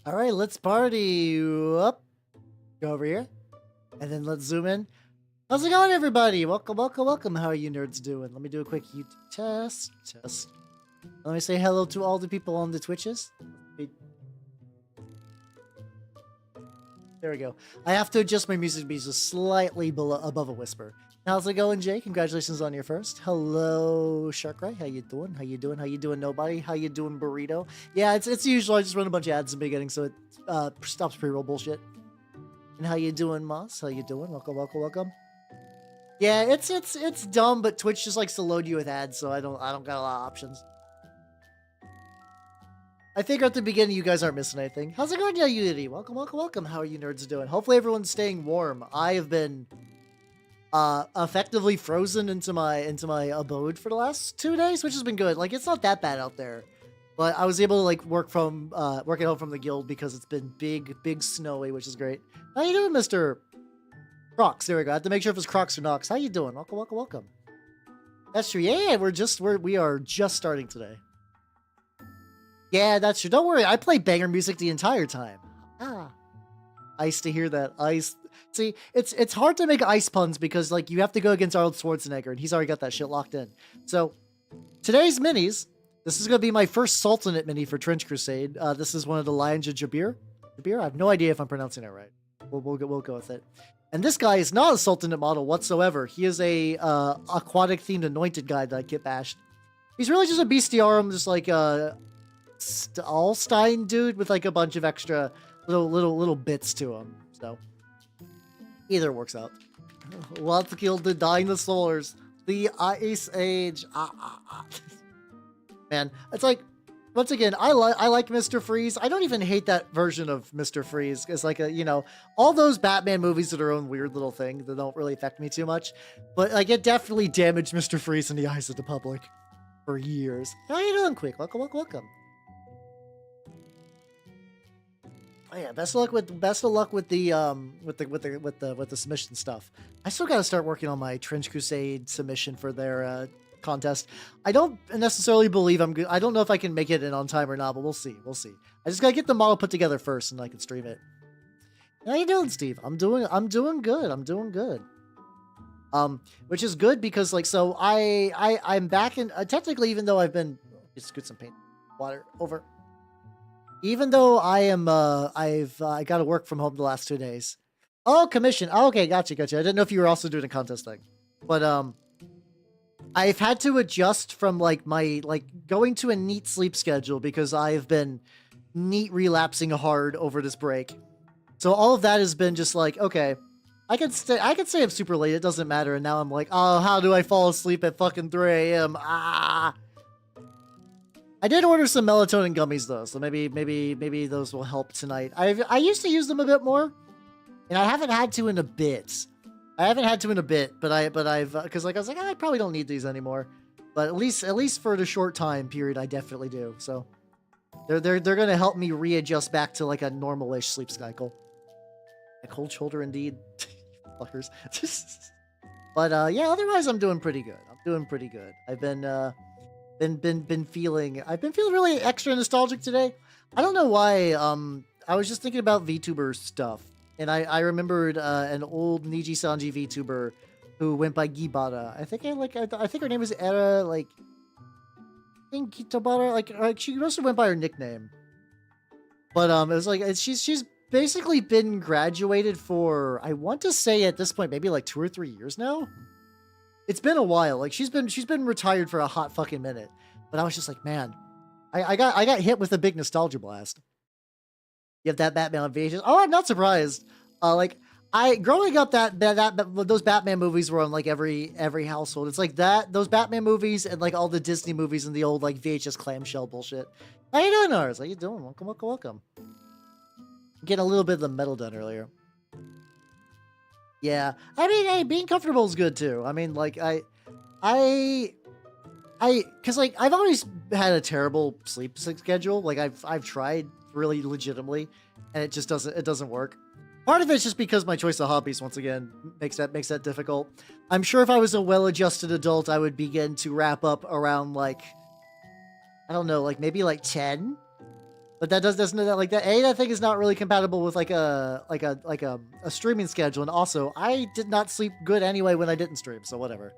All right, let's party up. Go over here. And then let's zoom in. How's it going, everybody? Welcome, welcome, welcome. How are you nerds doing? Let me do a quick YouTube test. Let me say hello to all the people on the Twitches. There we go. I have to adjust my music to be just slightly above a whisper. How's it going, Jay? Congratulations on your first. Hello, Sharkray. How you doing? How you doing? How you doing, nobody? How you doing, Burrito? Yeah, it's usual. I just run a bunch of ads in the beginning, so it stops pre-roll bullshit. And how you doing, Moss? How you doing? Welcome, welcome, welcome. Yeah, it's dumb, but Twitch just likes to load you with ads, so I don't got a lot of options. I think at the beginning you guys aren't missing anything. How's it going, yeah, Unity? Welcome, welcome, welcome. How are you nerds doing? Hopefully everyone's staying warm. I have been effectively frozen into my abode for the last 2 days, which has been good. Like, it's not that bad out there, but I was able to like work at home from the guild because it's been big snowy, which is great. How you doing, Mr. Crocs? There we go. I have to make sure if it's Crocs or Knox. How you doing? Welcome, welcome, welcome. That's true. Yeah, we are just starting today. Yeah, that's true. Don't worry. I play banger music the entire time. Ice to hear that. Ice. See, it's hard to make ice puns because like you have to go against Arnold Schwarzenegger and he's already got that shit locked in. So today's minis. This is gonna be my first Sultanate mini for Trench Crusade. This is one of the Lion of Jabir. I have no idea if I'm pronouncing it right. We'll go with it. And this guy is not a Sultanate model whatsoever. He is a aquatic themed anointed guy that I get bashed. He's really just a bestiarum, just like Allstein dude with like a bunch of extra little bits to him. So either works out. Let's kill the dinosaurs. The Ice Age. Man, it's like, once again, I like Mr. Freeze. I don't even hate that version of Mr. Freeze. It's like all those Batman movies are their own weird little thing that don't really affect me too much. But like, it definitely damaged Mr. Freeze in the eyes of the public for years. How you doing, Quick? Welcome, welcome, welcome. Oh yeah, best of luck with the submission stuff. I still gotta start working on my Trench Crusade submission for their contest. I don't necessarily believe I'm good. I don't know if I can make it in on time or not, but we'll see. We'll see. I just gotta get the model put together first, and I can stream it. How you doing, Steve? I'm doing good. I'm doing good. Which is good because like so I'm back in technically, even though I've been just scoot some paint water over. Even though I am, I got to work from home the last 2 days. Oh, commission. Oh, okay, gotcha. I didn't know if you were also doing a contest thing, but I've had to adjust from like my going to a neat sleep schedule because I've been neat relapsing hard over this break. So all of that has been just like, okay, I can stay up super late. It doesn't matter. And now I'm like, oh, how do I fall asleep at fucking 3 a.m.? I did order some melatonin gummies though, so maybe those will help tonight. I used to use them a bit more, and I haven't had to in a bit. But I've because like I was like, I probably don't need these anymore. But at least for the short time period, I definitely do. So they're gonna help me readjust back to like a normal-ish sleep cycle. A cold shoulder indeed, fuckers. But yeah, otherwise I'm doing pretty good. I've been feeling really extra nostalgic today. I don't know why. I was just thinking about Vtuber stuff, and I remembered an old Niji Sanji Vtuber who went by Gibata. I think her name was Era, like I think Gitabara, like she also went by her nickname. But it was like she's basically been graduated for, I want to say at this point maybe like 2 or 3 years now. It's been a while. Like she's been retired for a hot fucking minute. But I was just like, man, I got hit with a big nostalgia blast. You have that Batman on VHS. Oh, I'm not surprised. Like growing up those Batman movies were on like every household. It's like those Batman movies and like all the Disney movies and the old like VHS clamshell bullshit. How you doing, Ars? How you doing? Welcome, welcome, welcome. Getting a little bit of the metal done earlier. Yeah, I mean, hey, being comfortable is good too. I mean, like because like I've always had a terrible sleep schedule. Like I've tried really legitimately, and it just doesn't work. Part of it's just because my choice of hobbies once again makes that difficult. I'm sure if I was a well-adjusted adult, I would begin to wrap up around like, I don't know, like maybe like 10. But that doesn't like that. That thing is not really compatible with like a streaming schedule. And also, I did not sleep good anyway when I didn't stream, so whatever.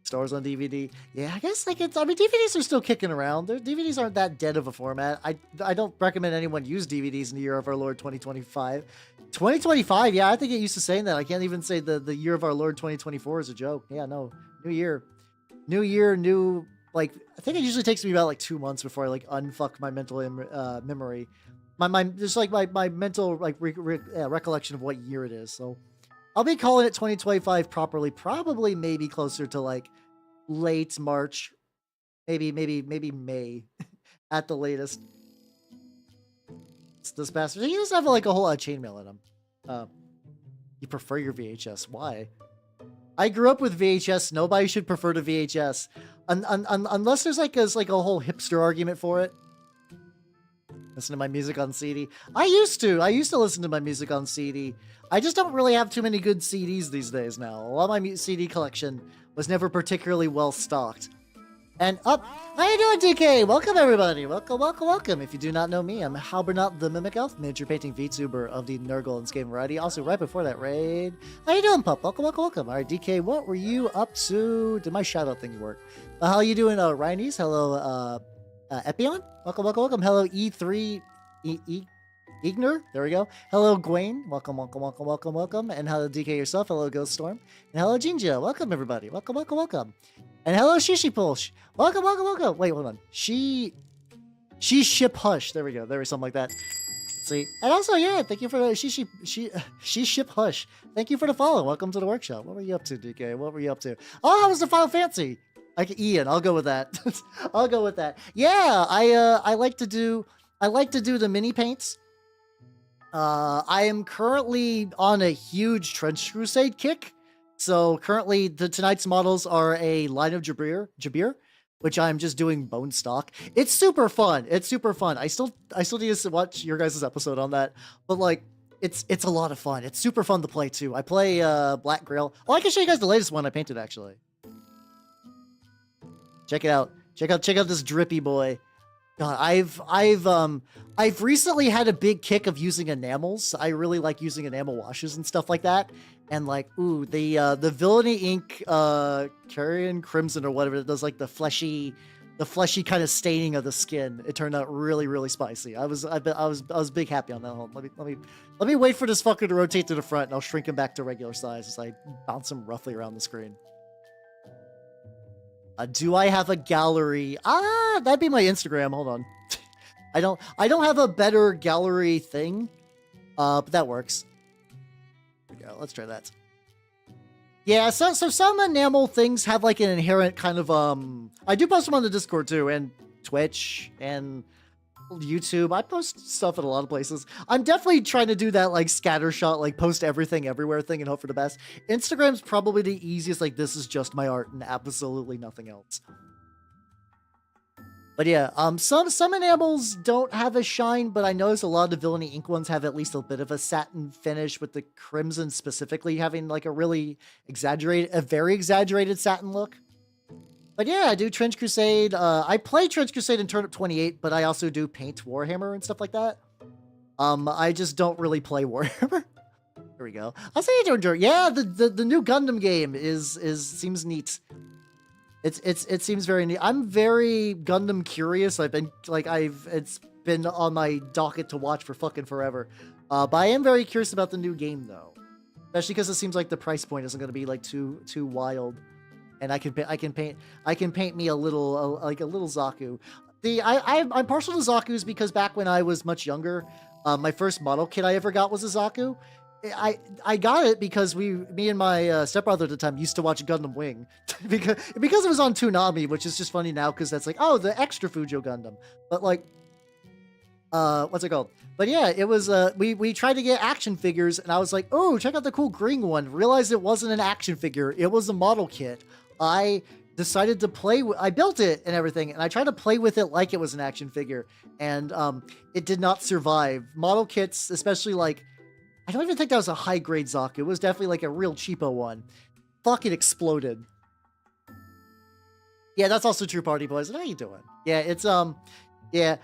Stores on DVD. Yeah, I guess like I mean, DVDs are still kicking around. DVDs aren't that dead of a format. I don't recommend anyone use DVDs in the year of our Lord 2025. 2025, yeah, I think it used to saying that. I can't even say the year of our Lord 2024 is a joke. Yeah, no, new year, new. Like, I think it usually takes me about like 2 months before I like unfuck my mental memory, just like my mental like recollection of what year it is. So I'll be calling it 2025 properly, probably maybe closer to like late March, maybe May at the latest. This bastard, he doesn't have like a whole lot of chainmail in him. You prefer your VHS? Why? I grew up with VHS. Nobody should prefer to VHS, unless there's like a whole hipster argument for it. Listen to my music on CD. I used to listen to my music on CD. I just don't really have too many good CDs these days now. A lot of my CD collection was never particularly well stocked. And up, how you doing, DK? Welcome everybody. Welcome. If you do not know me, I'm Halbernot the Mimic Elf, miniature painting Vtuber of the Nurgle and Skaven variety. Also, right before that raid, how you doing, pup? Welcome. All right, DK, what were you up to? Did my shout out thing work? How you doing, Rhinies? Hello, Epion. Welcome. Hello, E3 Igner. There we go. Hello, Gwaine. Welcome. And hello, DK yourself. Hello, Ghost Storm. And hello, Jinja. Welcome everybody. Welcome. And hello, Shishipulsh. Welcome. Wait, hold on. She ship hush. There we go. There was something like that. Let's see. And also, yeah, thank you for the she ship hush. Thank you for the follow. Welcome to the workshop. What were you up to, DK? What were you up to? Oh, how was the Final Fantasy? Like Ian, I'll go with that. I'll go with that. Yeah, I like to do the mini paints. I am currently on a huge Trench Crusade kick. So currently tonight's models are a Lion of Jabir, which I'm just doing bone stock. It's super fun. I still need to watch your guys' episode on that. But like it's a lot of fun. It's super fun to play too. I play Black Grail. Oh, I can show you guys the latest one I painted actually. Check it out. Check out this drippy boy. God, I've recently had a big kick of using enamels. I really like using enamel washes and stuff like that. And like, ooh, the Villainy Ink Carrion Crimson or whatever that does like the fleshy kind of staining of the skin. It turned out really spicy. I was big happy on that one. Let me wait for this fucker to rotate to the front, and I'll shrink him back to regular size as I bounce him roughly around the screen. Do I have a gallery? That'd be my Instagram. Hold on. I don't have a better gallery thing. But that works. There we go. Let's try that. Yeah, so some enamel things have like an inherent kind of I do post them on the Discord too, and Twitch and YouTube. I post stuff in a lot of places. I'm definitely trying to do that like scattershot, like post everything everywhere thing and hope for the best. Instagram's probably the easiest, like this is just my art and absolutely nothing else. But yeah, some enamels don't have a shine, but I notice a lot of the Villainy Ink ones have at least a bit of a satin finish, with the Crimson specifically having like a very exaggerated satin look. But yeah, I do Trench Crusade. I play Trench Crusade in Turnip 28, but I also do paint Warhammer and stuff like that. I just don't really play Warhammer. There we go. I'll say you don't. Yeah, the new Gundam game seems neat. It seems very neat. I'm very Gundam curious. It's been on my docket to watch for fucking forever. But I am very curious about the new game though, especially because it seems like the price point isn't going to be like too wild. And I can paint me a little Zaku. I'm partial to Zaku's because back when I was much younger, my first model kit I ever got was a Zaku. I got it because me and my stepbrother at the time used to watch Gundam Wing because it was on Toonami, which is just funny now because that's like, oh, the extra Fujo Gundam. But like, what's it called? But yeah, it was we tried to get action figures, and I was like, oh, check out the cool green one. Realized it wasn't an action figure; it was a model kit. I decided to I built it and everything, and I tried to play with it like it was an action figure, and it did not survive. Model kits, especially like, I don't even think that was a high grade Zaku. It was definitely like a real cheapo one. Fucking exploded. Yeah, that's also true, Party Boys. How you doing? Yeah, it's Yeah,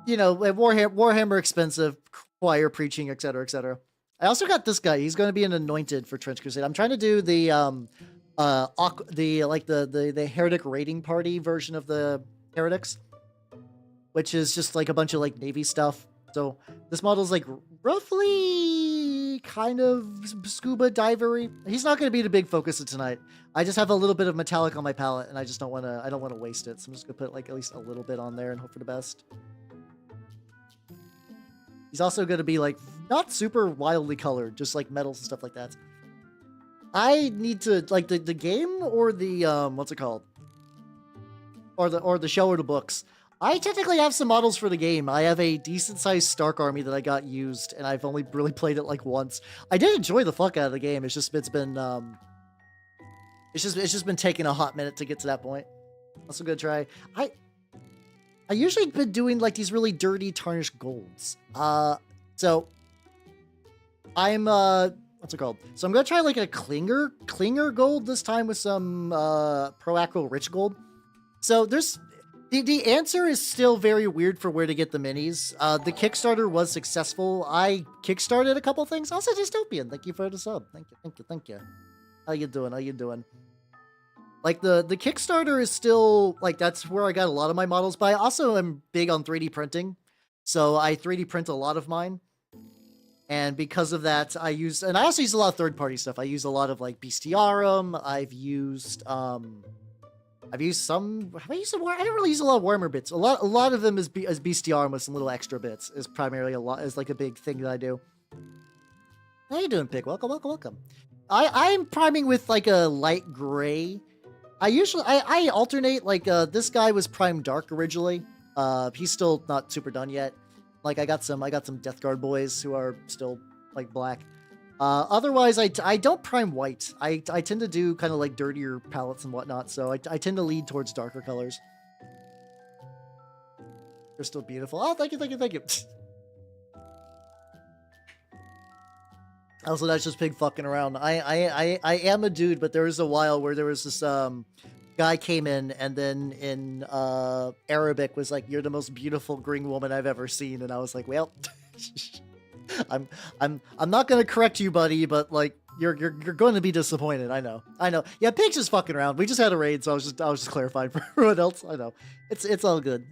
you know, Warhammer expensive, choir preaching, etc., etc. I also got this guy. He's going to be an anointed for Trench Crusade. I'm trying to do the the heretic raiding party version of the heretics, which is just like a bunch of like navy stuff. So this model's like roughly kind of scuba divery. He's not going to be the big focus of tonight. I just have a little bit of metallic on my palette, and I just don't want to. I don't want to waste it. So I'm just gonna put like at least a little bit on there and hope for the best. He's also going to be like not super wildly colored, just like metals and stuff like that. I need to like the game or the what's it called? Or the show or the books. I technically have some models for the game. I have a decent sized Stark army that I got used, and I've only really played it like once. I did enjoy the fuck out of the game. It's just been taking a hot minute to get to that point. Also gonna try. I usually been doing like these really dirty tarnished golds. So I'm what's it called? So I'm gonna try like a clinger gold this time with some pro acro rich gold. So there's the answer is still very weird for where to get the minis. The Kickstarter was successful. I kickstarted a couple things. Also Dystopian, thank you for the sub. Thank you. How you doing? Like the Kickstarter is still like that's where I got a lot of my models. But I also am big on 3D printing, so I 3D print a lot of mine. And because of that, I also use a lot of third-party stuff. I use a lot of like Bestiarum. I've used some. Have I used some? I don't really use a lot of Warhammer bits. A lot of them is Bestiarum with some little extra bits. Is primarily is like a big thing that I do. How you doing, Pig? Welcome. I'm priming with like a light gray. I alternate like this guy was primed dark originally. He's still not super done yet. Like I got some Death Guard boys who are still like black. Otherwise, I don't prime white. I tend to do kind of like dirtier palettes and whatnot. So I tend to lead towards darker colors. They're still beautiful. Oh, thank you. Also, that's just Pig fucking around. I am a dude, but there was a while where there was this guy came in and then in Arabic was like, "You're the most beautiful green woman I've ever seen," and I was like, "Well, I'm not gonna correct you, buddy, but like you're going to be disappointed. I know. Yeah, Pig's just fucking around. We just had a raid, so I was just clarifying for everyone else. I know. It's all good.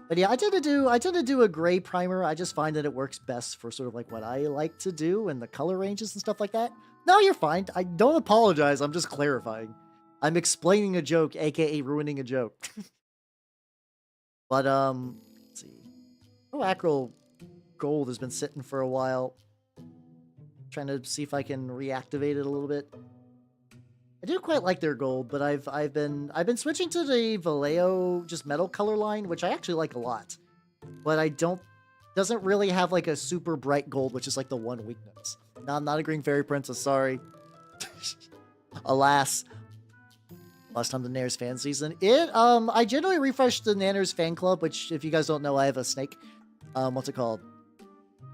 But yeah, I tend to do a gray primer. I just find that it works best for sort of like what I like to do and the color ranges and stuff like that. No, you're fine. I don't apologize. I'm just clarifying. I'm explaining a joke, aka ruining a joke. But let's see. Oh, Acro Gold has been sitting for a while. Trying to see if I can reactivate it a little bit. I do quite like their gold, but I've been switching to the Vallejo just metal color line, which I actually like a lot. But doesn't really have like a super bright gold, which is like the one weakness. No, I'm not a Green Fairy Princess, sorry. Alas. Last time the Nanners fan season. I generally refresh the Nanners fan club, which if you guys don't know, I have a snake. What's it called?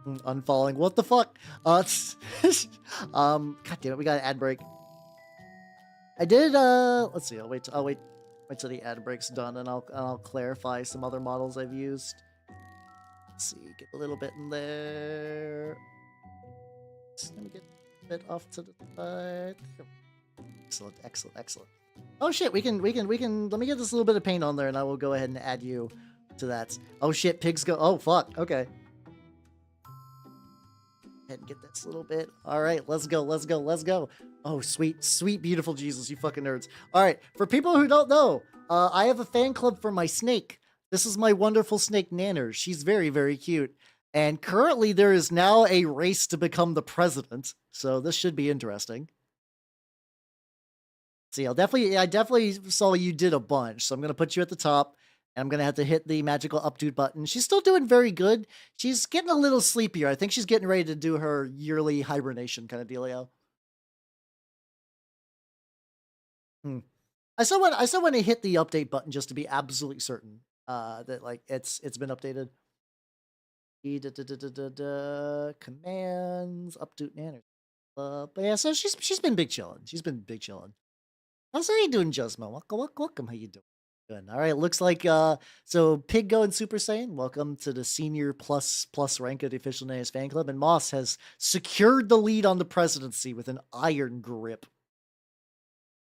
Unfollowing. What the fuck? God damn it, we got an ad break. I did let's see, I'll wait till the ad break's done and I'll clarify some other models I've used. Let's see, get a little bit in there. Let me get a bit off to the side. Excellent. Oh shit, we can let me get this little bit of paint on there and I will go ahead and add you to that. Oh shit, pigs go. Oh fuck, okay. And get this little bit. All right, let's go. Oh, sweet, beautiful Jesus, you fucking nerds. All right, for people who don't know, I have a fan club for my snake. This is my wonderful snake, Nanners. She's very, very cute. And currently, there is now a race to become the president. So this should be interesting. See, I definitely saw you did a bunch. So I'm going to put you at the top. And I'm going to have to hit the magical updo button. She's still doing very good. She's getting a little sleepier. I think she's getting ready to do her yearly hibernation kind of dealio. I still want to hit the update button just to be absolutely certain that like it's been updated. Commands update Nanners. But yeah, so she's been big chilling. How's you doing, Jusmo? Welcome. How you doing? Good. All right. Looks like so Pig Go and Super Saiyan, welcome to the senior plus rank of the official Names fan club. And Moss has secured the lead on the presidency with an iron grip.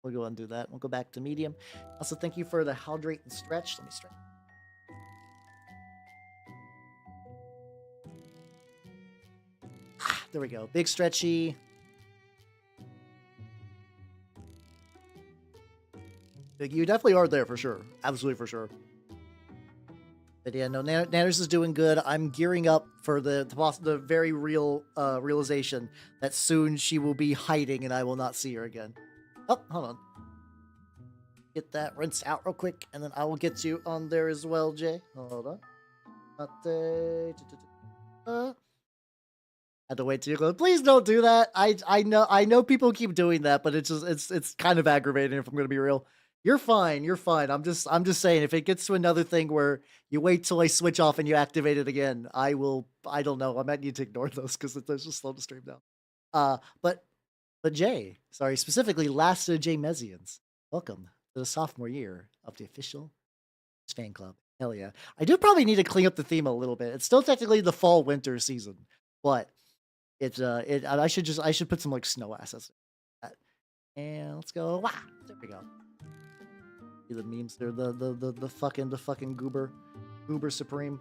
We'll go and do that. We'll go back to medium. Also, thank you for the hydrate and stretch. Let me stretch. There we go. Big stretchy. You definitely are there for sure. Absolutely for sure. But yeah, no, Nanners is doing good. I'm gearing up for the very real realization that soon she will be hiding and I will not see her again. Oh, hold on. Get that rinse out real quick, and then I will get you on there as well, Jay. Hold on. Had to wait till you close. Please don't do that. I know people keep doing that, but it's kind of aggravating if I'm gonna be real. You're fine. You're fine. I'm just saying if it gets to another thing where you wait till I switch off and you activate it again, I don't know. I might need to ignore those because it does just slow the stream down. But Jay, sorry, specifically last Jay Mezians, welcome to the sophomore year of the official fan club. Hell yeah. I do probably need to clean up the theme a little bit. It's still technically the fall winter season, but I should put some like snow assets. And let's go. Wow, there we go. The memes there, the fucking goober supreme.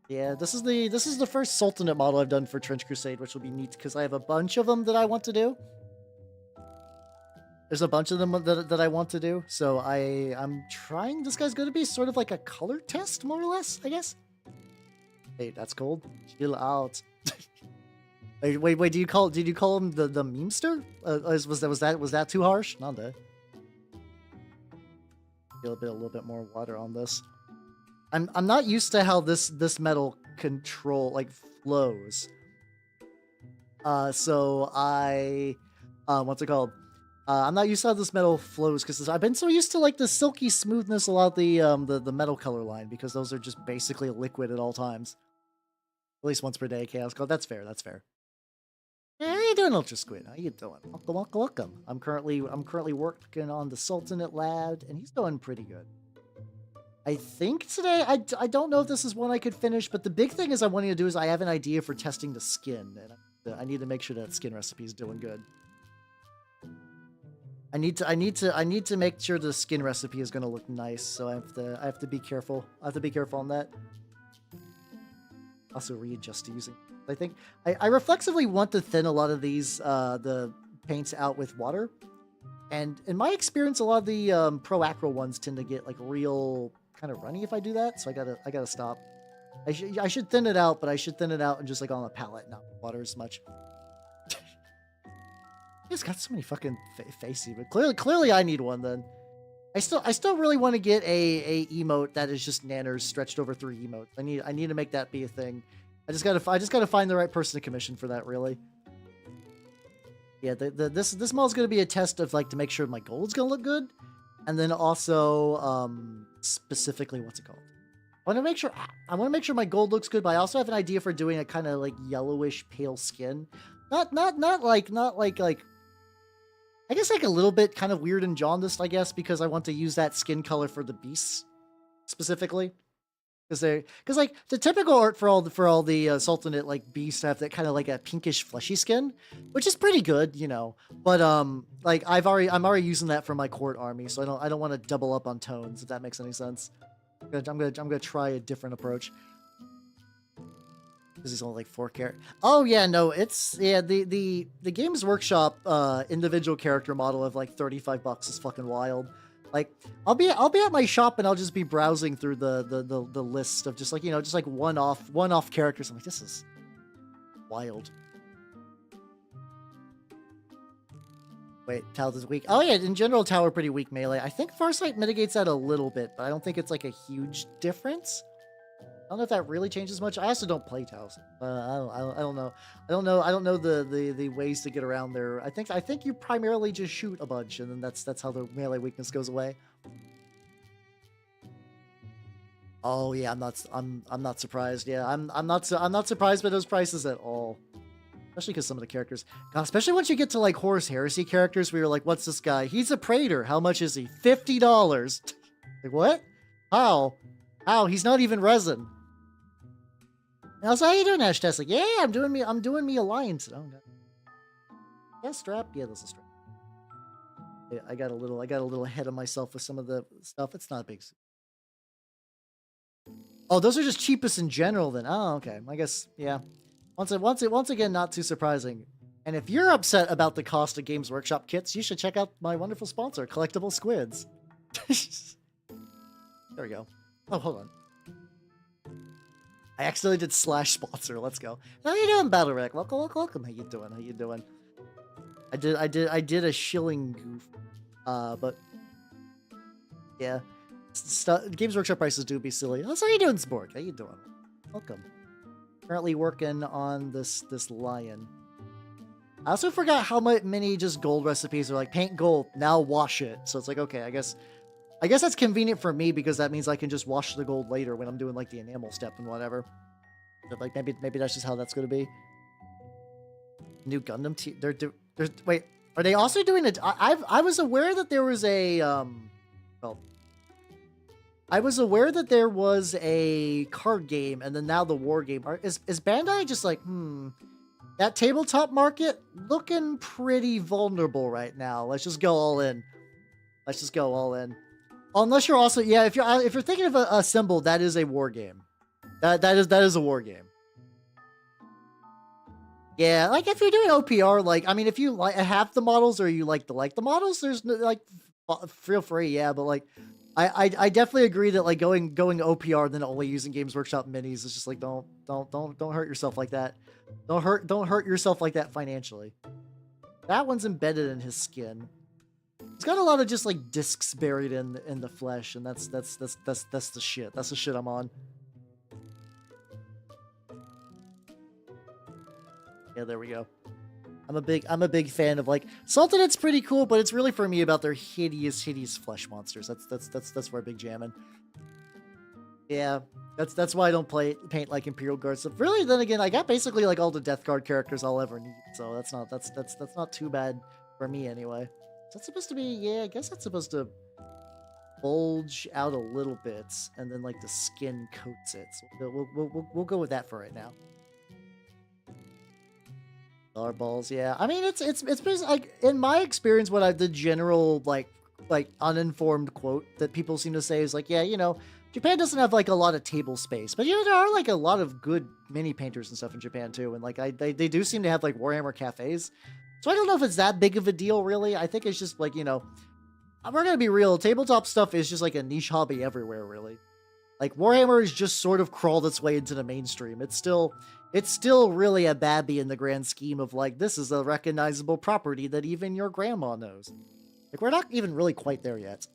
Yeah, this is the first Sultanate model I've done for Trench Crusade, which will be neat because I have a bunch of them that I want to do. There's a bunch of them that I want to do, so I'm trying. This guy's going to be sort of like a color test, more or less, I guess. Hey, that's cold. Chill out. wait. Did you call him the memester? Was that too harsh? Not that. A little bit more water on this. I'm not used to how this metal flows. So what's it called? I'm not used to how this metal flows because I've been so used to like the silky smoothness a lot of the metal color line because those are just basically liquid at all times. At least once per day, Chaos Code. That's fair. That's fair. Hey, how you doing, Ultra Squid? How you doing? Welcome. I'm currently working on the Sultanate lab, and he's doing pretty good. I think today, I don't know if this is one I could finish, but the big thing is I want to do is I have an idea for testing the skin, and I need to make sure that skin recipe is doing good. I need to make sure the skin recipe is going to look nice, so I have to be careful. I have to be careful on that. Also readjust to using. I think I reflexively want to thin a lot of these the paints out with water, and in my experience, a lot of the pro acro ones tend to get like real kind of runny if I do that. So I gotta stop. I should thin it out, but I should thin it out and just like on a palette, not water as much. It's got so many fucking facey, but clearly I need one then. I still really want to get a emote that is just nanners stretched over 3 emotes. I need to make that be a thing. I just gotta find the right person to commission for that, really. Yeah, this model is gonna be a test of like to make sure my gold's gonna look good, and then also specifically what's it called? I want to make sure my gold looks good, but I also have an idea for doing a kind of like yellowish pale skin, not like I guess like a little bit kind of weird and jaundiced, I guess, because I want to use that skin color for the beasts specifically. Because like the typical art for all the Sultanate like beasts have that kind of like a pinkish fleshy skin, which is pretty good, you know. But like I'm already using that for my court army, so I don't want to double up on tones, if that makes any sense. I'm gonna try a different approach. Because he's only like 4 characters. Oh yeah, no, it's the Games Workshop individual character model of like $35 is fucking wild. Like I'll be at my shop and I'll just be browsing through the list of just like, you know, just like one-off characters. I'm like, this is wild. Wait, Tal's weak. Oh yeah, in general, Tower pretty weak melee. I think Farsight mitigates that a little bit, but I don't think it's like a huge difference. I don't know if that really changes much. I also don't play Taos. I don't know. I don't know the ways to get around there. I think you primarily just shoot a bunch, and then that's how the melee weakness goes away. Oh yeah, I'm not surprised. Yeah, I'm not surprised by those prices at all. Especially because some of the characters, God, especially once you get to like Horus Heresy characters, where you're like, what's this guy? He's a praetor. How much is he? $50. Like, what? How? How? He's not even resin. And I was like, how you doing, Ash Tess? Like, yeah, I'm doing me alliance. Oh no. Yeah, strap? Yeah, this is strap. Yeah, I got a little ahead of myself with some of the stuff. It's not a big. Oh, those are just cheapest in general then. Oh, okay. I guess, yeah. Once again, not too surprising. And if you're upset about the cost of Games Workshop kits, you should check out my wonderful sponsor, Collectible Squids. There we go. Oh, hold on. I accidentally did /sponsor. Let's go. How you doing, Battle Wreck? Welcome. How you doing? I did a shilling goof. But yeah. Games Workshop prices do be silly. How you doing, Spork? How you doing? Welcome. Currently working on this lion. I also forgot how many just gold recipes are like paint gold, now wash it. So it's like, okay, I guess that's convenient for me because that means I can just wash the gold later when I'm doing like the enamel step and whatever. But like maybe that's just how that's gonna be. New Gundam wait, are they also doing it? I was aware that there was a I was aware that there was a card game and then now the war game. Is Bandai just like, that tabletop market looking pretty vulnerable right now. Let's just go all in. Unless you're also, yeah, if you're thinking of a symbol, that is a war game. That is a war game. Yeah, like if you're doing OPR, like I mean, if you like have the models or you like the models, there's no, like feel free, yeah. But like, I definitely agree that like going OPR then only using Games Workshop minis is just like don't hurt yourself like that. Don't hurt yourself like that financially. That one's embedded in his skin. He's got a lot of just like discs buried in the flesh, and that's the shit. That's the shit I'm on. Yeah, there we go. I'm a big fan of like Sultanate's pretty cool, but it's really for me about their hideous flesh monsters. That's where I'm big jamming. Yeah, that's why I don't paint like Imperial Guard stuff. Really, then again, I got basically like all the Death Guard characters I'll ever need, so that's not too bad for me anyway. Is that supposed to be? Yeah, I guess that's supposed to bulge out a little bit, and then like the skin coats it. So we'll go with that for right now. Dollar balls, yeah. I mean, it's basically like in my experience, the general like uninformed quote that people seem to say is like, yeah, you know, Japan doesn't have like a lot of table space, but you know there are like a lot of good mini painters and stuff in Japan too, and like they do seem to have like Warhammer cafes. So I don't know if it's that big of a deal, really. I think it's just like, you know, we're gonna be real. Tabletop stuff is just like a niche hobby everywhere, really. Like Warhammer has just sort of crawled its way into the mainstream. It's still really a babby in the grand scheme of like, this is a recognizable property that even your grandma knows. Like we're not even really quite there yet.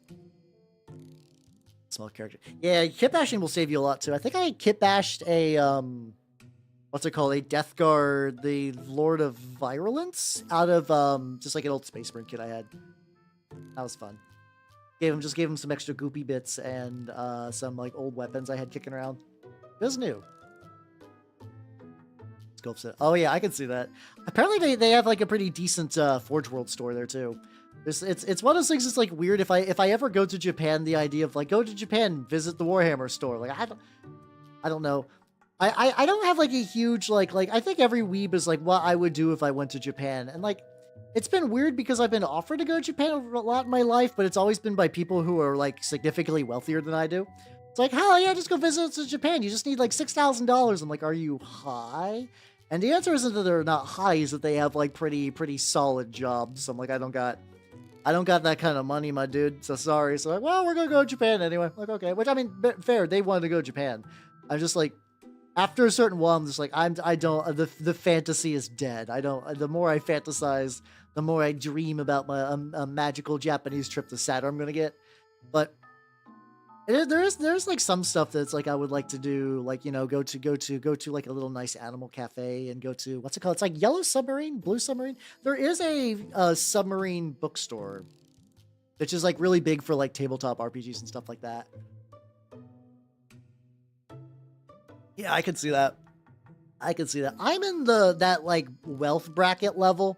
Small character. Yeah, kit bashing will save you a lot too. I think I kit bashed a what's it called? A Death Guard, the Lord of Virulence out of just like an old Space Marine kit I had. That was fun. Gave him some extra goopy bits and some like old weapons I had kicking around. It was new. Scope set. Oh yeah, I can see that. Apparently they have like a pretty decent Forge World store there too. It's one of those things that's like weird. If I ever go to Japan, the idea of like go to Japan, visit the Warhammer store. Like I don't know. I don't have like a huge like I think every weeb is like what I would do if I went to Japan, and like it's been weird because I've been offered to go to Japan a lot in my life, but it's always been by people who are like significantly wealthier than I do. It's like, hell yeah, just go visit Japan. You just need like $6,000. I'm like, are you high? And the answer isn't that they're not high, is that they have like pretty solid jobs. So I'm like, I don't got that kind of money, my dude. So sorry. So like, well, we're gonna go to Japan anyway. I'm like, okay. Which I mean, fair. They wanted to go to Japan. I'm just like, after a certain while, I'm just like, the fantasy is dead. The more I fantasize, the more I dream about my magical Japanese trip to Saturn I'm gonna get. But there's like some stuff that's like I would like to do, like, you know, go to like a little nice animal cafe and go to, what's it called? It's like Yellow Submarine, Blue Submarine. There is a submarine bookstore, which is like really big for like tabletop RPGs and stuff like that. Yeah, I can see that. I'm in that like wealth bracket level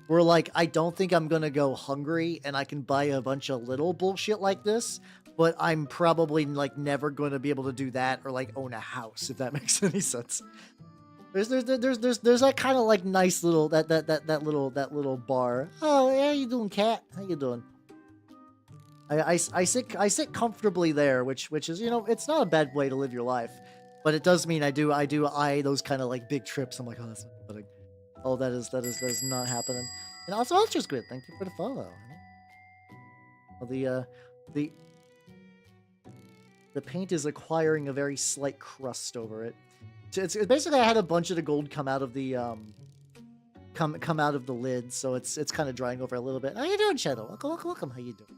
where like I don't think I'm gonna go hungry and I can buy a bunch of little bullshit like this, but I'm probably like never going to be able to do that or like own a house, if that makes any sense. There's that kind of like nice little that little bar. Oh, yeah, how you doing, cat? How you doing? I sit comfortably there, which is, you know, it's not a bad way to live your life, but it does mean I do eye those kind of like big trips. I'm like, oh, that's not happening. Oh, that is not happening. And also, that's just good. Thank you for the follow. Well, the paint is acquiring a very slight crust over it. It's basically, I had a bunch of the gold come out of the come out of the lid, so it's kind of drying over a little bit. How you doing, Shadow? Welcome. How you doing?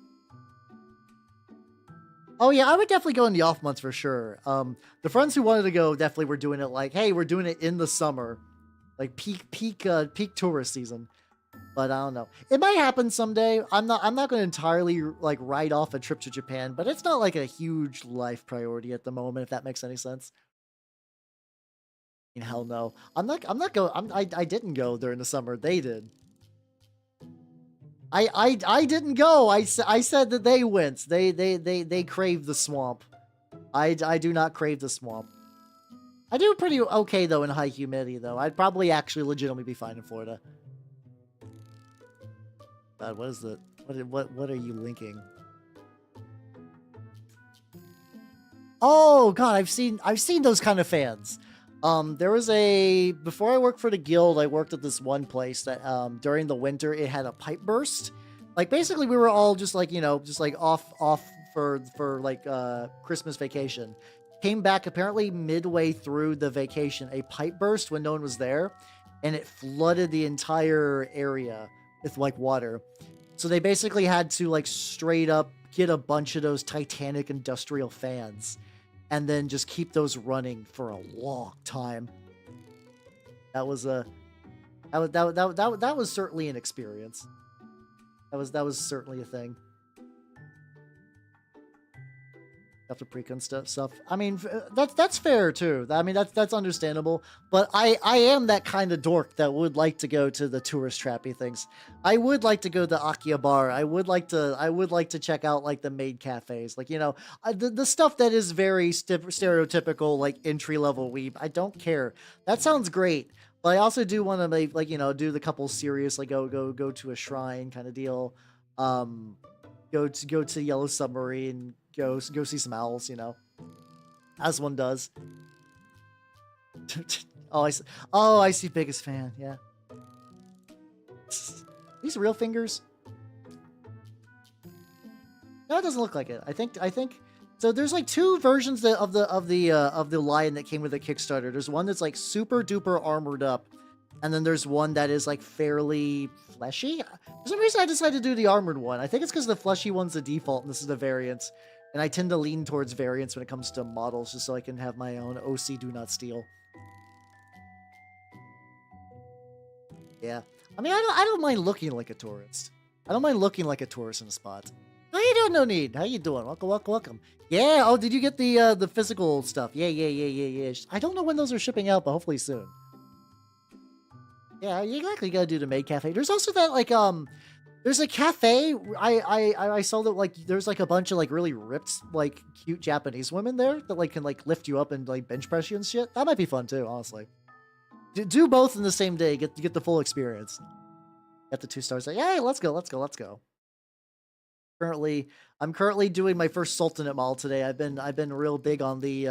Oh yeah, I would definitely go in the off months for sure. The friends who wanted to go definitely were doing it like, hey, we're doing it in the summer, like peak tourist season. But I don't know. It might happen someday. I'm not going to entirely like write off a trip to Japan, but it's not like a huge life priority at the moment, if that makes any sense. I mean, hell no. I didn't go during the summer. They did. I didn't go. I said that they went. They craved the swamp. I do not crave the swamp. I do pretty okay though in high humidity though. I'd probably actually legitimately be fine in Florida. God, what is it? What are you linking? Oh God, I've seen those kind of fans. There was before I worked for the guild, I worked at this one place that during the winter it had a pipe burst. Like basically we were all just like, you know, just like off for like Christmas vacation. Came back apparently midway through the vacation, a pipe burst when no one was there, and it flooded the entire area with like water. So they basically had to like straight up get a bunch of those Titanic industrial fans and then just keep those running for a long time. That was certainly an experience. That was certainly a thing. After pre-con stuff. I mean, that's fair too. I mean, that's understandable. But I am that kind of dork that would like to go to the tourist trappy things. I would like to go to Akihabara. I would like to check out like the maid cafes, like, you know, the stuff that is very stereotypical, like entry level weeb. I don't care. That sounds great. But I also do want to make, like, you know, do the couple serious, like go to a shrine kind of deal. Go to Yellow Submarine. Go see some owls, you know, as one does. Oh, I see. Biggest fan. Yeah. These real fingers? No, it doesn't look like it. I think. So there's like two versions of the lion that came with the Kickstarter. There's one that's like super duper armored up, and then there's one that is like fairly fleshy. For some reason, I decided to do the armored one. I think it's because the fleshy one's the default, and this is the variant. And I tend to lean towards variants when it comes to models, just so I can have my own OC do not steal. Yeah. I mean, I don't mind looking like a tourist. I don't mind looking like a tourist in a spot. How you doing, No Need? How you doing? Welcome. Yeah. Oh, did you get the physical stuff? Yeah. I don't know when those are shipping out, but hopefully soon. Yeah, you exactly gotta do the maid cafe. There's also that like there's a cafe. I saw that like there's like a bunch of like really ripped like cute Japanese women there that like can like lift you up and like bench press you and shit. That might be fun too, honestly. Do both in the same day. Get the full experience. Get the 2 stars. Like, yeah, let's go. I'm currently doing my first Sultanate model today. I've been real big on the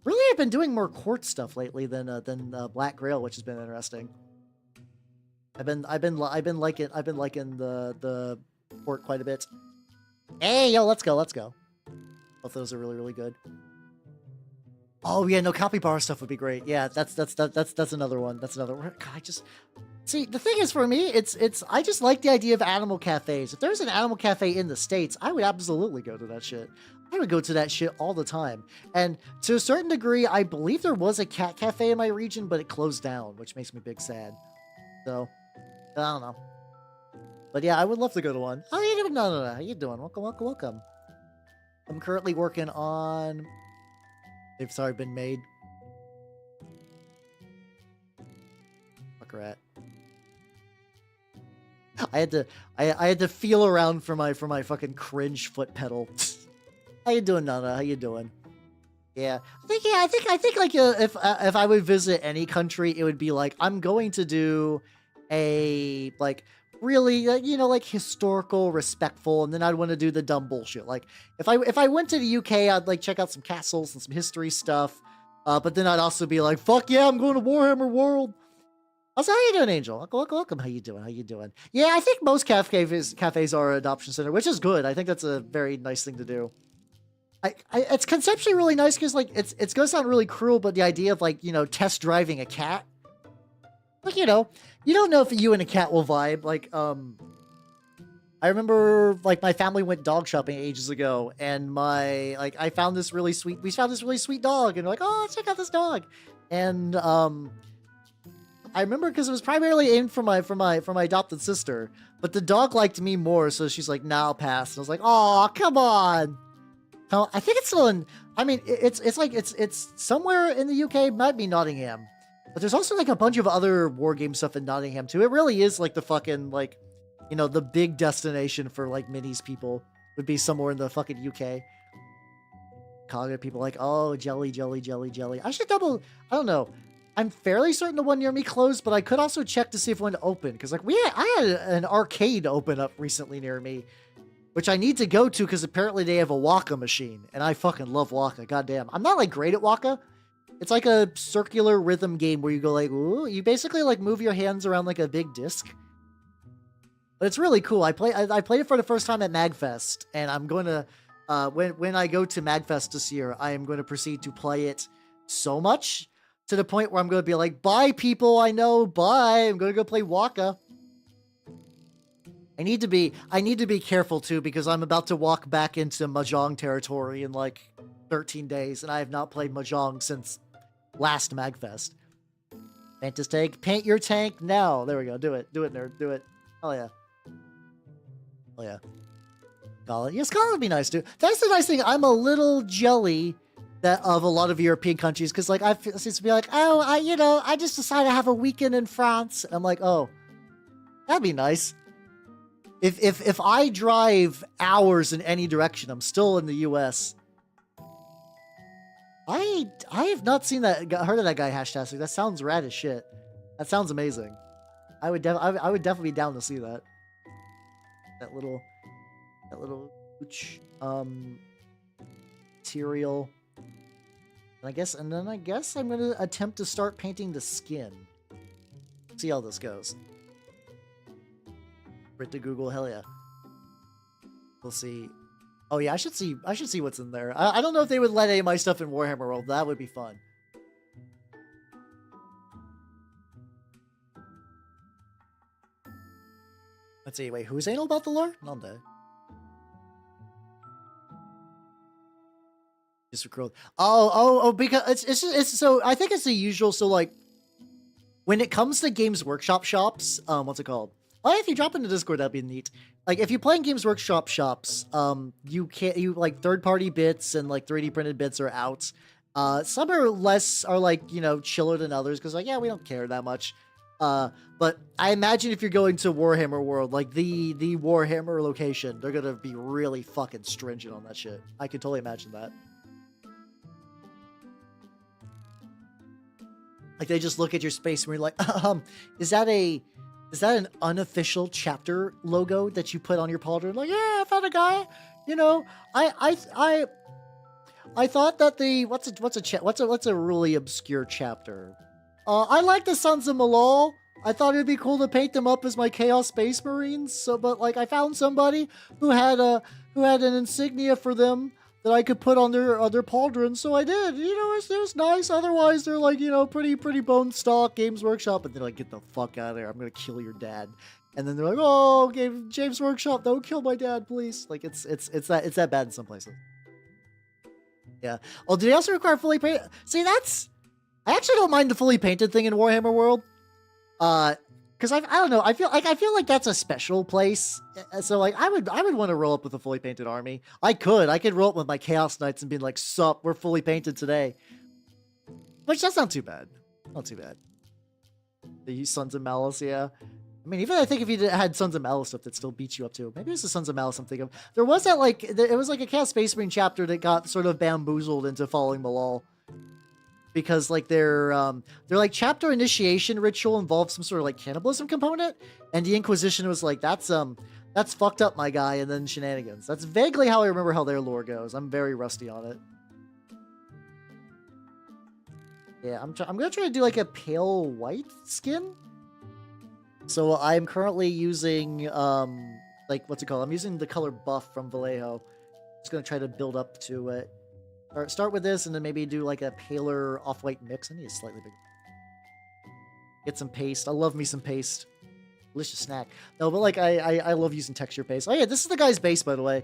really I've been doing more court stuff lately than Black Grail, which has been interesting. I've been liking the port quite a bit. Hey, yo, let's go. Both those are really good. Oh yeah, no, capybara stuff would be great. Yeah, that's another one. That's another one. God, I just see the thing is for me, I just like the idea of animal cafes. If there's an animal cafe in the States, I would absolutely go to that shit. I would go to that shit all the time. And to a certain degree, I believe there was a cat cafe in my region, but it closed down, which makes me big sad. So I don't know. But yeah, I would love to go to one. How you doing? No. How you doing? Welcome. I'm currently working on... They've already been made. Fuck rat. I had to feel around for my fucking cringe foot pedal. How you doing, Nana? How you doing? Yeah, I think like if I would visit any country, it would be like I'm going to do a like really like historical, respectful, and then I'd want to do the dumb bullshit. Like if I went to the UK, I'd like check out some castles and some history stuff. But then I'd also be like, fuck yeah, I'm going to Warhammer World. Also, how you doing, Angel? Welcome. How you doing? How you doing? Yeah, I think most cafes are an adoption center, which is good. I think that's a very nice thing to do. It's conceptually really nice because like it's gonna sound really cruel, but the idea of like test driving a cat, like you don't know if you and a cat will vibe. Like I remember like my family went dog shopping ages ago, and we found this really sweet dog, and we're like, oh, let's check out this dog, and I remember because it was primarily aimed for my adopted sister, but the dog liked me more, so she's like, nah, I'll pass. And I was like, oh, come on. No, I think it's still in. I mean, it's somewhere in the UK. Might be Nottingham, but there's also like a bunch of other war game stuff in Nottingham too. It really is like the fucking like, the big destination for like minis people would be somewhere in the fucking UK. Calling people like, oh, jelly. I should double. I don't know. I'm fairly certain the one near me closed, but I could also check to see if one opened because like I had an arcade open up recently near me, which I need to go to because apparently they have a Waka machine, and I fucking love Waka. Goddamn, I'm not like great at Waka. It's like a circular rhythm game where you go like, ooh, you basically like move your hands around like a big disc. But it's really cool. I played it for the first time at MagFest, and I'm going to when I go to MagFest this year, I am going to proceed to play it so much to the point where I'm going to be like, bye people, I know, bye. I'm going to go play Waka. I need to be careful too because I'm about to walk back into Mahjong territory in like 13 days, and I have not played Mahjong since last MagFest. Paint this tank. Paint your tank now. There we go. Do it, nerd. Do it. Oh yeah. Oh yeah. Scotland. Yeah, Scotland would be nice too. That's the nice thing. I'm a little jelly that of a lot of European countries because like I seems to be like, oh, I just decided to have a weekend in France. And I'm like, oh, that'd be nice. If I drive hours in any direction, I'm still in the U.S. I have not seen that, heard of that guy Hashtastic. That sounds rad as shit. That sounds amazing. I would definitely be down to see that. That little material. And then I guess I'm gonna attempt to start painting the skin. See how this goes. Writ to Google, hell yeah. We'll see. Oh yeah, I should see what's in there. I don't know if they would let any of my stuff in Warhammer World. That would be fun. Let's see. Wait, who's anal about the lore? Nande. Just recalled. Oh, because it's so I think it's the usual. So like, when it comes to Games Workshop shops, what's it called? Well, if you drop into Discord, that'd be neat. Like, if you play in Games Workshop shops, you like third-party bits and like 3D printed bits are out. Some are like chiller than others because like, yeah, we don't care that much. But I imagine if you're going to Warhammer World, like the Warhammer location, they're gonna be really fucking stringent on that shit. I can totally imagine that. Like they just look at your space and you're like, is that an unofficial chapter logo that you put on your pauldron? Like, yeah, I found a guy. I thought that what's a really obscure chapter? I like the Sons of Malal. I thought it'd be cool to paint them up as my Chaos Space Marines. So, but like, I found somebody who had an insignia for them that I could put on their pauldron, so I did. It was nice. Otherwise, they're like, pretty bone stock Games Workshop, and they're like, get the fuck out of there. I'm gonna kill your dad. And then they're like, oh, Games Workshop, don't kill my dad, please. Like it's that bad in some places. Yeah. Oh, do they also require fully painted? See, I actually don't mind the fully painted thing in Warhammer World. Because I don't know, I feel like that's a special place. So like I would want to roll up with a fully painted army. I could roll up with my Chaos Knights and be like, sup, we're fully painted today. Which that's not too bad. Not too bad. The Sons of Malice, yeah. I mean, even I think if you had Sons of Malice stuff, that still beats you up too. Maybe it's the Sons of Malice I'm thinking of. There was that, like, it was like a Chaos Space Marine chapter that got sort of bamboozled into following Malal. Because, like, their like, chapter initiation ritual involved some sort of, like, cannibalism component. And the Inquisition was like, that's fucked up, my guy, and then shenanigans. That's vaguely how I remember how their lore goes. I'm very rusty on it. Yeah, I'm gonna try to do, like, a pale white skin. So I'm currently using, like, what's it called? I'm using the color buff from Vallejo. Just gonna try to build up to it. Or start with this, and then maybe do, like, a paler off-white mix. I need a slightly bigger. Get some paste. I love me some paste. Delicious snack. No, but, like, I love using texture paste. Oh, yeah, this is the guy's base, by the way.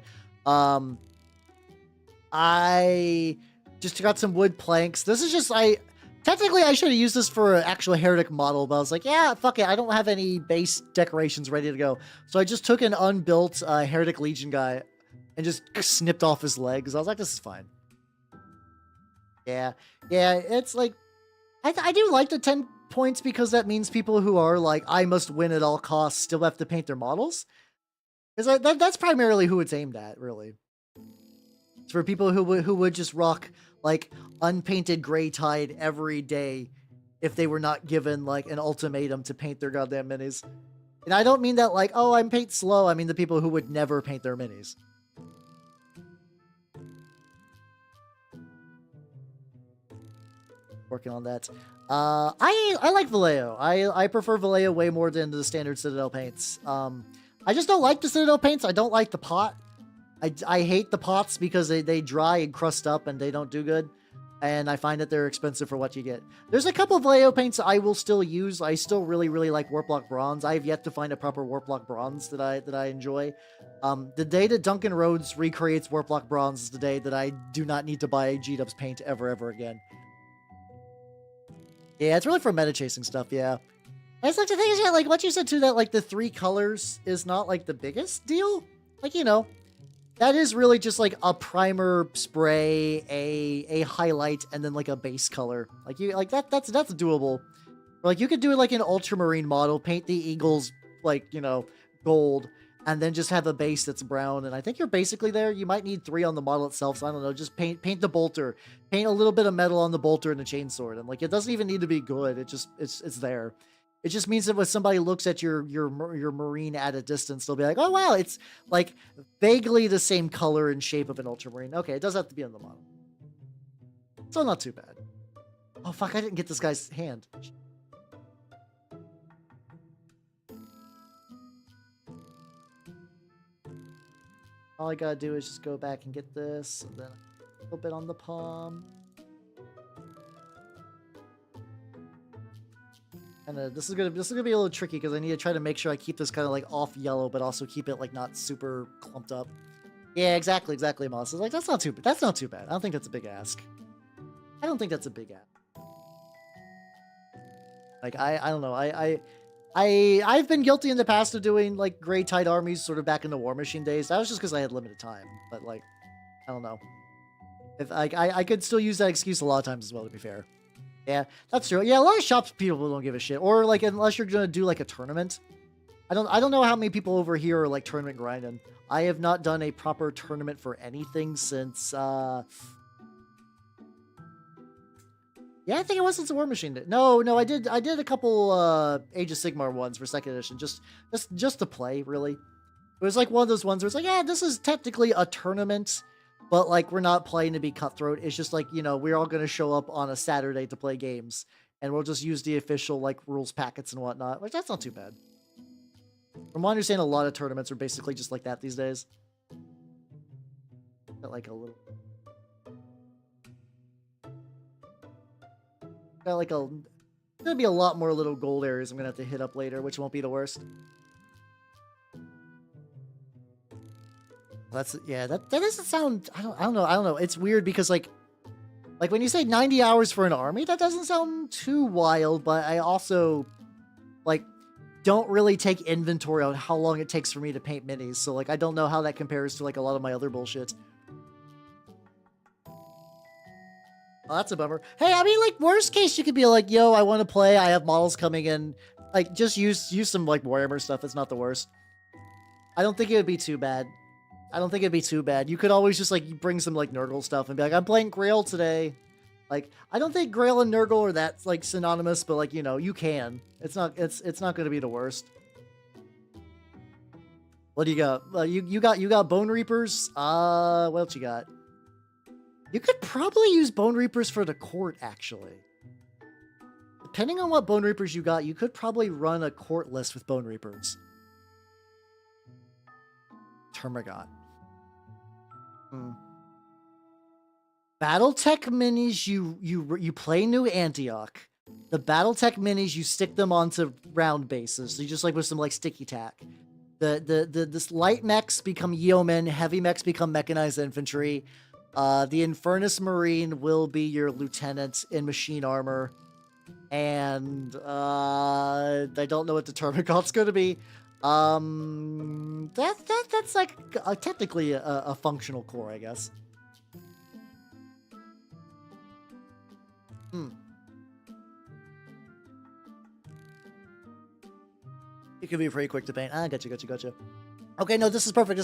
I just got some wood planks. This is just, technically, I should have used this for an actual heretic model, but I was like, yeah, fuck it. I don't have any base decorations ready to go. So I just took an unbuilt heretic legion guy and just snipped off his legs. I was like, this is fine. Yeah, it's like, I do like the 10 points because that means people who are like, I must win at all costs, still have to paint their models. Because that's primarily who it's aimed at, really. It's for people who would just rock, like, unpainted Grey Tide every day if they were not given, like, an ultimatum to paint their goddamn minis. And I don't mean that like, oh, I'm paint slow. I mean the people who would never paint their minis. Working on that. I like Vallejo. I prefer Vallejo way more than the standard Citadel paints. I just don't like the Citadel paints. I don't like the pot. I hate the pots because they dry and crust up and they don't do good. And I find that they're expensive for what you get. There's a couple of Vallejo paints I will still use. I still really like Warplock Bronze. I've yet to find a proper Warplock Bronze that I enjoy. The day that Duncan Rhodes recreates Warplock Bronze is the day that I do not need to buy G-Dubs paint ever again. Yeah, it's really for meta chasing stuff, yeah. That's like the thing is, yeah, like what you said too, that like the 3 colors is not like the biggest deal. Like, you know, that is really just like a primer spray, a highlight, and then like a base color. Like you like that's doable. Or, like you could do like an ultramarine model, paint the eagles like, you know, gold, and then just have a base that's brown. And I think you're basically there. You might need 3 on the model itself. So I don't know, just paint the bolter, paint a little bit of metal on the bolter and the chainsword. And like, it doesn't even need to be good. It's there. It just means that when somebody looks at your marine at a distance, they'll be like, oh, wow, it's like vaguely the same color and shape of an ultramarine. Okay, it does have to be on the model. So not too bad. Oh, fuck, I didn't get this guy's hand. All I gotta do is just go back and get this, and then a little bit on the palm. And this is gonna be a little tricky because I need to try to make sure I keep this kind of like off yellow, but also keep it like not super clumped up. Yeah, exactly, Moss. It's like that's not too bad. I don't think that's a big ask. I don't think that's a big ask. Like I don't know. I've been guilty in the past of doing like Grey Tide armies sort of back in the War Machine days. That was just because I had limited time. But like, I don't know. If I could still use that excuse a lot of times as well, to be fair. Yeah, that's true. Yeah, a lot of shops people don't give a shit. Or like unless you're gonna do like a tournament. I don't know how many people over here are like tournament grinding. I have not done a proper tournament for anything since yeah, I think it was since the War Machine did. No, I did a couple Age of Sigmar ones for 2nd edition, just to play, really. It was like one of those ones where it's like, yeah, this is technically a tournament, but like we're not playing to be cutthroat. It's just like, you know, we're all gonna show up on a Saturday to play games, and we'll just use the official like rules packets and whatnot. Like that's not too bad. From what I understand, a lot of tournaments are basically just like that these days. Got like a little. Got like a. There's gonna be a lot more little gold areas I'm gonna have to hit up later, which won't be the worst. That's yeah. That doesn't sound. I don't know. It's weird because like when you say 90 hours for an army, that doesn't sound too wild. But I also like don't really take inventory on how long it takes for me to paint minis. So like I don't know how that compares to like a lot of my other bullshit. Oh, that's a bummer. Hey, I mean, like, worst case, you could be like, yo, I want to play. I have models coming in Like, just use some like Warhammer stuff. It's not the worst. I don't think it would be too bad. I don't think it'd be too bad. You could always just like bring some like Nurgle stuff and be like, I'm playing Grail today. Like, I don't think Grail and Nurgle are that like synonymous, but like, you know, you can. It's not going to be the worst. What do you got? You got Bone Reapers. What else you got? You could probably use Bone Reapers for the court, actually. Depending on what Bone Reapers you got, you could probably run a court list with Bone Reapers. Termagant. Battletech minis, you play New Antioch. The Battletech minis, you stick them onto round bases. So you just like with some like sticky tack. This light mechs become yeomen, heavy mechs become mechanized infantry. The Infernus Marine will be your lieutenant in machine armor. And I don't know what the Termagant's going to be. That's like technically a functional core, I guess. It can be pretty quick to paint. Gotcha. Okay, no, this is perfect.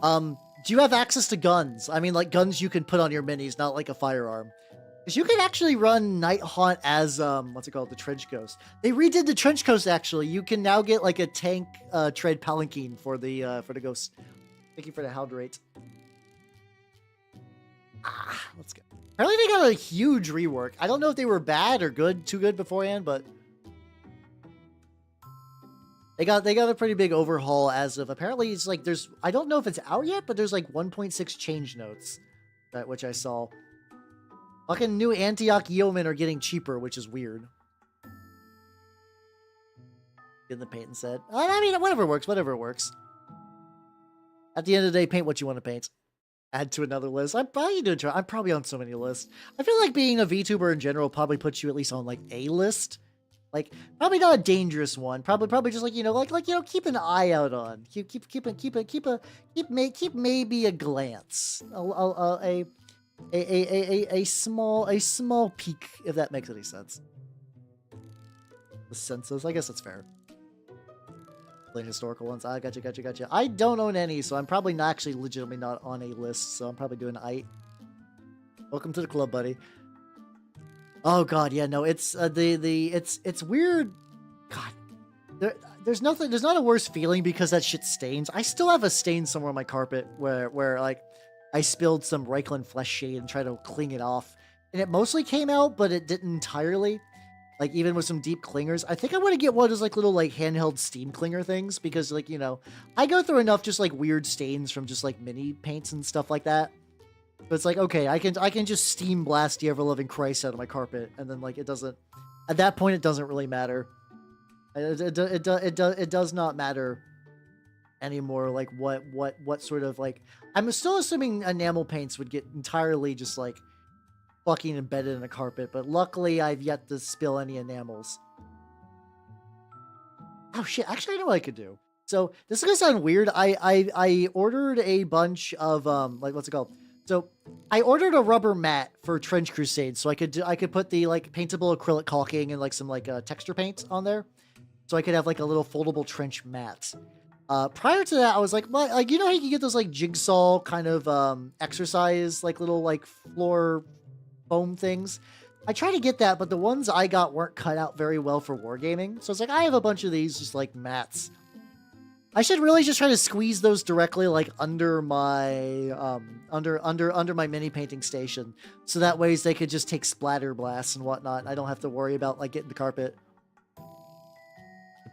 Do you have access to guns? I mean, like guns you can put on your minis, not like a firearm. Because you can actually run Night Haunt as, what's it called? The Trench Coast. They redid the Trench Coast, actually. You can now get, like, a tank trade palanquin for the ghost. Thank you for the hound rate. Let's go. Apparently they got a huge rework. I don't know if they were bad or good, too good beforehand, but... They got a pretty big overhaul as of, apparently it's like, there's, I don't know if it's out yet, but there's, like, 1.6 change notes, which I saw. Fucking New Antioch yeomen are getting cheaper, which is weird. Getting the paint and set. I mean, whatever works. At the end of the day, paint what you want to paint. Add to another list. I'm probably on so many lists. I feel like being a VTuber in general probably puts you at least on like a list. Like, probably not a dangerous one. Probably just like, you know, like you know, keep an eye out on. Keep maybe a glance. A small peek, if that makes any sense. The census, I guess that's fair. The historical ones, gotcha. I don't own any, so I'm probably not actually legitimately not on a list, so I'm probably doing I. Welcome to the club, buddy. Oh god, yeah, no, it's it's weird. God, there's not a worse feeling because that shit stains. I still have a stain somewhere on my carpet where like I spilled some Reichland flesh shade and tried to clean it off. And it mostly came out, but it didn't entirely. Like, even with some deep clingers. I think I want to get one of those, like, little, like, handheld steam clinger things. Because, like, you know, I go through enough just, like, weird stains from just, like, mini paints and stuff like that. But it's like, okay, I can just steam blast the ever-loving Christ out of my carpet. And then, like, it doesn't... At that point, it doesn't really matter. It does not matter anymore, like, what sort of, like... I'm still assuming enamel paints would get entirely just, like, fucking embedded in a carpet, but luckily I've yet to spill any enamels. Oh shit, actually I know what I could do. So, this is gonna sound weird. I ordered a bunch of, like, what's it called? So, I ordered a rubber mat for Trench Crusade, so I could put the, like, paintable acrylic caulking and, like, some, like, texture paint on there. So I could have, like, a little foldable trench mat. Prior to that, I was like, well, like, you know how you can get those, like, jigsaw kind of, exercise, like, little, like, floor foam things? I tried to get that, but the ones I got weren't cut out very well for wargaming. So it's like, I have a bunch of these just, like, mats. I should really just try to squeeze those directly, like, under my, under my mini painting station. So that way they could just take splatter blasts and whatnot. I don't have to worry about, like, getting the carpet.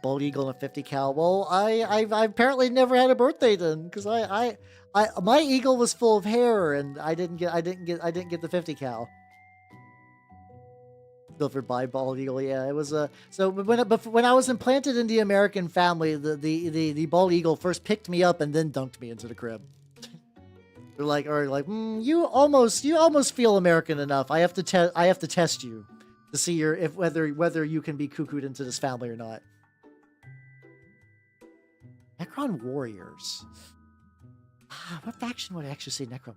Bald eagle and a 50 cal. Well, I apparently never had a birthday then, because my eagle was full of hair and I didn't get the 50 cal. Silver by bald eagle, yeah, it was so when I was implanted in the American family, the bald eagle first picked me up and then dunked me into the crib. They're like, you almost feel American enough. I have to test you to see whether you can be cuckooed into this family or not. Necron Warriors. What faction would I actually say Necron?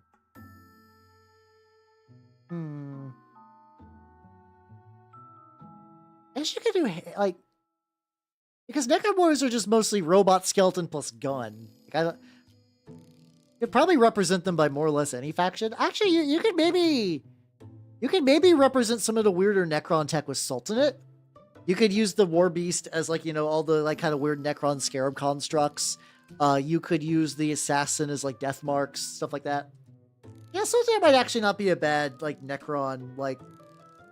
I guess you could do, like... Because Necromorphs are just mostly robot skeleton plus gun. Like, I don't... You could probably represent them by more or less any faction. Actually, you could maybe... You could maybe represent some of the weirder Necron tech with Sultanate. You could use the War Beast as, like, you know, all the, like, kind of weird Necron Scarab constructs. You could use the Assassin as, like, death marks, stuff like that. Yeah, Sultanate might actually not be a bad, like, Necron, like...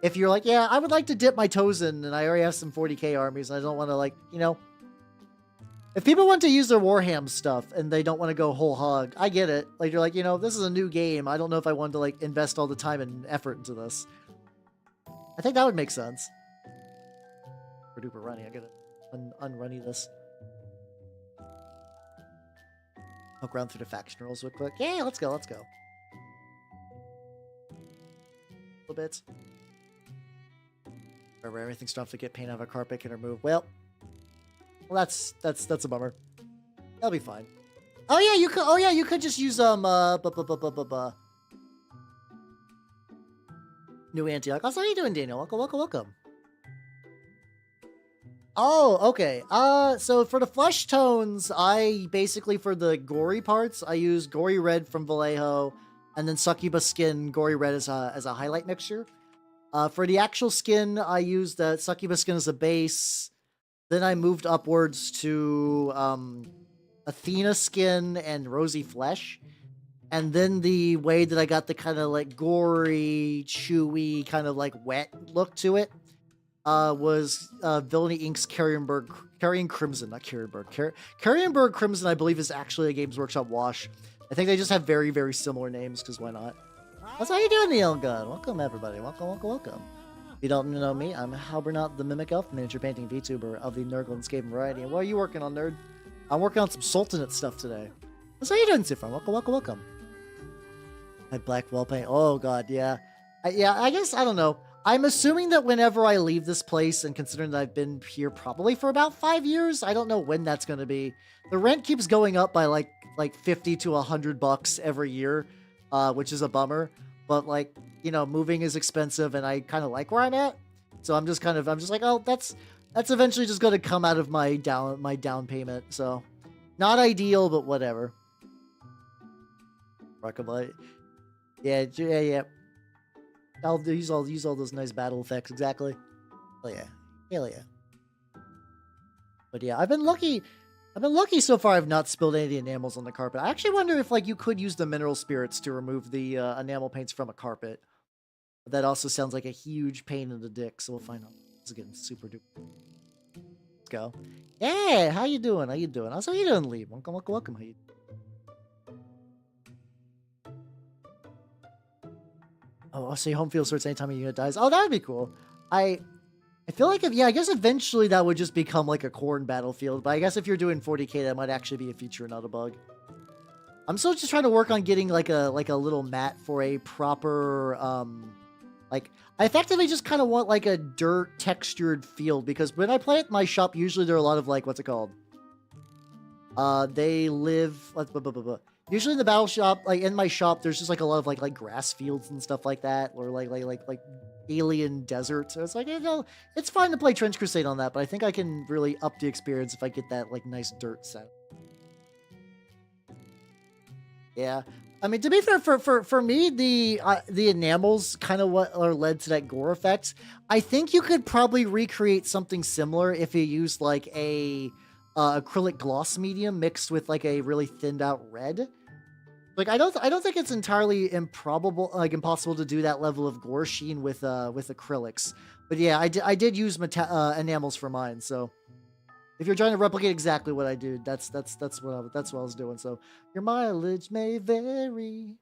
If you're like, yeah, I would like to dip my toes in, and I already have some 40k armies, and I don't want to, like, you know... If people want to use their Warhammer stuff, and they don't want to go whole hog, I get it. Like, you're like, you know, this is a new game. I don't know if I want to, like, invest all the time and effort into this. I think that would make sense. Super duper runny. I gotta unrunny this. Poke around through the faction rules real quick. Yeah, let's go, let's go. A little bit. Remember, everything's tough to get paint out of a carpet can remove. Well, that's a bummer. That'll be fine. Oh yeah, you could. Oh yeah, you could just use new Antioch. Also, how you doing, Daniel? Welcome, welcome, welcome. Oh, okay. So for the flesh tones, I basically, for the gory parts, I use gory red from Vallejo, and then succubus skin gory red as a highlight mixture. For the actual skin, I used the succubus skin as a base. Then I moved upwards to Athena skin and rosy flesh. And then the way that I got the kind of like gory, chewy, kind of like wet look to it was Villainy Inc.'s Carrion Crimson, not Carrionburg. Carrionburg Crimson, I believe, is actually a Games Workshop wash. I think they just have very, very similar names, because why not? What's how you doing, Neil Gunn? Welcome, everybody. Welcome, welcome, welcome. If you don't know me, I'm Halbernaut the Mimic Elf, miniature painting VTuber of the Nerdlandscape variety. And what are you working on, nerd? I'm working on some Sultanate stuff today. What's how you doing, Sifron? Welcome, welcome, welcome. My black wall paint. Oh, God, yeah. I guess, I don't know. I'm assuming that whenever I leave this place, and considering that I've been here probably for about 5 years, I don't know when that's going to be. The rent keeps going up by like 50 to $100 every year, which is a bummer. But like, you know, moving is expensive, and I kind of like where I'm at. So I'm just like, oh, that's eventually just going to come out of my down payment. So not ideal, but whatever. Rockabye. Yeah. I'll use all those nice battle effects, exactly. Hell yeah. Hell yeah. But yeah, I've been lucky so far. I've not spilled any of the enamels on the carpet. I actually wonder if like you could use the mineral spirits to remove the enamel paints from a carpet. But that also sounds like a huge pain in the dick, so we'll find out. This is getting super duper. Let's go. Yeah, how you doing? How you doing? Also, how you doing, Lee? Welcome, welcome, welcome. How you doing? Oh, I'll say home field sorts anytime a unit dies. Oh, that would be cool. I feel like I guess eventually that would just become like a corn battlefield. But I guess if you're doing 40k, that might actually be a feature, not a bug. I'm still just trying to work on getting like a little mat for a proper like I effectively just kind of want like a dirt textured field, because when I play at my shop, usually there are a lot of like what's it called? They live. Usually in the battle shop, like in my shop, there's just like a lot of like grass fields and stuff like that, or like alien desert. So it's like, you know, it's fine to play Trench Crusade on that, but I think I can really up the experience if I get that like nice dirt set. Yeah, I mean, to be fair, for me, the enamels kind of what are led to that gore effect. I think you could probably recreate something similar if you used like a acrylic gloss medium mixed with like a really thinned out red. Like I don't think it's entirely impossible to do that level of gore sheen with acrylics. But yeah, I did use enamels for mine. So if you're trying to replicate exactly what I do, that's what I was doing. So your mileage may vary.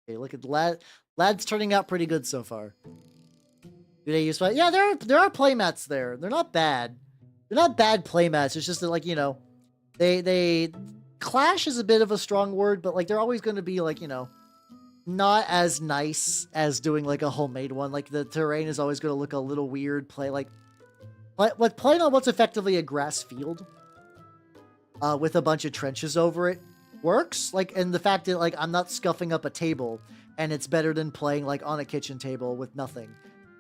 Okay, look at the lad's turning out pretty good so far. Do they use? Yeah, there are playmats there. They're not bad. They're not bad playmats. It's just that, like, you know, they clash is a bit of a strong word, but like they're always going to be like, you know, not as nice as doing like a homemade one. Like the terrain is always going to look a little weird. Playing on what's effectively a grass field, with a bunch of trenches over it works. Like, and the fact that like I'm not scuffing up a table, and it's better than playing like on a kitchen table with nothing.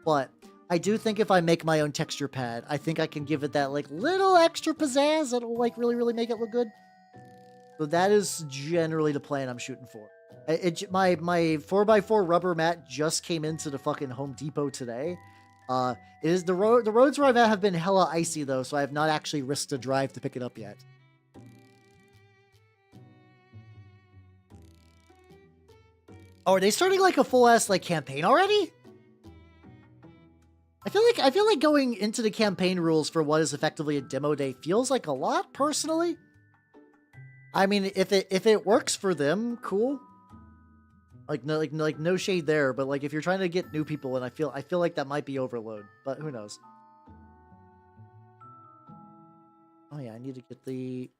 But I do think if I make my own texture pad, I think I can give it that like little extra pizzazz that'll like really make it look good. So that is generally the plan I'm shooting for. My 4x4 rubber mat just came into the fucking Home Depot today. It is the roads where I'm at have been hella icy though, so I have not actually risked a drive to pick it up yet. Oh, are they starting like a full ass like campaign already? I feel like going into the campaign rules for what is effectively a demo day feels like a lot personally. I mean, if it works for them, cool. Like no shade there, but like if you're trying to get new people, and I feel like that might be overload, but who knows? Oh yeah, I need to get the.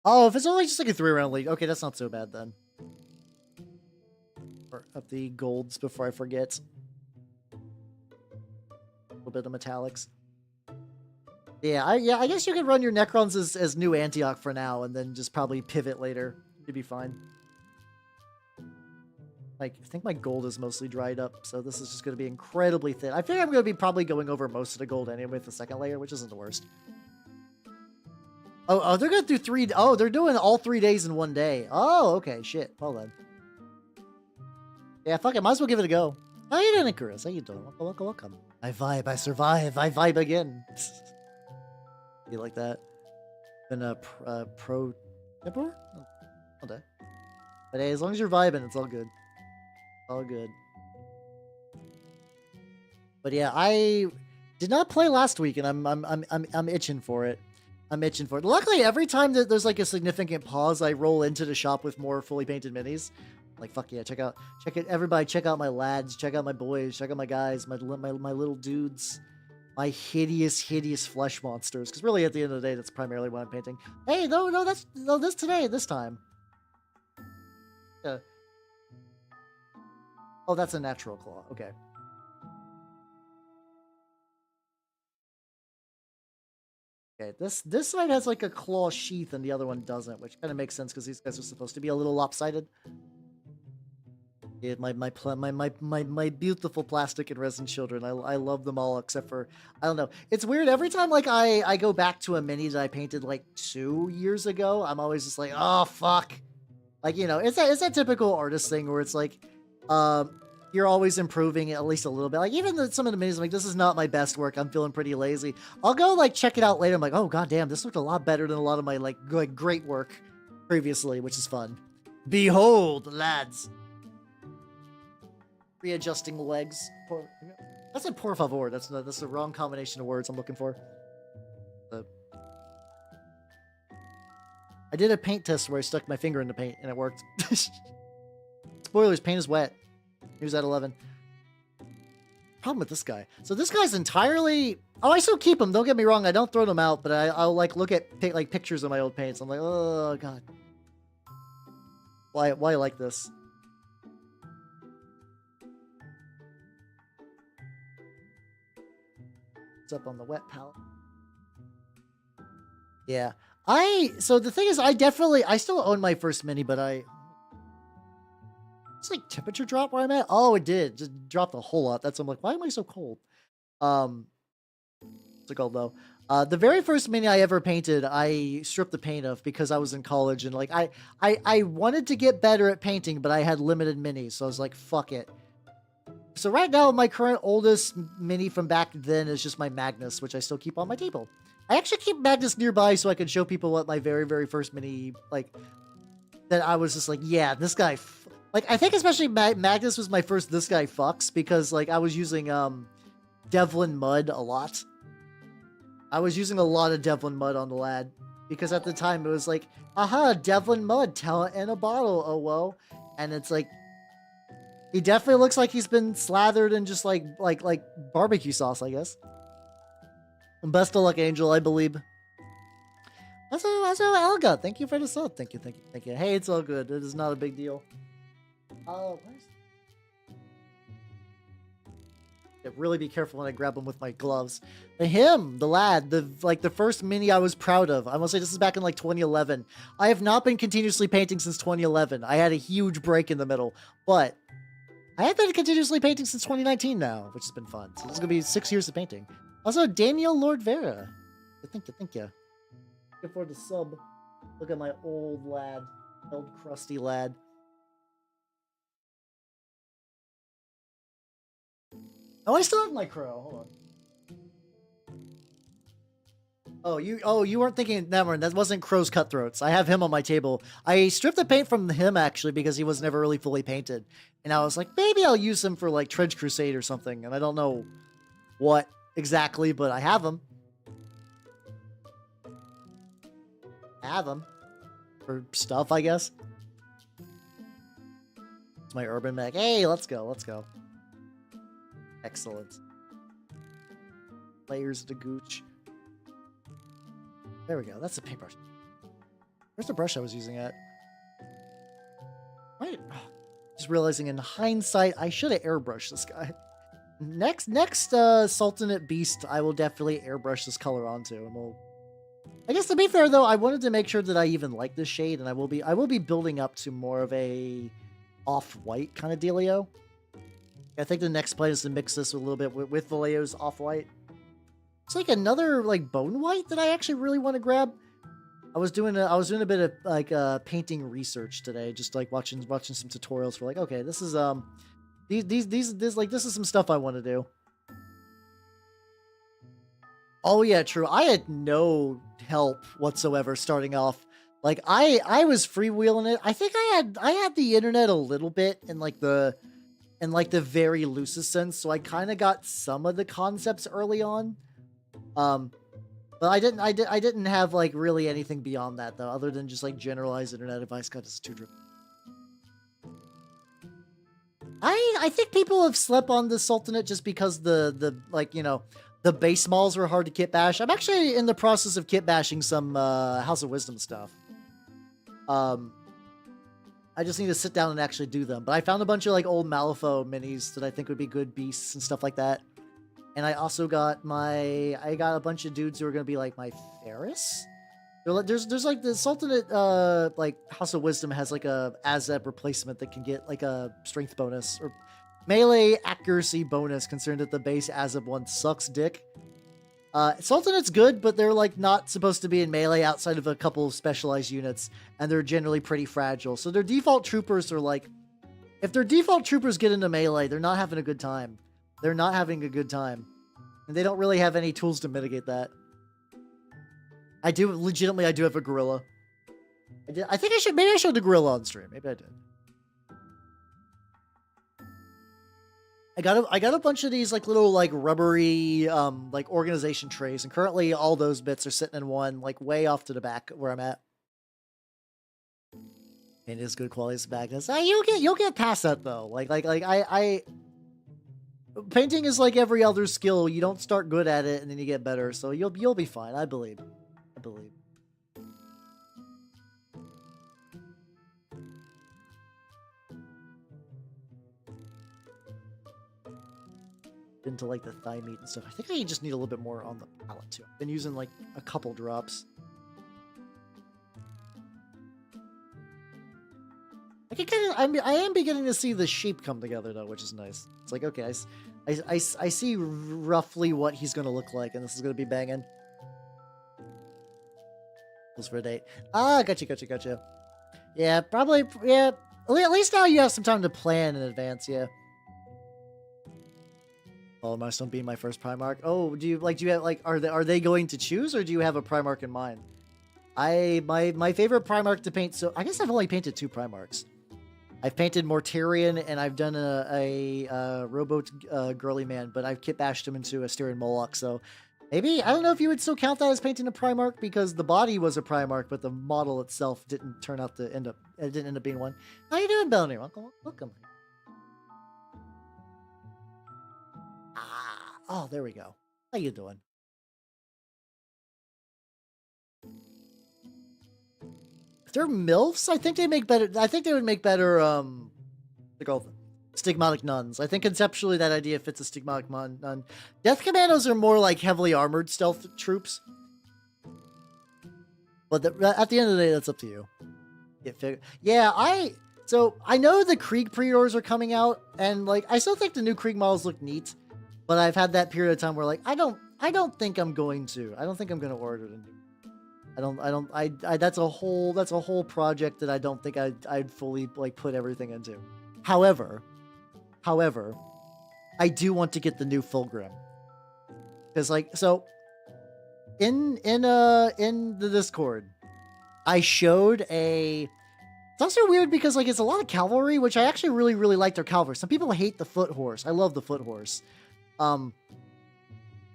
Oh, if it's only just like a 3-round league, okay, that's not so bad then. Or up the golds before I forget. A little bit of metallics. Yeah, I guess you could run your Necrons as new Antioch for now, and then just probably pivot later. You'd be fine. Like, I think my gold is mostly dried up, so this is just going to be incredibly thin. I think I'm going to be probably going over most of the gold anyway with the second layer, which isn't the worst. Oh, they're going to do 3... Oh, they're doing all 3 days in one day. Oh, okay, shit. Well then. Yeah, fuck it. Might as well give it a go. How you doing, Chris? How you doing? Welcome. I vibe. I survive. I vibe again. You like that? Been a pro tipper? All day. But hey, as long as you're vibing, it's all good. All good. But yeah, I did not play last week, and I'm itching for it. I'm itching for it. Luckily, every time that there's like a significant pause, I roll into the shop with more fully painted minis. Like fuck yeah, check it, everybody, check out my lads, check out my boys, check out my guys, my little dudes, my hideous flesh monsters. Because really, at the end of the day, that's primarily what I'm painting. Hey, no, this time. Oh, that's a natural claw. Okay. Okay, this side has like a claw sheath and the other one doesn't, which kind of makes sense because these guys are supposed to be a little lopsided. Yeah, my beautiful plastic and resin children. I love them all except for, I don't know. It's weird. Every time like I go back to a mini that I painted like 2 years ago, I'm always just like, oh fuck. Like, you know, it's that typical artist thing where it's like, you're always improving at least a little bit. Like even some of the minis, I'm like, this is not my best work. I'm feeling pretty lazy. I'll go like check it out later. I'm like, oh goddamn, this looked a lot better than a lot of my like great work previously, which is fun. Behold, lads. Readjusting legs. That's a por favor. That's the wrong combination of words I'm looking for. I did a paint test where I stuck my finger in the paint and it worked. Spoilers, paint is wet. He was at 11. Problem with this guy. So this guy's entirely... Oh, I still keep them. Don't get me wrong. I don't throw them out, but I'll like look at like pictures of my old paints. I'm like, oh god. Why like this? What's up on the wet palette? Yeah. So the thing is, I still own my first mini, but it's like temperature drop where I'm at. Oh, it did. Just dropped a whole lot. I'm like, why am I so cold? What's it called though? The very first mini I ever painted, I stripped the paint of because I was in college and like I wanted to get better at painting, but I had limited minis, so I was like, fuck it. So right now, my current oldest mini from back then is just my Magnus, which I still keep on my table. I actually keep Magnus nearby so I can show people what my very first mini, like, that I was just like, yeah, this guy, like, I think especially Magnus was my first this guy fucks because, like, I was using, Devlin Mud a lot. I was using a lot of Devlin Mud on the lad because at the time it was like, aha, Devlin Mud, talent in a bottle, oh whoa. And it's like, he definitely looks like he's been slathered in just like barbecue sauce, I guess. And best of luck, Angel, I believe. Also, Elga, thank you for the sub. Thank you. Hey, it's all good. It is not a big deal. Oh, really be careful when I grab him with my gloves. The lad, the first mini I was proud of. I must say this is back in like 2011. I have not been continuously painting since 2011. I had a huge break in the middle, but I have been continuously painting since 2019 now, which has been fun. So this is gonna be 6 years of painting. Also, Daniel Lord Vera. Thank you. Looking forward to sub. Look at my old crusty lad. Oh, I still have my crow. Hold on. Oh, you weren't thinking that one. That wasn't Crow's Cutthroats. I have him on my table. I stripped the paint from him actually because he was never really fully painted, and I was like, maybe I'll use him for like Trench Crusade or something. And I don't know what exactly, but I have him. For stuff, I guess. It's my urban mag. Hey, let's go. Excellent. Layers of the gooch. There we go. That's a paintbrush. Where's the brush I was using at? Right. Just realizing in hindsight, I should have airbrushed this guy. Next Sultanate Beast, I will definitely airbrush this color onto, and we'll. I guess to be fair though, I wanted to make sure that I even like this shade, and I will be building up to more of a off-white kind of dealio. I think the next plan is to mix this a little bit with Vallejo's off-white. It's like another like bone white that I actually really want to grab. I was doing a bit of like painting research today, just like watching some tutorials for like, okay, this is this is some stuff I want to do. Oh yeah, true. I had no help whatsoever starting off. Like I was freewheeling it. I think I had the internet a little bit in like the very loosest sense, so I kind of got some of the concepts early on. But I didn't have like really anything beyond that though, other than just like generalized internet advice. God, this is too drippy. I think people have slept on the Sultanate just because the like, you know, the base models were hard to kit bash. I'm actually in the process of kit bashing some House of Wisdom stuff. I just need to sit down and actually do them. But I found a bunch of like old Malifaux minis that I think would be good beasts and stuff like that. And I also got I got a bunch of dudes who are gonna be like my Ferris. There's like the Sultanate like House of Wisdom has like a Azeb replacement that can get like a strength bonus or melee accuracy bonus, considering that the base Azeb one sucks dick. Sultanate's good, but they're like not supposed to be in melee outside of a couple of specialized units, and they're generally pretty fragile. So their default troopers are like, if their default troopers get into melee, they're not having a good time. They're not having a good time, and they don't really have any tools to mitigate that. I do have a gorilla. Maybe I showed the gorilla on stream. Maybe I did. I got a bunch of these like little like rubbery like organization trays, and currently all those bits are sitting in one like way off to the back where I'm at. And it is good quality as magnets. You'll get past that though. Like I painting is like every other skill. You don't start good at it and then you get better. So you'll be fine. I believe. Into like the thigh meat and stuff. I think I just need a little bit more on the palette too. I've been using like a couple drops. I am beginning to see the shape come together though, which is nice. It's like, okay, I see roughly what he's gonna look like, and this is gonna be banging. Goes for a date. Ah, gotcha. Yeah, probably. Yeah, at least now you have some time to plan in advance. Yeah. Oh, Milestone being my first Primarch. Oh, do you have like, are they going to choose, or do you have a Primarch in mind? My favorite Primarch to paint. So I guess I've only painted 2 Primarchs. I've painted Mortarion, and I've done a rowboat girly man, but I've kit bashed him into a Styrian Moloch. So maybe, I don't know if you would still count that as painting a Primarch, because the body was a Primarch, but the model itself didn't turn out to end up being one. How you doing, Bellamy? Welcome. Oh, there we go. How you doing? If they're MILFs, I think they make better. I think they would make better. They're called Stigmatic Nuns. I think conceptually that idea fits a Stigmatic Nun. Death Commandos are more like heavily armored stealth troops. But at the end of the day, that's up to you. Yeah, So I know the Krieg pre-orders are coming out, and like I still think the new Krieg models look neat, but I've had that period of time where like I don't think I'm going to. I don't think I'm going to order the new. That's a whole project that I don't think I'd fully like put everything into. However, I do want to get the new Fulgrim. Because like so in the Discord, I showed a. It's also weird because like it's a lot of cavalry, which I actually really like their cavalry. Some people hate the foot horse. I love the foot horse. But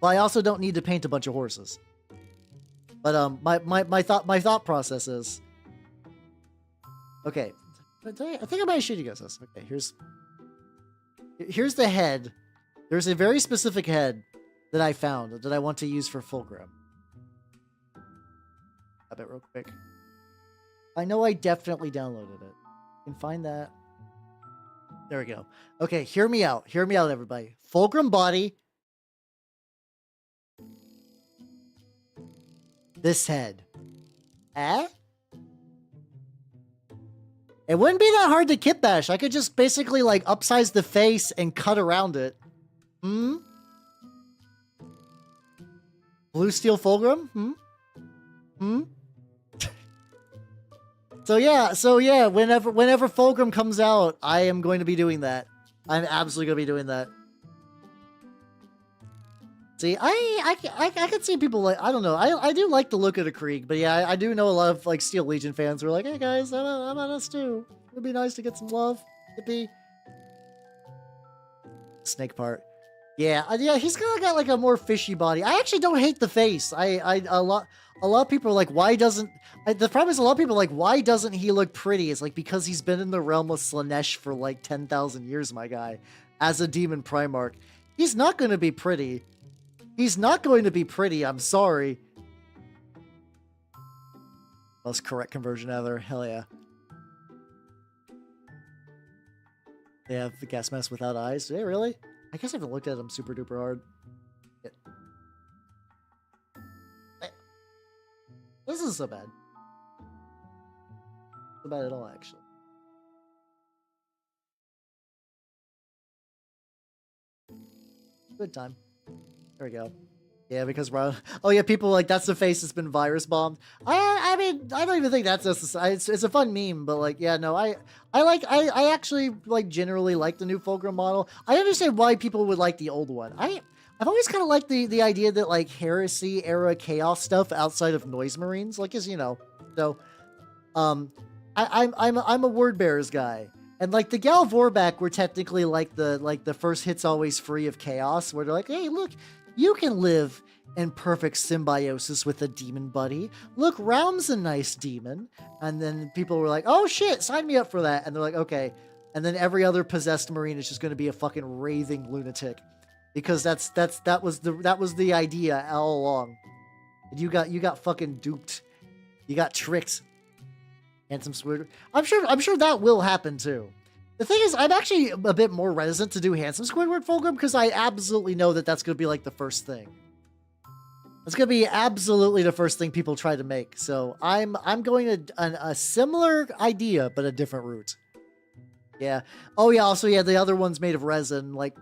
I also don't need to paint a bunch of horses. But my thought process is okay. I think I might show you guys this. Okay, here's the head. There's a very specific head that I found that I want to use for Fulgrim. Grab it real quick. I know I definitely downloaded it. You can find that. There we go. Okay, hear me out. Hear me out, everybody. Fulgrim body. This head. Eh? It wouldn't be that hard to kit bash. I could just basically like upsize the face and cut around it. Hmm? Blue steel Fulgrim? Hmm? Hmm? So yeah, whenever Fulgrim comes out, I am going to be doing that. I'm absolutely going to be doing that. See, I could see people like, I don't know, I do like the look of the Krieg, but yeah, I do know a lot of like Steel Legion fans who are like, hey guys, I'm on us too. It'd be nice to get some love. Yippee. Snake part. Yeah, he's kind of got like a more fishy body. I actually don't hate the face. A lot of people are like, why doesn't... the problem is a lot of people are like, why doesn't he look pretty? It's like, because he's been in the realm of Slanesh for like 10,000 years, my guy. As a demon Primarch. He's not going to be pretty. He's not going to be pretty, I'm sorry. Most correct conversion ever. Hell yeah. They have the gas mask without eyes. Do they really? I guess I haven't looked at them super duper hard. This isn't so bad. Not so bad at all, actually. Good time. There we go. Yeah, because oh yeah, people like that's the face that's been virus bombed. I mean, I don't even think that's necessary. It's a fun meme, but like, yeah, no, I actually like generally like the new Fulgrim model. I understand why people would like the old one. I've always kind of liked the idea that like Heresy era chaos stuff outside of Noise Marines like is, you know, so I'm a word bearers guy. And like the Gal Vorback were technically like the first hits always free of chaos, where they're like, hey, look, you can live in perfect symbiosis with a demon buddy. Look, Realm's a nice demon. And then people were like, oh shit, sign me up for that. And they're like, okay. And then every other possessed Marine is just going to be a fucking raving lunatic. Because that was the idea all along. And you got fucking duped. You got tricked. Handsome Squidward. I'm sure that will happen too. The thing is, I'm actually a bit more reticent to do Handsome Squidward Fulgrim because I absolutely know that that's going to be like the first thing. It's going to be absolutely the first thing people try to make. So I'm going a similar idea, but a different route. Yeah. Oh yeah. Also, yeah, the other one's made of resin. Like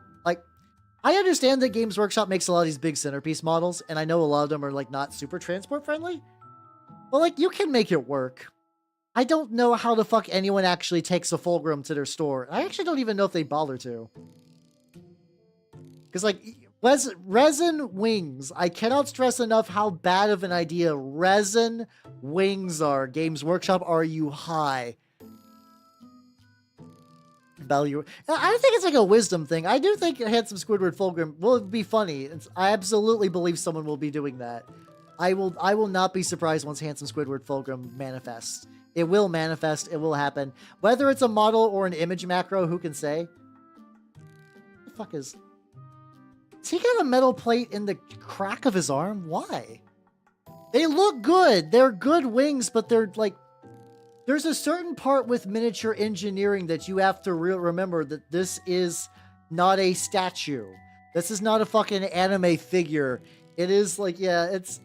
I understand that Games Workshop makes a lot of these big centerpiece models, and I know a lot of them are like not super transport friendly. But like you can make it work. I don't know how the fuck anyone actually takes a Fulgrim to their store. I actually don't even know if they bother to. Because, like, resin wings. I cannot stress enough how bad of an idea resin wings are. Games Workshop, are you high? Value. I think it's like a wisdom thing. I do think Handsome Squidward Fulgrim will be funny. I absolutely believe someone will be doing that. I will not be surprised once Handsome Squidward Fulgrim manifests. It will manifest. It will happen. Whether it's a model or an image macro, who can say? What the fuck is... Has he got a metal plate in the crack of his arm? Why? They look good. They're good wings, but they're like... There's a certain part with miniature engineering that you have to remember that this is not a statue. This is not a fucking anime figure. It is like, yeah, it's...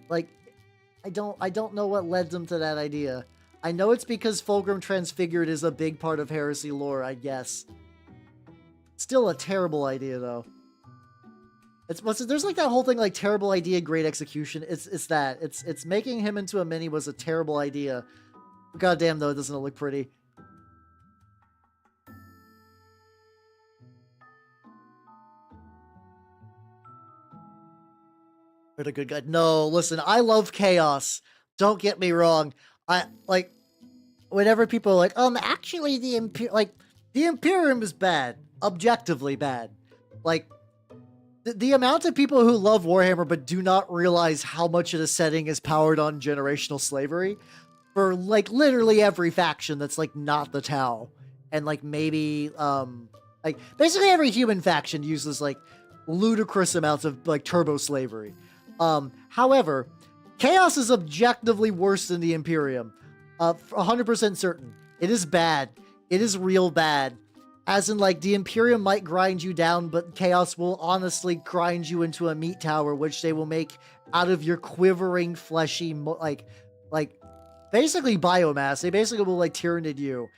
Like... I don't know what led them to that idea. I know it's because Fulgrim Transfigured is a big part of Heresy lore, I guess. Still a terrible idea, though. There's like that whole thing, like terrible idea, great execution. It's making him into a mini was a terrible idea. God damn, though, doesn't it look pretty? What a good guy. No, listen, I love chaos. Don't get me wrong. I like whenever people are like, actually the Imperium is bad, objectively bad. Like the amount of people who love Warhammer but do not realize how much of the setting is powered on generational slavery for like literally every faction that's like not the Tau, and like maybe like basically every human faction uses like ludicrous amounts of like turbo slavery. However, chaos is objectively worse than the Imperium. 100% certain. It is bad. It is real bad. As in, like, the Imperium might grind you down, but chaos will honestly grind you into a meat tower, which they will make out of your quivering, fleshy, like, basically biomass. They basically will, like, tyrannid you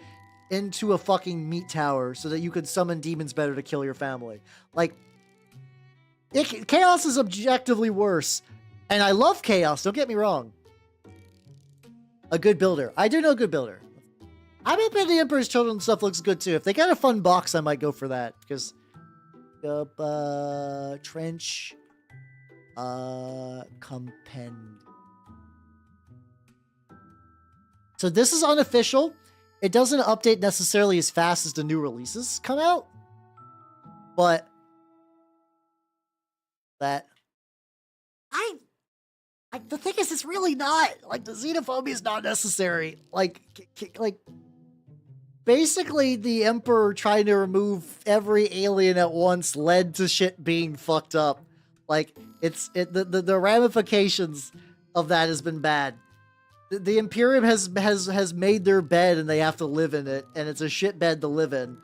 into a fucking meat tower so that you could summon demons better to kill your family. Like, chaos is objectively worse. And I love chaos, don't get me wrong. A good builder. I do know a good builder. I'm hoping the Emperor's Children stuff looks good too. If they got a fun box, I might go for that. Because Trench Compend. So this is unofficial. It doesn't update necessarily as fast as the new releases come out. But that the thing is, it's really not. Like, the xenophobia is not necessary. Like basically, the Emperor trying to remove every alien at once led to shit being fucked up. Like, the ramifications of that has been bad. The Imperium has made their bed and they have to live in it, and it's a shit bed to live in.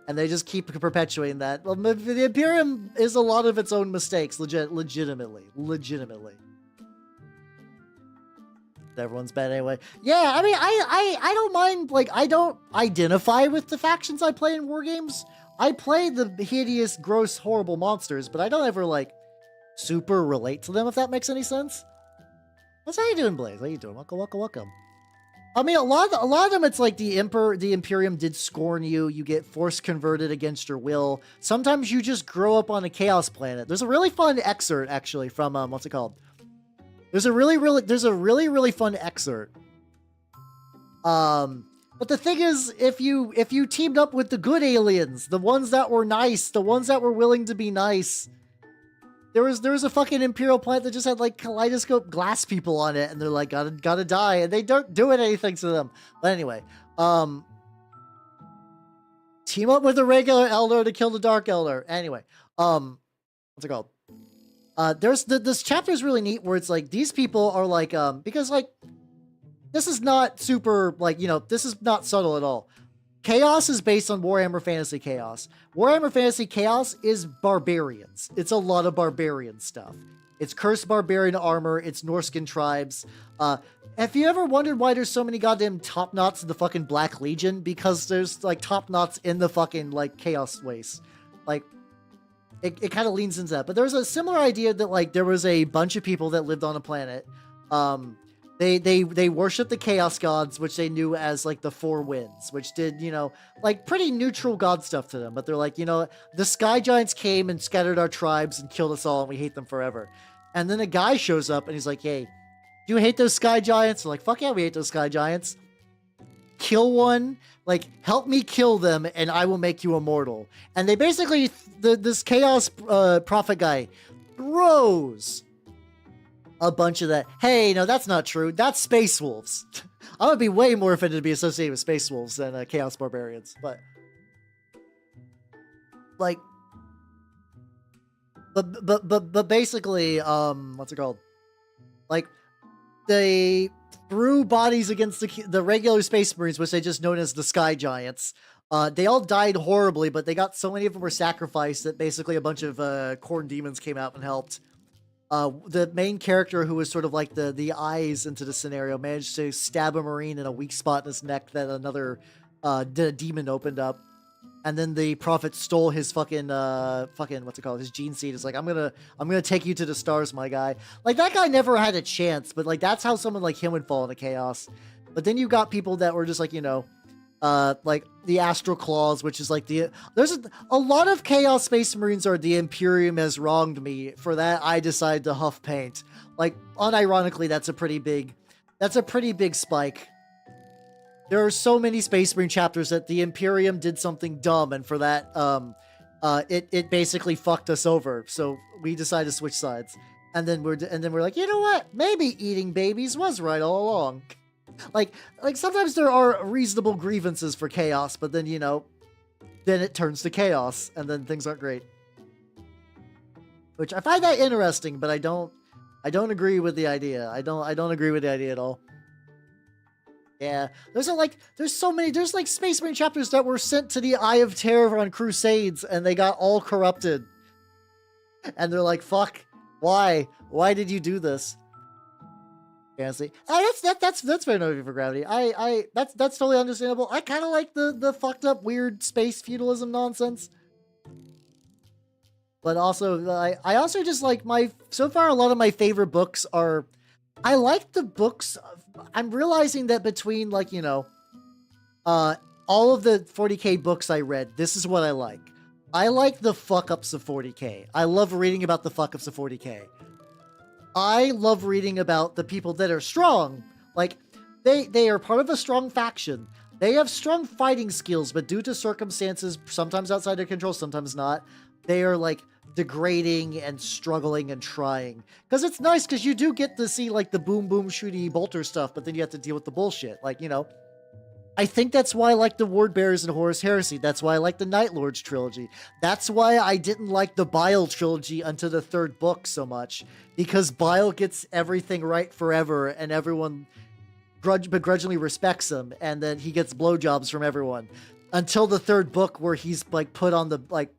And they just keep perpetuating that. Well, the Imperium is a lot of its own mistakes, legitimately. Everyone's bad anyway. Yeah, I mean, I don't mind, like, I don't identify with the factions I play in war games. I play the hideous, gross, horrible monsters, but I don't ever, like, super relate to them, if that makes any sense. What's how you doing, Blaze? How you doing? Welcome. I mean, a lot of them, it's like the Imperium did scorn you. You get force converted against your will. Sometimes you just grow up on a chaos planet. There's a really fun excerpt, actually, from, what's it called? There's a really fun excerpt. But the thing is, if you teamed up with the good aliens, the ones that were nice, the ones that were willing to be nice, there was a fucking Imperial planet that just had like kaleidoscope glass people on it, and they're like gotta die, and they don't do anything to them. But anyway, team up with a regular Elder to kill the Dark Elder. Anyway, what's it called? This chapter is really neat where it's like these people are like because like this is not super like, you know, this is not subtle at all. Chaos is based on Warhammer Fantasy Chaos. Warhammer Fantasy Chaos is barbarians. It's a lot of barbarian stuff. It's cursed barbarian armor. It's Norskin tribes. Have you ever wondered why there's so many goddamn top knots in the fucking Black Legion? Because there's like top knots in the fucking like Chaos Waste. Like, it kind of leans into that. But there's a similar idea that like there was a bunch of people that lived on a planet. They worshiped the Chaos Gods, which they knew as like the Four Winds, which did, you know, like pretty neutral god stuff to them. But they're like, you know, the Sky Giants came and scattered our tribes and killed us all, and we hate them forever. And then a guy shows up and he's like, hey, do you hate those Sky Giants? They're like, fuck yeah, we hate those Sky Giants. Kill one, like, help me kill them, and I will make you immortal. And they basically, this Chaos Prophet guy throws a bunch of that. Hey, no, that's not true. That's Space Wolves. I would be way more offended to be associated with Space Wolves than Chaos Barbarians. But, like, but basically, what's it called? Like, they threw bodies against the regular Space Marines, which they just known as the Sky Giants. They all died horribly, but they got so many of them were sacrificed that basically a bunch of Khorne demons came out and helped. the main character, who was sort of like the eyes into the scenario, managed to stab a marine in a weak spot in his neck that another demon opened up. And then the prophet stole his fucking what's it called, his gene seed. It's like, I'm gonna take you to the stars, my guy. Like, that guy never had a chance, but like, that's how someone like him would fall into chaos. But then you got people that were just like, like the Astral Claws, which is like there's a lot of Chaos Space Marines are the Imperium has wronged me. For that, I decide to huff paint. Like, unironically, that's a pretty big spike. There are so many Space Marine chapters that the Imperium did something dumb, and for that, it basically fucked us over. So we decided to switch sides, and then we're like, you know what? Maybe eating babies was right all along. Like sometimes there are reasonable grievances for chaos, but then then it turns to chaos, and then things aren't great. Which I find that interesting, but I don't agree with the idea. I don't agree with the idea at all. Yeah, there's like Space Marine chapters that were sent to the Eye of Terror on Crusades, and they got all corrupted. And they're like, fuck, why did you do this? Fancy. That's fair enough for Gravity. That's totally understandable. I kind of like the fucked up weird space feudalism nonsense. But also, I also just like so far a lot of my favorite books are, I like the books. I'm realizing that between like, all of the 40K books I read, this is what I like. I like the fuck-ups of 40K. I love reading about the fuck-ups of 40K. I love reading about the people that are strong. Like, they are part of a strong faction. They have strong fighting skills, but due to circumstances, sometimes outside their control, sometimes not, they are like degrading and struggling and trying. Because it's nice, because you do get to see like the boom boom shooty bolter stuff, but then you have to deal with the bullshit. Like, I think that's why I like the Ward Bearers and Horus Heresy. That's why I like the Night Lords trilogy. That's why I didn't like the Bile trilogy until the third book so much. Because Bile gets everything right forever, and everyone begrudgingly respects him, and then he gets blowjobs from everyone. Until the third book, where he's like put on the, like,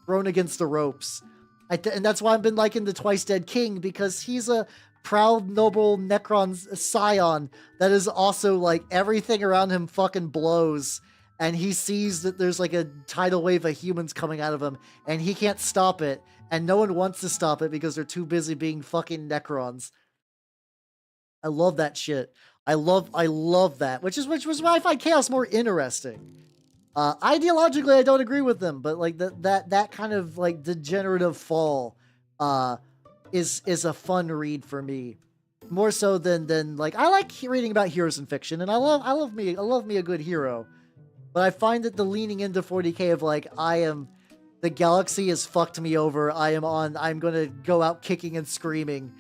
thrown against the ropes. And that's why I've been liking the Twice Dead King, because he's a proud, noble Necron scion that is also like, everything around him fucking blows, and he sees that there's like a tidal wave of humans coming out of him, and he can't stop it, and no one wants to stop it because they're too busy being fucking Necrons. I love that shit. I love that, which was why I find Chaos more interesting. Ideologically, I don't agree with them, but like that kind of like degenerative fall, is a fun read for me, more so than like, I like reading about heroes in fiction, and I love me a good hero, but I find that the leaning into 40K of like, the galaxy has fucked me over. I'm gonna go out kicking and screaming,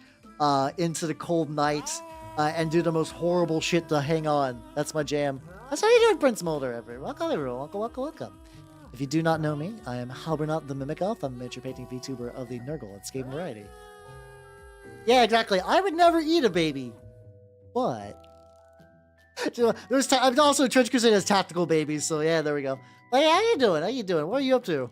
into the cold night, and do the most horrible shit to hang on. That's my jam. That's how you doing, Prince Mulder, everyone. Welcome, everyone. Welcome. If you do not know me, I am Halbernot the Mimic Elf. I'm a miniature painting VTuber of the Nurgle and Skaven variety. Yeah, exactly. I would never eat a baby. What? I'm also Trench Crusade has tactical babies, so yeah, there we go. Hey, how you doing? What are you up to?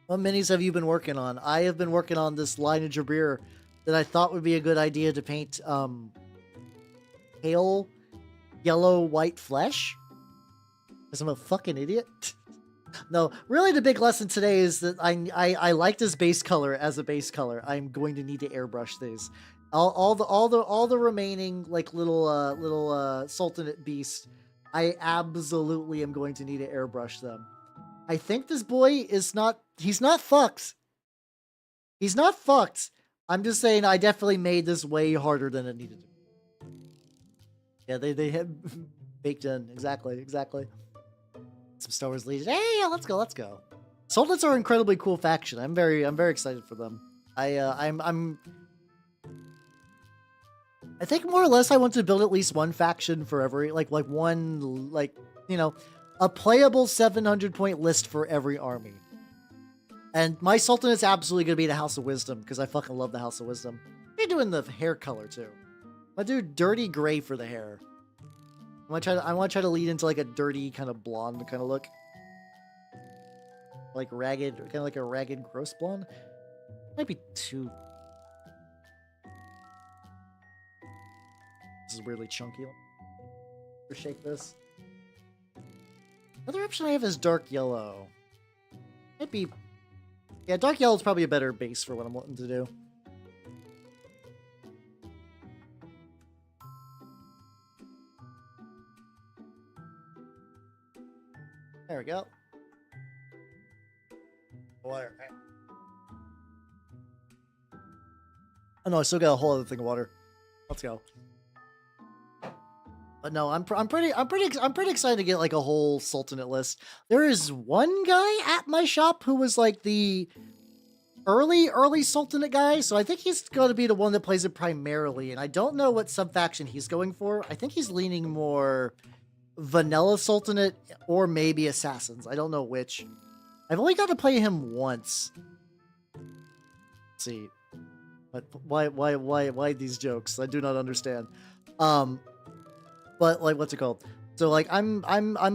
What minis have you been working on? I have been working on this Lion of Jabir that I thought would be a good idea to paint, pale yellow white flesh. Because I'm a fucking idiot. No, really the big lesson today is that I like this base color as a base color. I'm going to need to airbrush these. All the remaining like little Sultanate beasts, I absolutely am going to need to airbrush them. I think this boy he's not fucked. He's not fucked. I'm just saying I definitely made this way harder than it needed to be. Yeah, they had baked in. Exactly. Some Star Wars Legion. Hey, yeah, let's go. Sultanates are an incredibly cool faction. I'm very excited for them. I think more or less I want to build at least one faction for every like one a playable 700 point list for every army. And my Sultanate's absolutely gonna be the House of Wisdom, because I fucking love the House of Wisdom. I'm doing the hair color too. I'm gonna do dirty gray for the hair. I want to try to lead into like a dirty kind of blonde kind of look, like ragged, kind of like a ragged gross blonde. Might be too. This is weirdly chunky. Let's shake this. Another option I have is dark yellow. Might be. Yeah, dark yellow is probably a better base for what I'm wanting to do. There we go. Water. Oh no, I still got a whole other thing of water. Let's go. But no, I'm pretty excited to get like a whole Sultanate list. There is one guy at my shop who was like the early Sultanate guy, so I think he's going to be the one that plays it primarily. And I don't know what sub-faction he's going for. I think he's leaning more vanilla Sultanate or maybe Assassins. I don't know which. I've only got to play him once. Let's see. But why these jokes? I do not understand. But like, what's it called? So like, I'm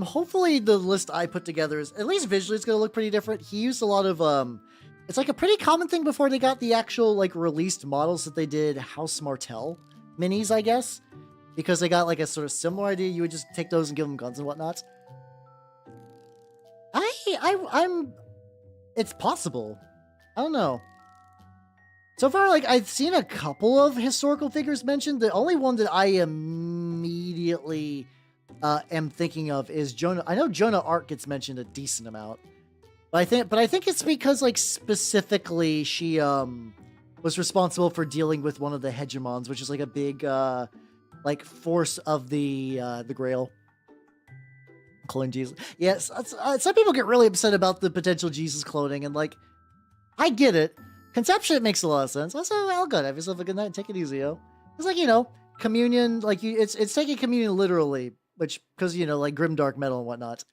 hopefully the list I put together is at least visually it's gonna look pretty different. He used a lot of it's like a pretty common thing before they got the actual like released models that they did House Martell minis, I guess, because they got like a sort of similar idea. You would just take those and give them guns and whatnot. I'm. It's possible. I don't know. So far, like, I've seen a couple of historical figures mentioned. The only one that I immediately am thinking of is Jonah. I know Jonah Arc gets mentioned a decent amount, but I think it's because, like, specifically she was responsible for dealing with one of the hegemons, which is like a big like force of the Grail. Clone Jesus. Yes, some people get really upset about the potential Jesus cloning, and like, I get it. Conception, it makes a lot of sense. Also, well, good. Have yourself a good night and take it easy, yo. It's like, you know, communion, like, it's taking communion literally, which, because, you know, like, grimdark metal and whatnot.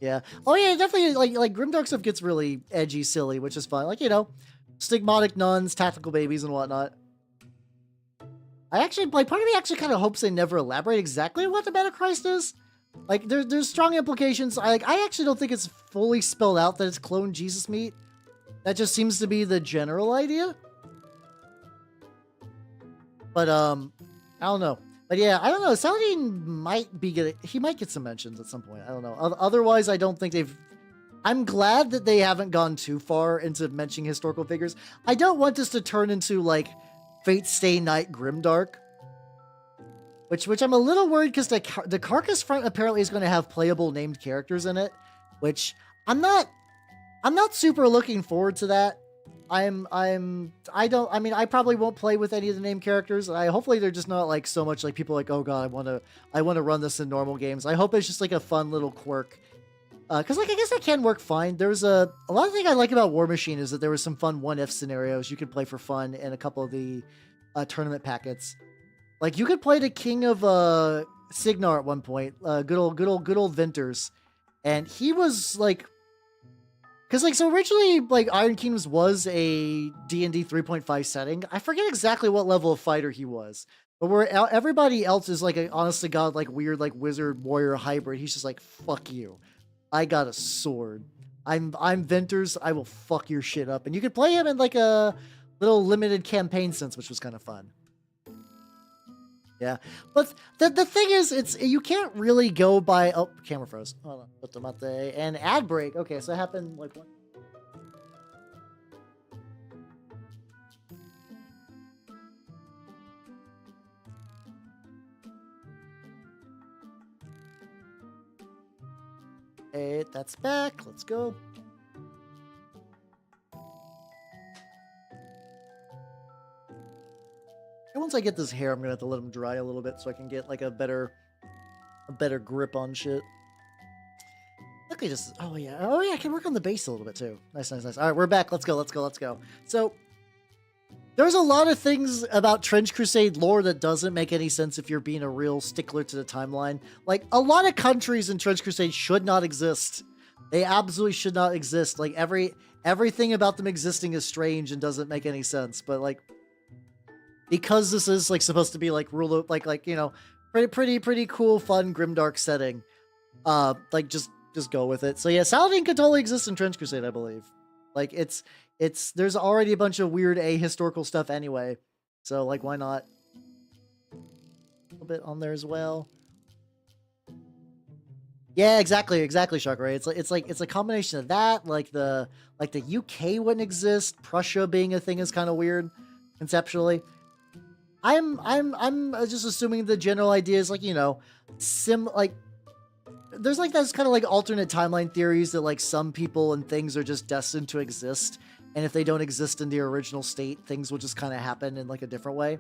Yeah. Oh, yeah, definitely, like, grimdark stuff gets really edgy, silly, which is fun. Like, you know, stigmatic nuns, tactical babies, and whatnot. I actually, like, part of me actually kind of hopes they never elaborate exactly what the Metachrist is. Like, there's strong implications. I actually don't think it's fully spelled out that it's clone Jesus meat. That just seems to be the general idea. But, I don't know. But yeah, I don't know. Saladin might be getting... He might get some mentions at some point. I don't know. Otherwise, I don't think they've... I'm glad that they haven't gone too far into mentioning historical figures. I don't want this to turn into, like, Fate Stay Night Grimdark. Which I'm a little worried because the Carcass Front apparently is going to have playable named characters in it. Which, I'm not super looking forward to that. I mean, I probably won't play with any of the named characters. Hopefully they're just not like so much like people like, oh god, I want to run this in normal games. I hope it's just like a fun little quirk. Cause like, I guess that can work fine. There's a lot of things I like about War Machine is that there was some fun 1F scenarios you could play for fun in a couple of the tournament packets. Like you could play the King of Signar at one point, good old Vinters. And he was like, because, like, so originally, like, Iron Kingdoms was a D&D 3.5 setting. I forget exactly what level of fighter he was. But where everybody else is, like, a honest to God, like, weird, like, wizard, warrior, hybrid. He's just like, fuck you. I got a sword. I'm Venters. I will fuck your shit up. And you could play him in, like, a little limited campaign sense, which was kind of fun. Yeah. But the thing is, you can't really go by... Oh, camera froze. Hold on. And ad break. Okay, so it happened like what? Hey, that's back. Let's go. And once I get this hair, I'm gonna have to let him dry a little bit so I can get like a better grip on shit. Luckily, just oh yeah, I can work on the base a little bit too. Nice. All right, we're back. Let's go. So there's a lot of things about Trench Crusade lore that doesn't make any sense if you're being a real stickler to the timeline. Like a lot of countries in Trench Crusade should not exist. They absolutely should not exist. Like everything about them existing is strange and doesn't make any sense. But like, because this is like supposed to be like like you know, pretty cool, fun, grimdark setting. Like just go with it. So yeah, Saladin could totally exist in Trench Crusade, I believe. Like there's already a bunch of weird ahistorical stuff anyway. So like why not? A little bit on there as well. Yeah, exactly, Shakra. It's a combination of that, like the UK wouldn't exist, Prussia being a thing is kind of weird conceptually. I'm just assuming the general idea is like, you know, there's like those kind of like alternate timeline theories that like some people and things are just destined to exist, and if they don't exist in the original state, things will just kind of happen in like a different way.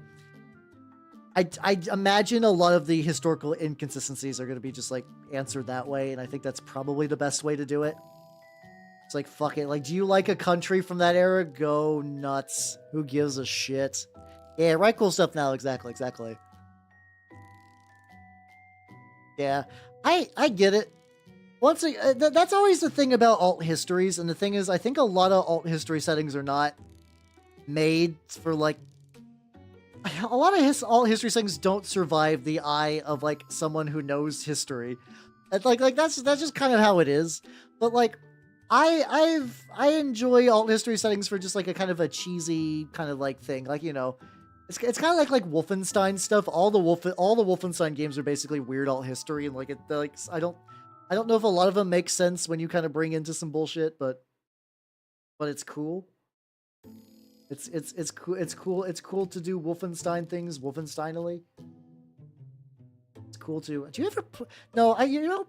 I imagine a lot of the historical inconsistencies are going to be just like answered that way, and I think that's probably the best way to do it. It's like, fuck it. Like, do you like a country from that era? Go nuts. Who gives a shit? Yeah, write cool stuff now. Exactly. Yeah, I get it. That's always the thing about alt histories, and the thing is, I think a lot of alt history settings are not made for like. A lot of alt history settings don't survive the eye of like someone who knows history. It's like that's just kind of how it is. But like, I enjoy alt history settings for just like a kind of a cheesy kind of like thing. Like, you know, it's kind of like Wolfenstein stuff. All the Wolfenstein games are basically weird alt history, and like I don't know if a lot of them make sense when you kind of bring into some bullshit, but it's cool. It's cool to do Wolfenstein things Wolfensteinily. It's cool to. Do you ever? No, you know,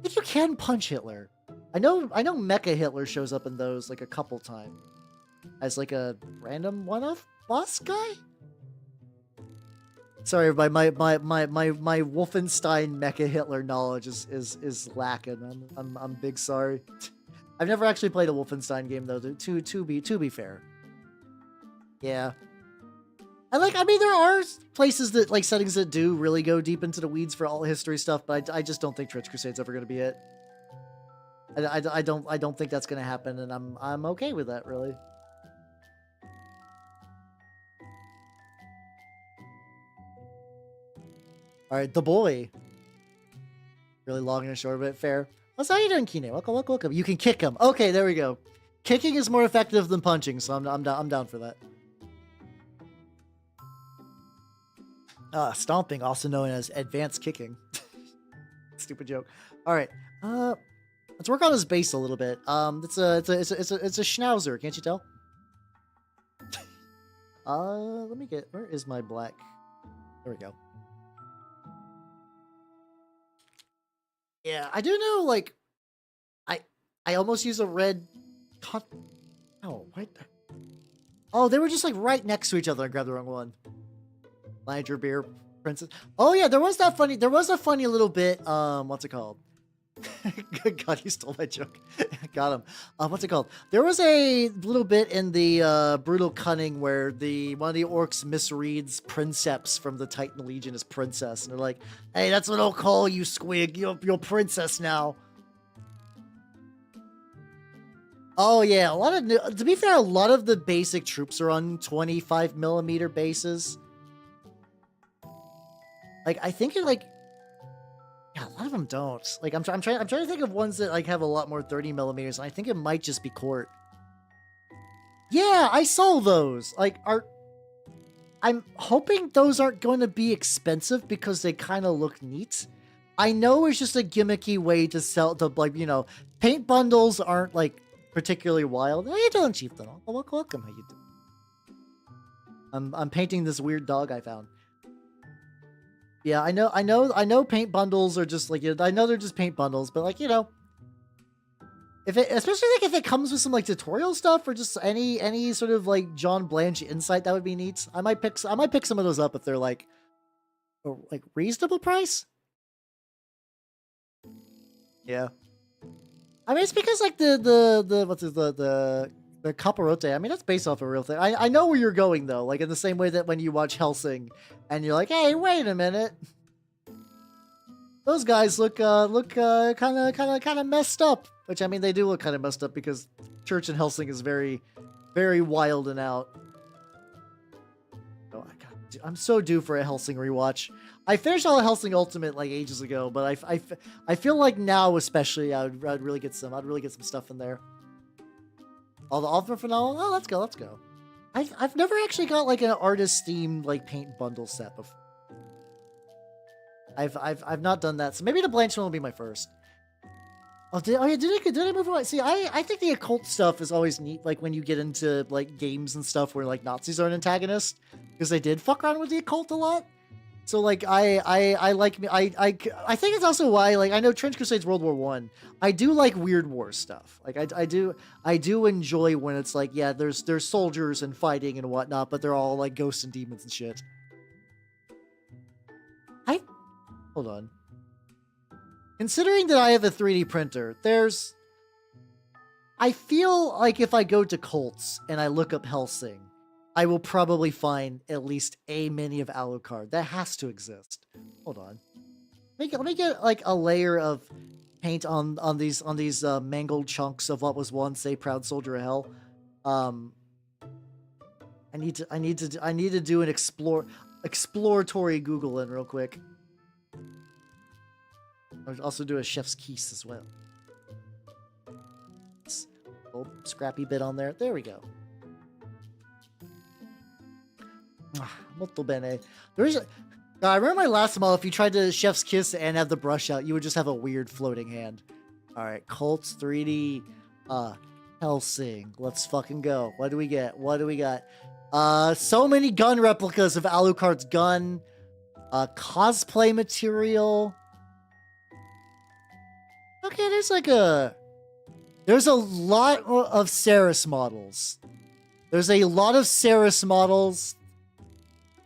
if you can punch Hitler, I know Mecha Hitler shows up in those like a couple times as like a random one-off boss guy. Sorry, everybody, my Wolfenstein Mecha Hitler knowledge is lacking. I'm big sorry. I've never actually played a Wolfenstein game though. To be fair. Yeah. And like, I mean, there are places that like settings that do really go deep into the weeds for alt history stuff, but I just don't think Trench Crusade's ever going to be it. I don't think that's going to happen, and I'm okay with that, really. All right, the boy. Really long and short of it. Fair. What's how you doing, Kine? Welcome. You can kick him. Okay, there we go. Kicking is more effective than punching, so I'm down for that. Stomping, also known as advanced kicking. Stupid joke. All right. Let's work on his base a little bit. It's a schnauzer, can't you tell? Let me get. Where is my black? There we go. Yeah, I do know. Like, I almost use a red. Oh, what? Oh, they were just like right next to each other. I grabbed the wrong one. Lion of Jabir, Princess. Oh yeah, there was a funny little bit. What's it called? God, he stole my joke. Got him. What's it called? There was a little bit in the Brutal Cunning where one of the orcs misreads Princeps from the Titan Legion as princess, and they're like, "Hey, that's what I'll call you, Squig. You're princess now." Oh yeah, to be fair, a lot of the basic troops are on 25mm bases. Like, I think like, yeah, a lot of them don't. Like, I'm trying to think of ones that like have a lot more 30mm, and I think it might just be Court. Yeah, I saw those. Like, I'm hoping those aren't going to be expensive because they kind of look neat. I know it's just a gimmicky way to sell the, like, you know, paint bundles aren't like particularly wild. How you doing, Chieftain? Welcome. How you doing? I'm painting this weird dog I found. Yeah, I know paint bundles are just like, I know they're just paint bundles, but like, you know, especially like if it comes with some like tutorial stuff or just any sort of like John Blanche insight, that would be neat. I might pick some of those up if they're like reasonable price. Yeah. I mean, it's because like the Caparote, I mean, that's based off a real thing. I know where you're going though, like in the same way that when you watch Hellsing and you're like, hey, wait a minute, those guys look kind of messed up. Which, I mean, they do look kind of messed up because Church in Hellsing is very, very wild and out. Oh, I'm so due for a Hellsing rewatch. I finished all of Hellsing Ultimate like ages ago, but I feel like now especially I'd really get some stuff in there. All the Ultimate Phenomenal? Oh, let's go, let's go. I've never actually got like an artist themed like paint bundle set before. I've not done that, so maybe the Blanche one will be my first. Oh, did I move away? See, I think the occult stuff is always neat, like when you get into like games and stuff where like Nazis are an antagonist, because they did fuck around with the occult a lot. So like I like me I think it's also why like I know Trench Crusade's World War One. I do like Weird War stuff. Like I do enjoy when it's like, yeah, there's soldiers and fighting and whatnot, but they're all like ghosts and demons and shit. Hold on. Considering that I have a 3D printer, I feel like if I go to Cults and I look up Hellsing, I will probably find at least a mini of Alucard. That has to exist. Hold on. Let me get like a layer of paint on these mangled chunks of what was once a proud soldier of hell. I need to do an exploratory Googling real quick. I'll also do a chef's kiss as well. A little scrappy bit on there. There we go. Molto bene. I remember my last model, if you tried to chef's kiss and have the brush out, you would just have a weird floating hand. Alright, Cults 3D Hellsing. Let's fucking go. What do we get? What do we got? So many gun replicas of Alucard's gun. Cosplay material. Okay, there's a lot of Ceres models. There's a lot of Ceres models.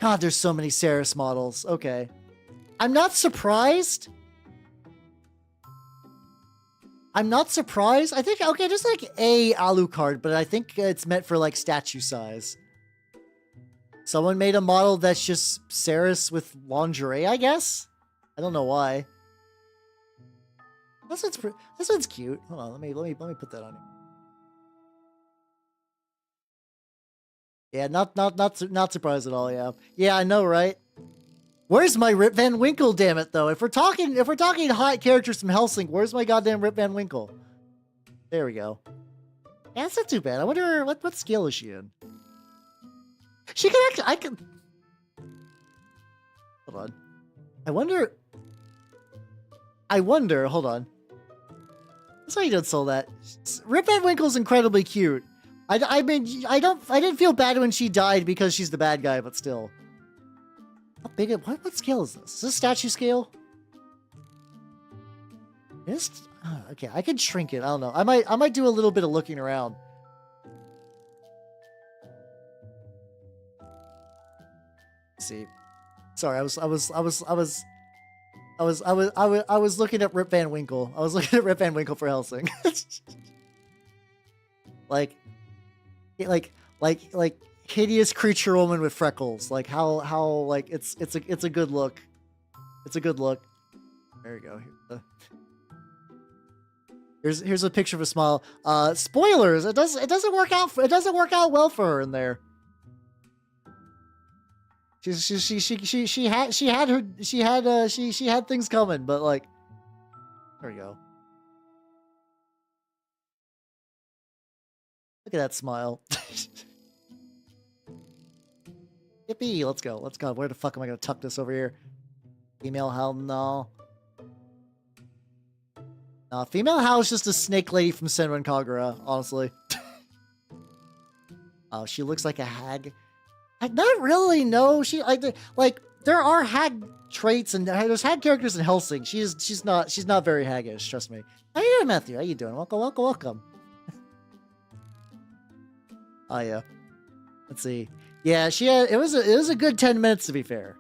God, there's so many Ceres models. Okay. I'm not surprised. I think, okay, there's like a Alucard, but I think it's meant for like statue size. Someone made a model that's just Ceres with lingerie, I guess? I don't know why. This one's cute. Hold on, let me put that on here. Yeah, not surprised at all. Yeah, yeah, I know, right? Where's my Rip Van Winkle? Damn it, though. If we're talking hot characters from Hellsing, where's my goddamn Rip Van Winkle? There we go. Yeah, that's not too bad. I wonder what scale is she in? She can actually. Hold on. I wonder. Hold on. That's why you don't sell that. Rip Van Winkle's incredibly cute. I mean, I didn't feel bad when she died because she's the bad guy, but still. How big? What scale is this? Is this statue scale? Okay, I could shrink it. I don't know. I might do a little bit of looking around. Let's see. Sorry, I was looking at Rip Van Winkle. I was looking at Rip Van Winkle for Hellsing. like hideous creature woman with freckles. Like how like it's a good look. It's a good look. There you go. Here's a picture of a smile. Spoilers. It doesn't work out. It doesn't work out well for her in there. She had things coming, but like, there we go. Look at that smile. Yippee! Let's go. Let's go. Where the fuck am I gonna tuck this over here? Female Hal? No. No, Female Hal is just a snake lady from Senran Kagura, honestly. Oh, she looks like a hag. Not really, no. Like there are hag traits and there's hag characters in Hellsing. She's not very haggish, trust me. How you doing, Matthew? How you doing? Welcome. Oh yeah. Let's see. Yeah, it was a good 10 minutes to be fair.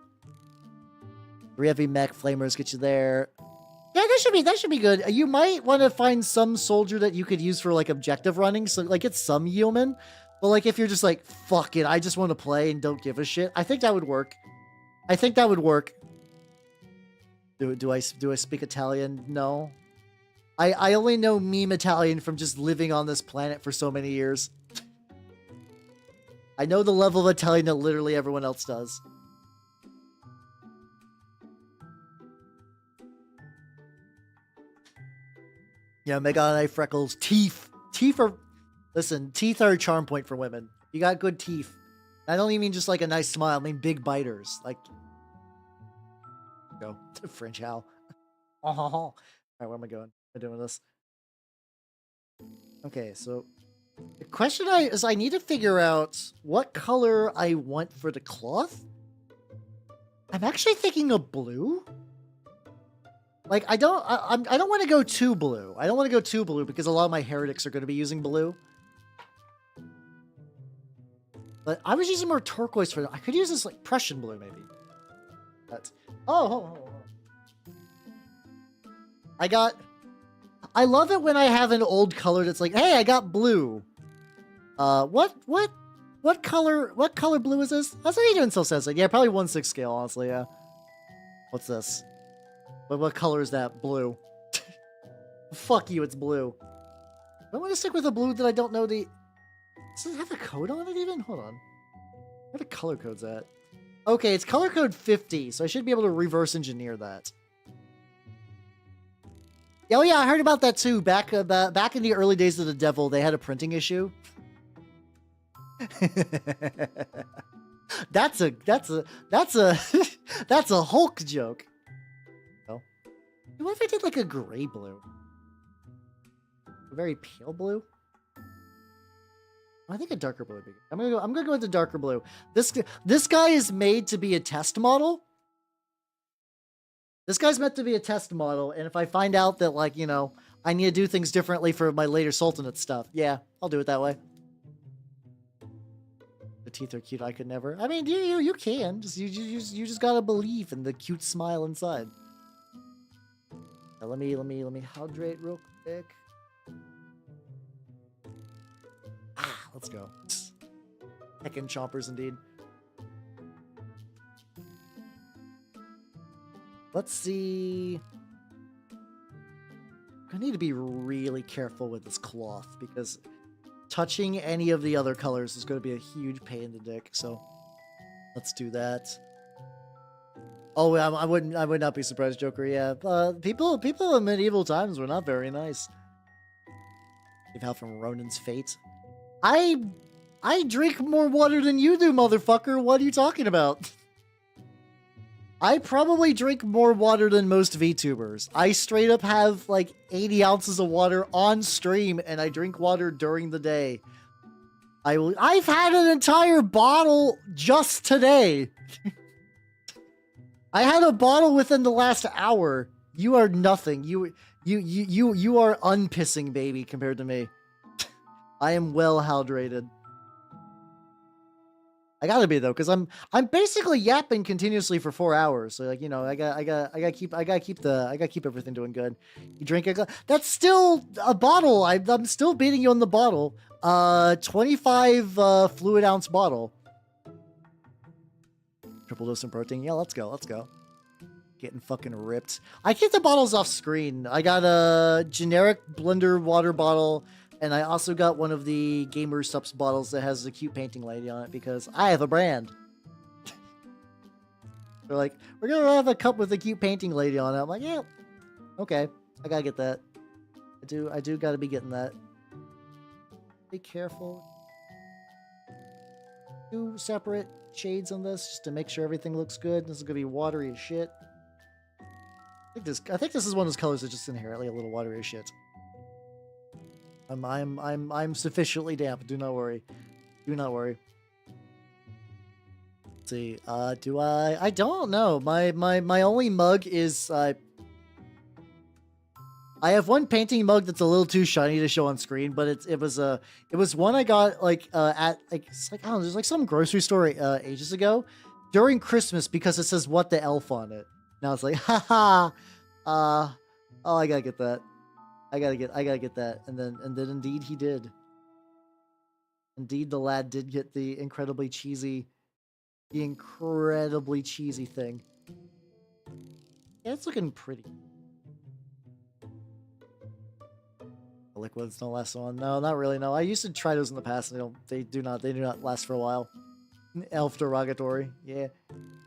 3 heavy mech flamers get you there. Yeah, that should be good. You might want to find some soldier that you could use for like objective running, so like get some yeoman. But like if you're just like, fuck it, I just want to play and don't give a shit, I think that would work. Do I speak Italian? No. I only know meme Italian from just living on this planet for so many years. I know the level of Italian that literally everyone else does. Yeah, Mega Knight freckles, teeth are Listen, teeth are a charm point for women. You got good teeth. I don't even mean just like a nice smile. I mean big biters. Like, go to French Hal. Oh, all right, where am I going? Am I doing this? Okay, so the question I need to figure out what color I want for the cloth. I'm actually thinking of blue. Like I don't want to go too blue. I don't want to go too blue because a lot of my heretics are going to be using blue. But I was using more turquoise for them. I could use this like Prussian blue maybe. That's oh. I love it when I have an old color that's like, hey, I got blue. What color blue is this? That's not even so sensitive. Yeah, probably 1/6 scale, honestly, yeah. What's this? What color is that? Blue. Fuck you, it's blue. I want to stick with a blue that I don't know the... Does it have a code on it even? Hold on. Where the color code's at? Okay, it's color code 50, so I should be able to reverse engineer that. Oh yeah, I heard about that too. Back in the early days of the devil, they had a printing issue. that's a that's a Hulk joke. Oh. What if I did like a gray blue? A very pale blue? I think a darker blue would be good. I'm gonna go with the darker blue. This guy is made to be a test model. This guy's meant to be a test model, and if I find out that, like, you know, I need to do things differently for my later Sultanate stuff, yeah, I'll do it that way. The teeth are cute. I could never. I mean, you can. You just gotta believe in the cute smile inside. Now, let me hydrate real quick. Let's go. Heckin' chompers indeed. Let's see. I need to be really careful with this cloth because touching any of the other colors is going to be a huge pain in the dick. So let's do that. Oh, I would not be surprised, Joker. Yeah, people in medieval times were not very nice. Give help from Ronin's fate. I drink more water than you do, motherfucker. What are you talking about? I probably drink more water than most VTubers. I straight up have like 80 ounces of water on stream, and I drink water during the day. I've had an entire bottle just today. I had a bottle within the last hour. You are nothing. You are unpissing, baby, compared to me. I am well hydrated. I gotta be though, because I'm basically yapping continuously for 4 hours. So like, you know, I gotta keep everything doing good. You drink a glass. That's still a bottle. I'm still beating you on the bottle. 25 fluid ounce bottle. Triple dose of protein. Yeah, let's go. Getting fucking ripped. I keep the bottles off screen. I got a generic blender water bottle. And I also got one of the Gamer Subs bottles that has a cute painting lady on it because I have a brand. They're like, we're going to have a cup with a cute painting lady on it. I'm like, yeah, okay. I got to get that. I do got to be getting that. Be careful. 2 separate shades on this just to make sure everything looks good. This is going to be watery as shit. I think this is one of those colors that's just inherently a little watery as shit. I'm sufficiently damp. Do not worry. Do not worry. Let's see. Do I don't know. My only mug is I have one painting mug that's a little too shiny to show on screen, but it was one I got like at like it's like I don't know, there's like some grocery store ages ago during Christmas because it says "What the Elf" on it. Now it's like haha. Oh, I gotta get that. I gotta get that, and then indeed he did. Indeed, the lad did get the incredibly cheesy thing. Yeah, it's looking pretty. The liquids don't last long. No, not really. No, I used to try those in the past, and they do not last for a while. Elf derogatory. Yeah,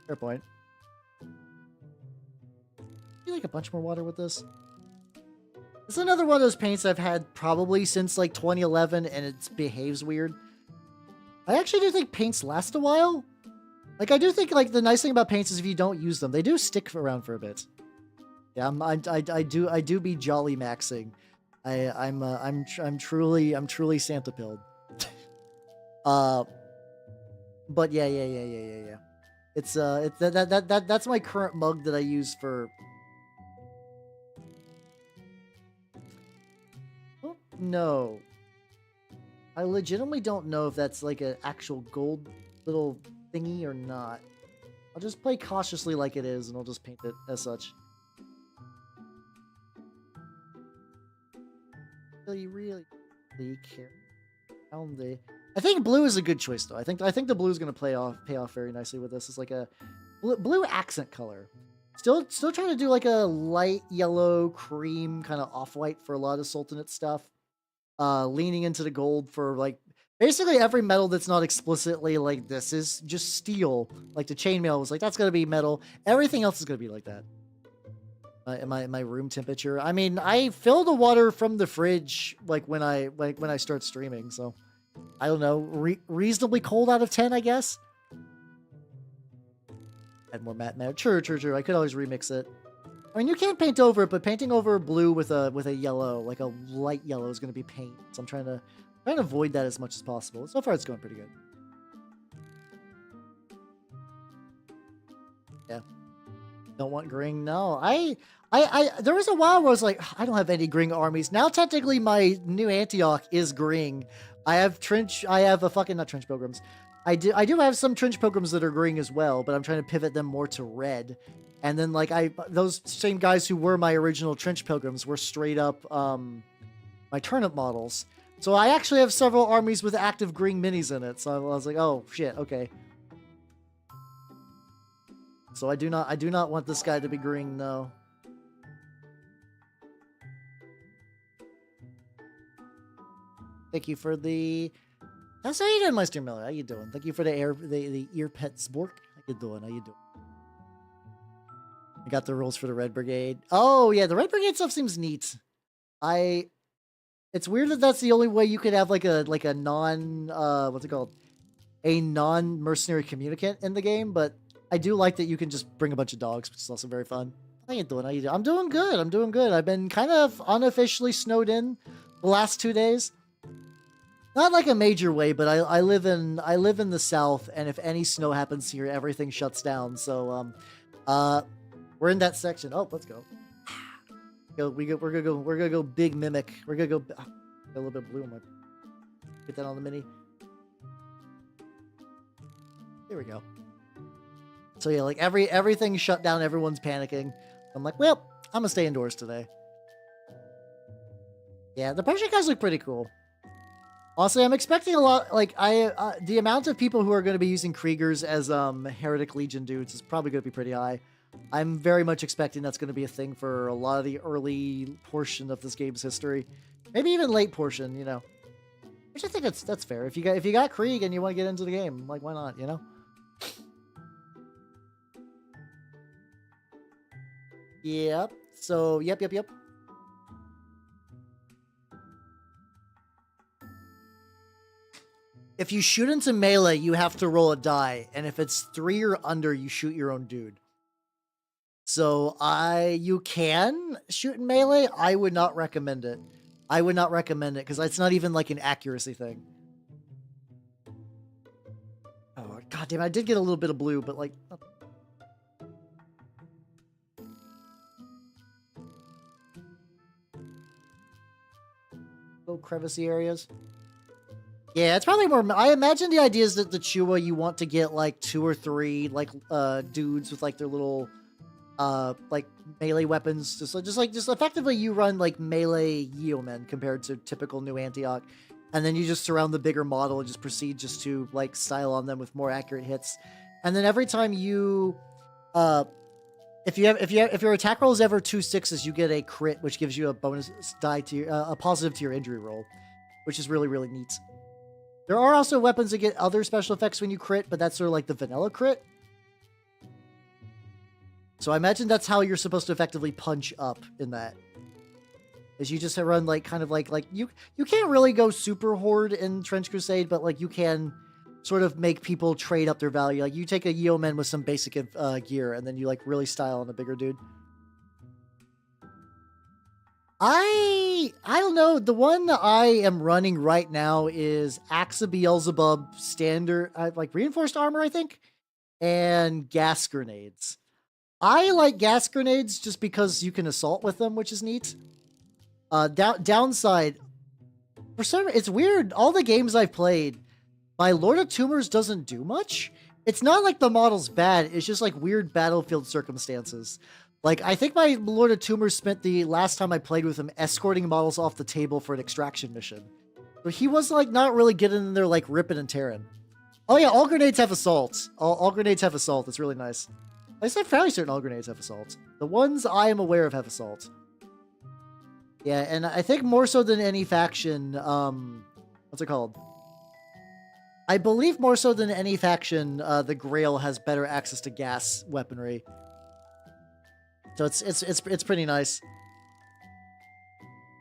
fair point. You like a bunch more water with this? It's another one of those paints I've had probably since like 2011, and it behaves weird. I actually do think paints last a while. Like, I do think, like, the nice thing about paints is if you don't use them, they do stick around for a bit. Yeah, I do be jolly maxing. I'm truly Santa pilled. But yeah. It's that's my current mug that I use for. Oh, no. I legitimately don't know if that's like an actual gold little thingy or not. I'll just play cautiously like it is, and I'll just paint it as such. Really care. I think blue is a good choice, though. I think the blue is going to pay off very nicely with this. It's like a blue accent color. Still trying to do like a light yellow cream kind of off-white for a lot of Sultanate stuff. Leaning into the gold for like basically every metal that's not explicitly like this is just steel. Like the chainmail was like, that's gonna be metal. Everything else is gonna be like that. My room temperature. I mean, I fill the water from the fridge like when I start streaming. So I don't know, reasonably cold out of 10, I guess. Add more matte. True. I could always remix it. I mean, you can paint over it, but painting over blue with a yellow, like a light yellow, is going to be paint. So I'm trying to avoid that as much as possible. So far, it's going pretty good. Yeah. Don't want Gring? No. There was a while where I was like, I don't have any Gring armies. Now, technically, my new Antioch is Gring. I have not Trench Pilgrims. I do have some Trench Pilgrims that are Gring as well, but I'm trying to pivot them more to red. And then, like, those same guys who were my original Trench Pilgrims were straight up my turnip models. So I actually have several armies with active Gring minis in it. So I was like, oh shit, okay. So I do not want this guy to be Gring, no. Thank you for the. That's how you doing, Meister Miller. How you doing? Thank you for the ear pet spork. How you doing? I got the rules for the Red Brigade. Oh yeah, the Red Brigade stuff seems neat. It's weird that that's the only way you could have like a non what's it called? A non-mercenary communicant in the game, but I do like that you can just bring a bunch of dogs, which is also very fun. How you doing? I'm doing good. I've been kind of unofficially snowed in the last 2 days. Not like a major way, but I live in the south, and if any snow happens here, everything shuts down. So we're in that section. Oh, let's go. We're gonna go big mimic. We're gonna go got a little bit of blue on my. Get that on the mini. There we go. So yeah, like everything shut down. Everyone's panicking. I'm like, well, I'm gonna stay indoors today. Yeah, the Persian guys look pretty cool. Honestly, I'm expecting a lot. Like the amount of people who are going to be using Kriegers as Heretic Legion dudes is probably going to be pretty high. I'm very much expecting that's going to be a thing for a lot of the early portion of this game's history, maybe even late portion. You know, which I think that's fair. If you got Krieg and you want to get into the game, like why not? You know. Yep. So yep. If you shoot into melee, you have to roll a die, and if it's 3 or under, you shoot your own dude. So you can shoot in melee. I would not recommend it. Because it's not even like an accuracy thing. Oh god damn! I did get a little bit of blue, but like. Little crevicey areas. Yeah, it's probably more. I imagine the idea is that the Chua, you want to get like 2 or 3 like dudes with like their little like melee weapons. Just effectively you run like melee yeomen compared to typical New Antioch, and then you just surround the bigger model and just proceed just to like style on them with more accurate hits. And then every time you if your attack roll is ever 2 6s, you get a crit, which gives you a bonus die to your, a positive to your injury roll, which is really neat. There are also weapons that get other special effects when you crit, but that's sort of like the vanilla crit. So I imagine that's how you're supposed to effectively punch up in that. is you just run like kind of like you can't really go super horde in Trench Crusade, but like you can sort of make people trade up their value. Like you take a yeoman with some basic gear, and then you like really style on a bigger dude. I don't know. The one that I am running right now is Axe of Beelzebub standard, like reinforced armor, I think, and gas grenades. I like gas grenades just because you can assault with them, which is neat. Downside, for some, it's weird. All the games I've played, my Lord of Tumors doesn't do much. It's not like the model's bad. It's just like weird battlefield circumstances. Like, I think my Lord of Tumors spent the last time I played with him escorting models off the table for an extraction mission. But he was, like, not really getting in there, like, ripping and tearing. Oh, yeah, all grenades have assault. All grenades have assault. It's really nice. At least I'm fairly certain all grenades have assault. The ones I am aware of have assault. Yeah, and I think more so than any faction, what's it called? I believe more so than any faction, the Grail has better access to gas weaponry. So it's pretty nice.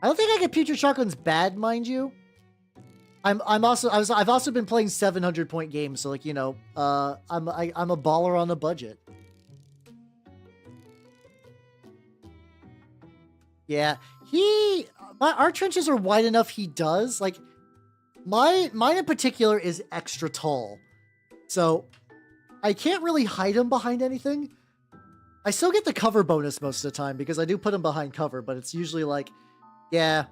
I don't think I get Putrid Shotgun's bad, mind you. I've also been playing 700 point games, so like, you know, I'm a baller on a budget. Yeah, our trenches are wide enough. He does like mine in particular is extra tall, so I can't really hide him behind anything. I still get the cover bonus most of the time because I do put him behind cover, but it's usually like, yeah,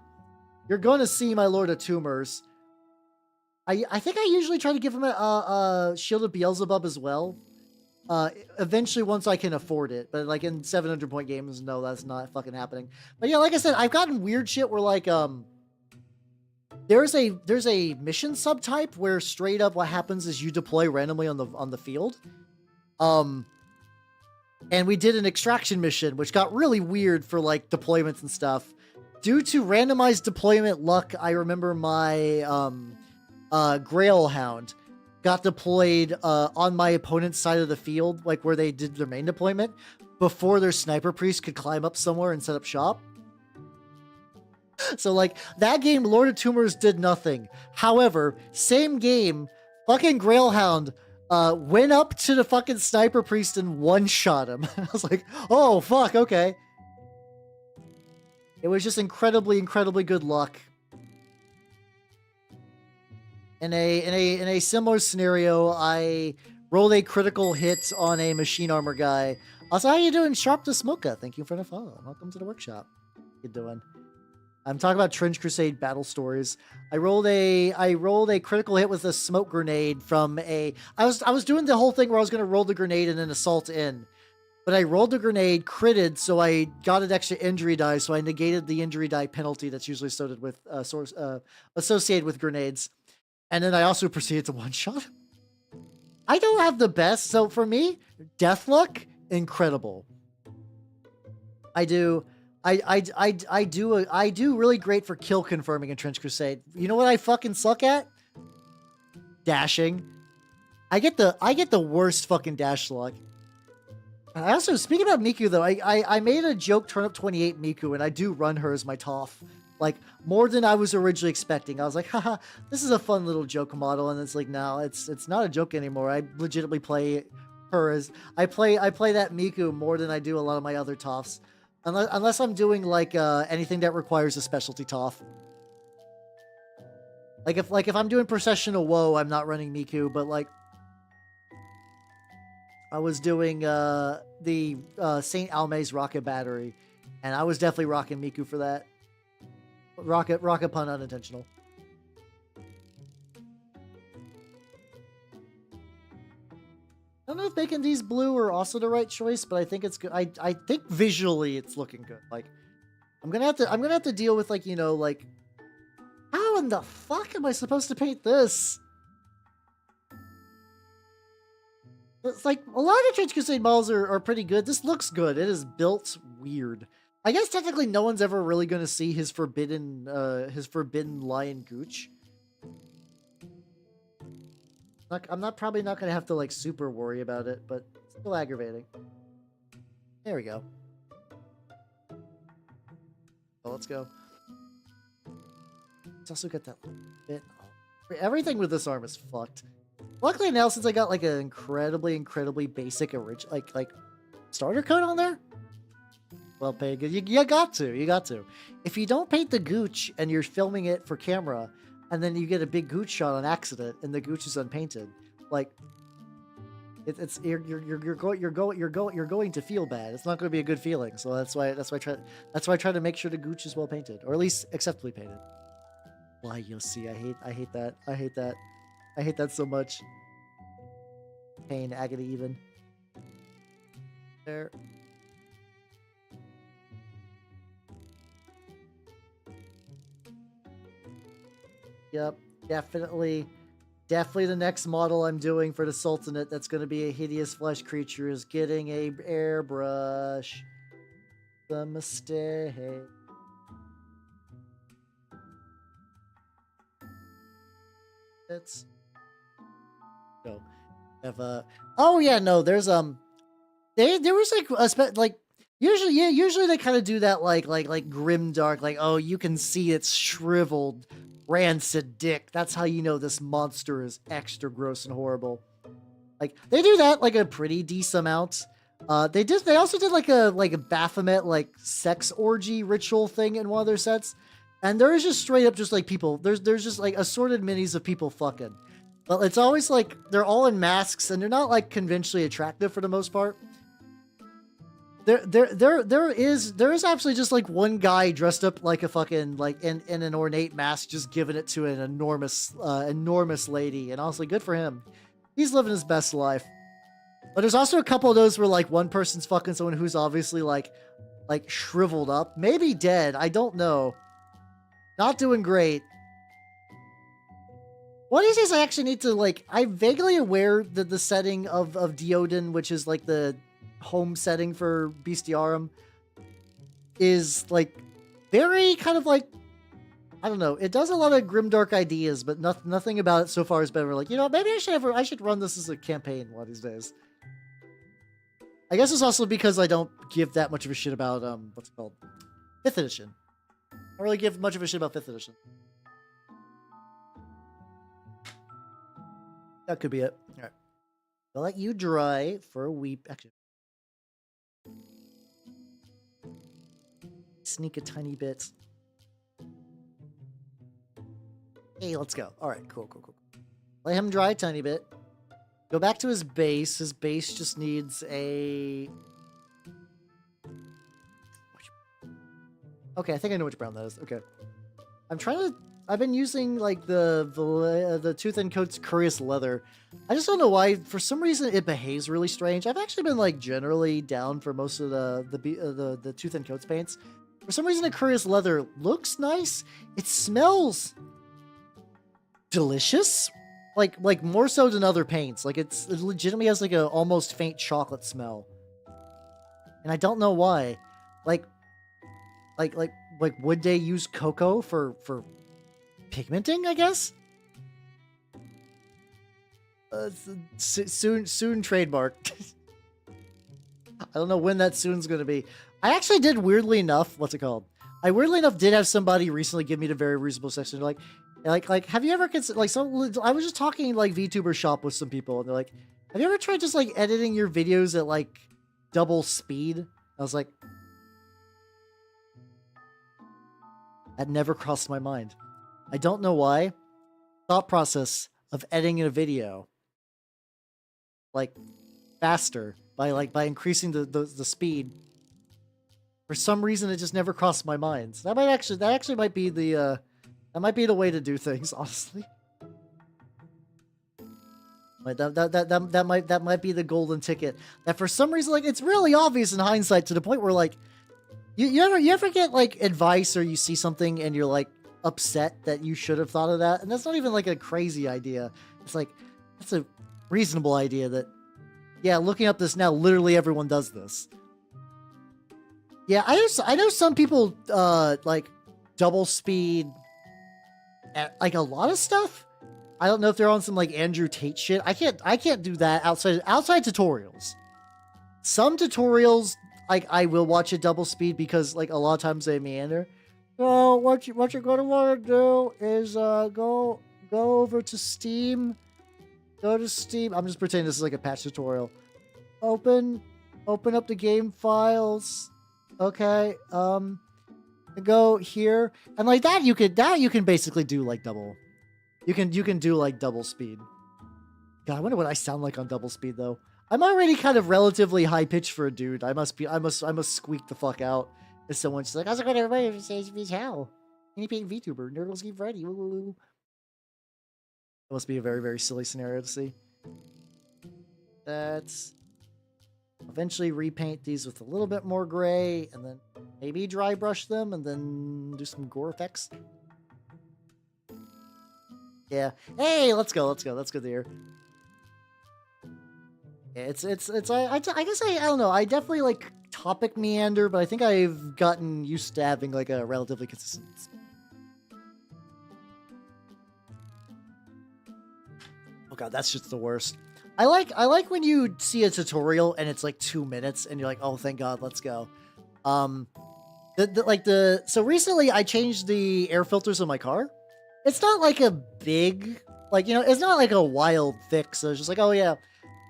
you're going to see my Lord of Tumors. I think I usually try to give him a Shield of Beelzebub as well. Eventually once I can afford it, but like in 700 point games, no, that's not fucking happening. But yeah, like I said, I've gotten weird shit where like, there's a mission subtype where straight up what happens is you deploy randomly on the field. And we did an extraction mission, which got really weird for like deployments and stuff. Due to randomized deployment luck, I remember my Grail Hound got deployed on my opponent's side of the field, like where they did their main deployment, before their sniper priest could climb up somewhere and set up shop. So like that game, Lord of Tumors did nothing. However, same game, fucking Grail Hound went up to the fucking sniper priest and one-shot him. I was like, oh fuck, okay. It was just incredibly good luck. In a similar scenario, I rolled a critical hit on a machine armor guy. Also, how you doing, Sharp to Smoka? Thank you for the follow. Welcome to the workshop. How you doing? I'm talking about Trench Crusade battle stories. I rolled a critical hit with a smoke grenade from a. I was doing the whole thing where I was going to roll the grenade and then assault in, but I rolled the grenade, critted, so I got an extra injury die. So I negated the injury die penalty that's usually associated with grenades, and then I also proceeded to one shot. I don't have the best, so for me, death luck, incredible. I do really great for kill confirming in Trench Crusade. You know what I fucking suck at? Dashing. I get the worst fucking dash luck. I also, speaking about Miku though, I made a joke Turnip 28 Miku, and I do run her as my TOF. Like, more than I was originally expecting. I was like, haha, this is a fun little joke model, and it's like, no, it's not a joke anymore. I legitimately play her as I play that Miku more than I do a lot of my other TOFs. Unless I'm doing like anything that requires a specialty TOF. Like if I'm doing Processional Woe, I'm not running Miku, but like I was doing the St. Almay's Rocket Battery, and I was definitely rocking Miku for that. Rocket pun unintentional. I don't know if making these blue are also the right choice, but I think it's good. I think visually it's looking good. Like I'm gonna have to deal with like, you know, like how in the fuck am I supposed to paint this? It's like a lot of Trench Crusade models are pretty good. This looks good. It is built weird. I guess technically no one's ever really gonna see his forbidden lion gooch. I'm probably not gonna have to like super worry about it, but still aggravating. There we go. Oh, let's go. It's also got that bit. Everything with this arm is fucked. Luckily now, since I got like an incredibly basic like starter coat on there, well paid. You got to. If you don't paint the gooch and you're filming it for camera, and then you get a big gooch shot on accident, and the gooch is unpainted, like you're going to feel bad. It's not going to be a good feeling. So that's why I try to make sure the gooch is well painted, or at least acceptably painted. Why, you'll see. I hate that. I hate that so much. Pain, agony, even. There. Yep, definitely the next model I'm doing for the Sultanate that's going to be a hideous flesh creature is getting a airbrush. The mistake. It's no. Oh yeah, no. There's there was like usually they kind of do that like grim dark, like, oh, you can see its shriveled rancid dick. That's how you know this monster is extra gross and horrible. Like they do that like a pretty decent amount. They also did like a Baphomet like sex orgy ritual thing in one of their sets. And there is just straight up just like people. There's just like assorted minis of people fucking. But it's always like they're all in masks and they're not like conventionally attractive for the most part. There is absolutely just like one guy dressed up like a fucking like in an ornate mask, just giving it to an enormous lady, and honestly, good for him. He's living his best life. But there's also a couple of those where like one person's fucking someone who's obviously like shriveled up, maybe dead. I don't know. Not doing great. One of these days I actually need to like, I'm vaguely aware that the setting of Deodan, which is like the home setting for Bestiarum, is like very kind of like, I don't know, it does a lot of grimdark ideas, but nothing about it so far has been like, you know, maybe I should run this as a campaign one of these days. I guess it's also because I don't give that much of a shit about what's it called? 5th edition. I don't really give much of a shit about 5th edition. That could be it. All right. I'll let you dry for a week. Actually, sneak a tiny bit. Hey, let's go. All right, cool. Let him dry a tiny bit. Go back to his base. His base just needs a... Okay, I think I know which brown that is. Okay. I've been using like the Tooth and Coat's Curious Leather. I just don't know why. For some reason, it behaves really strange. I've actually been like generally down for most of the Tooth and Coat's paints. For some reason, the Curious Leather looks nice. It smells delicious, like more so than other paints. Like it legitimately has like a almost faint chocolate smell, and I don't know why. Like would they use cocoa for pigmenting, I guess? Soon trademark. I don't know when that soon's gonna be. I actually did, weirdly enough, what's it called? I weirdly enough did have somebody recently give me the very reasonable section. Like, have you ever considered, like, I was just talking like VTuber shop with some people, and they're like, have you ever tried just like editing your videos at like double speed? I was like, that never crossed my mind. I don't know why. Thought process of editing a video like faster by increasing the speed. For some reason, it just never crossed my mind. So that actually might be the way to do things, honestly. Like that might be the golden ticket. That for some reason, like, it's really obvious in hindsight to the point where like you ever get like advice, or you see something and you're like upset that you should have thought of that, and that's not even like a crazy idea. It's like, that's a reasonable idea that, yeah, looking up this now, literally everyone does this. Yeah, I know some people like double speed at like a lot of stuff. I don't know if they're on some like Andrew Tate shit. I can't do that outside tutorials. Some tutorials, like, I will watch at double speed because like a lot of times they meander. So what you're gonna want to do is go over to Steam. Go to Steam. I'm just pretending this is like a patch tutorial. Open up the game files. Okay. Go here and like that. You can basically do like double. You can do like double speed. God, I wonder what I sound like on double speed though. I'm already kind of relatively high pitched for a dude. I must squeak the fuck out. If someone's like, how's it going, everybody? It's how? Any paint Vtuber, Nerdles Game Freddy. It must be a very, very silly scenario to see. That's eventually repaint these with a little bit more gray, and then maybe dry brush them, and then do some gore effects. Yeah. Hey, let's go there. Yeah, it's I guess I don't know. I definitely like topic meander, but I think I've gotten used to having like a relatively consistent. Oh god, that's just the worst. I like when you see a tutorial and it's like 2 minutes and you're like, oh thank god, let's go. So recently I changed the air filters on my car. It's not like a big, like, you know, it's not like a wild fix. So it's just like, oh yeah.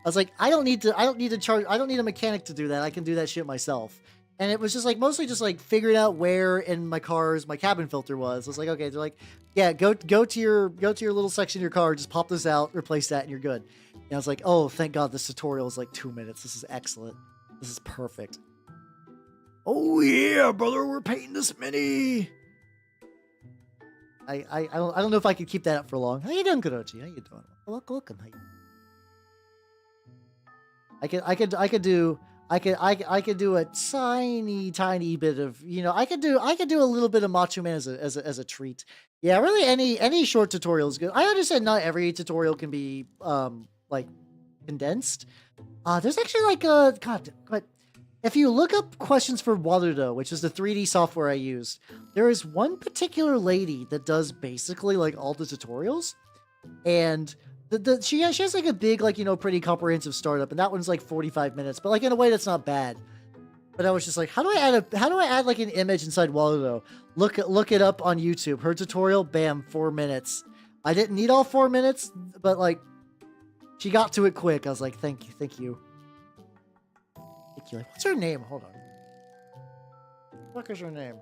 I was like, I don't need a mechanic to do that. I can do that shit myself. And it was just like, mostly just like figuring out where in my cabin filter was. I was like, okay, they're like, yeah, go to your little section of your car, just pop this out, replace that, and you're good. And I was like, oh, thank God this tutorial is like 2 minutes. This is excellent. This is perfect. Oh yeah, brother, we're painting this mini. I don't know if I could keep that up for long. How you doing, Kurochi? How you doing? Welcome. How you? I could do a tiny bit of, you know, I could do a little bit of Macho Man as a treat. Yeah, really any short tutorial is good. I understand not every tutorial can be like condensed. There's actually like but if you look up questions for Waludo, which is the 3D software I used, there is one particular lady that does basically like all the tutorials, and she has like a big, like, you know, pretty comprehensive startup, and that one's like 45 minutes, but like in a way that's not bad. But I was just like, how do I add like an image inside Waludo? Look it up on YouTube. Her tutorial, bam, 4 minutes. I didn't need all 4 minutes, but like she got to it quick. I was like, thank you. Thank you. Like, what's her name? Hold on. What is her name?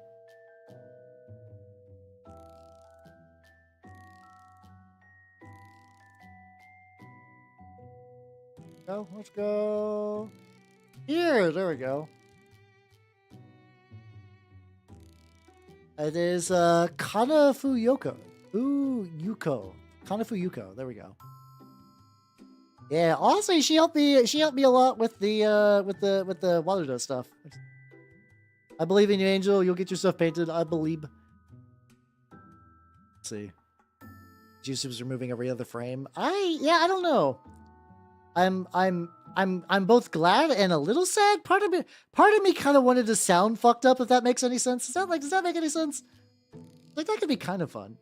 Let's go here. There we go. It is Kanafu Yuko. Kanafu Yuko. There we go. Yeah, honestly, she helped me a lot with the Waludo stuff. I believe in you, Angel. You'll get your stuff painted. I believe. Let's see. YouTube's removing every other frame. I don't know. I'm both glad and a little sad. Part of me kind of wanted to sound fucked up, if that makes any sense. Does that make any sense? Like, that could be kind of fun.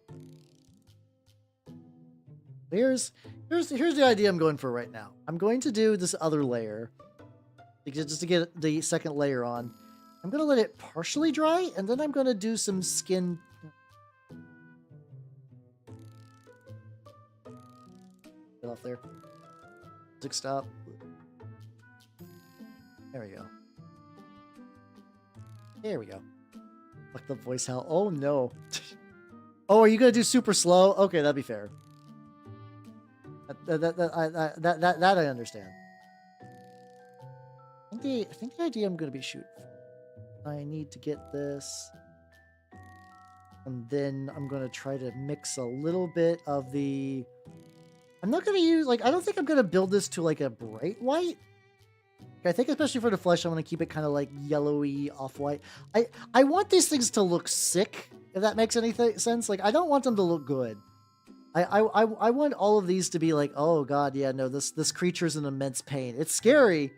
Here's the idea I'm going for right now. I'm going to do this other layer just to get the second layer on. I'm going to let it partially dry, and then I'm going to do some skin. Get off there. Music stop. There we go. There we go. Fuck the voice howl. Oh no. Oh, are you gonna do super slow? Okay, that'd be fair. That I understand. I think the idea I'm gonna be shooting for, I need to get this, and then I'm gonna try to mix a little bit of the. I'm not gonna use, like, I don't think I'm gonna build this to like a bright white. I think especially for the flesh, I'm gonna keep it kind of like yellowy off-white. I want these things to look sick, if that makes any sense. Like, I don't want them to look good. I want all of these to be like, oh god, yeah, no, this creature's in immense pain. It's scary,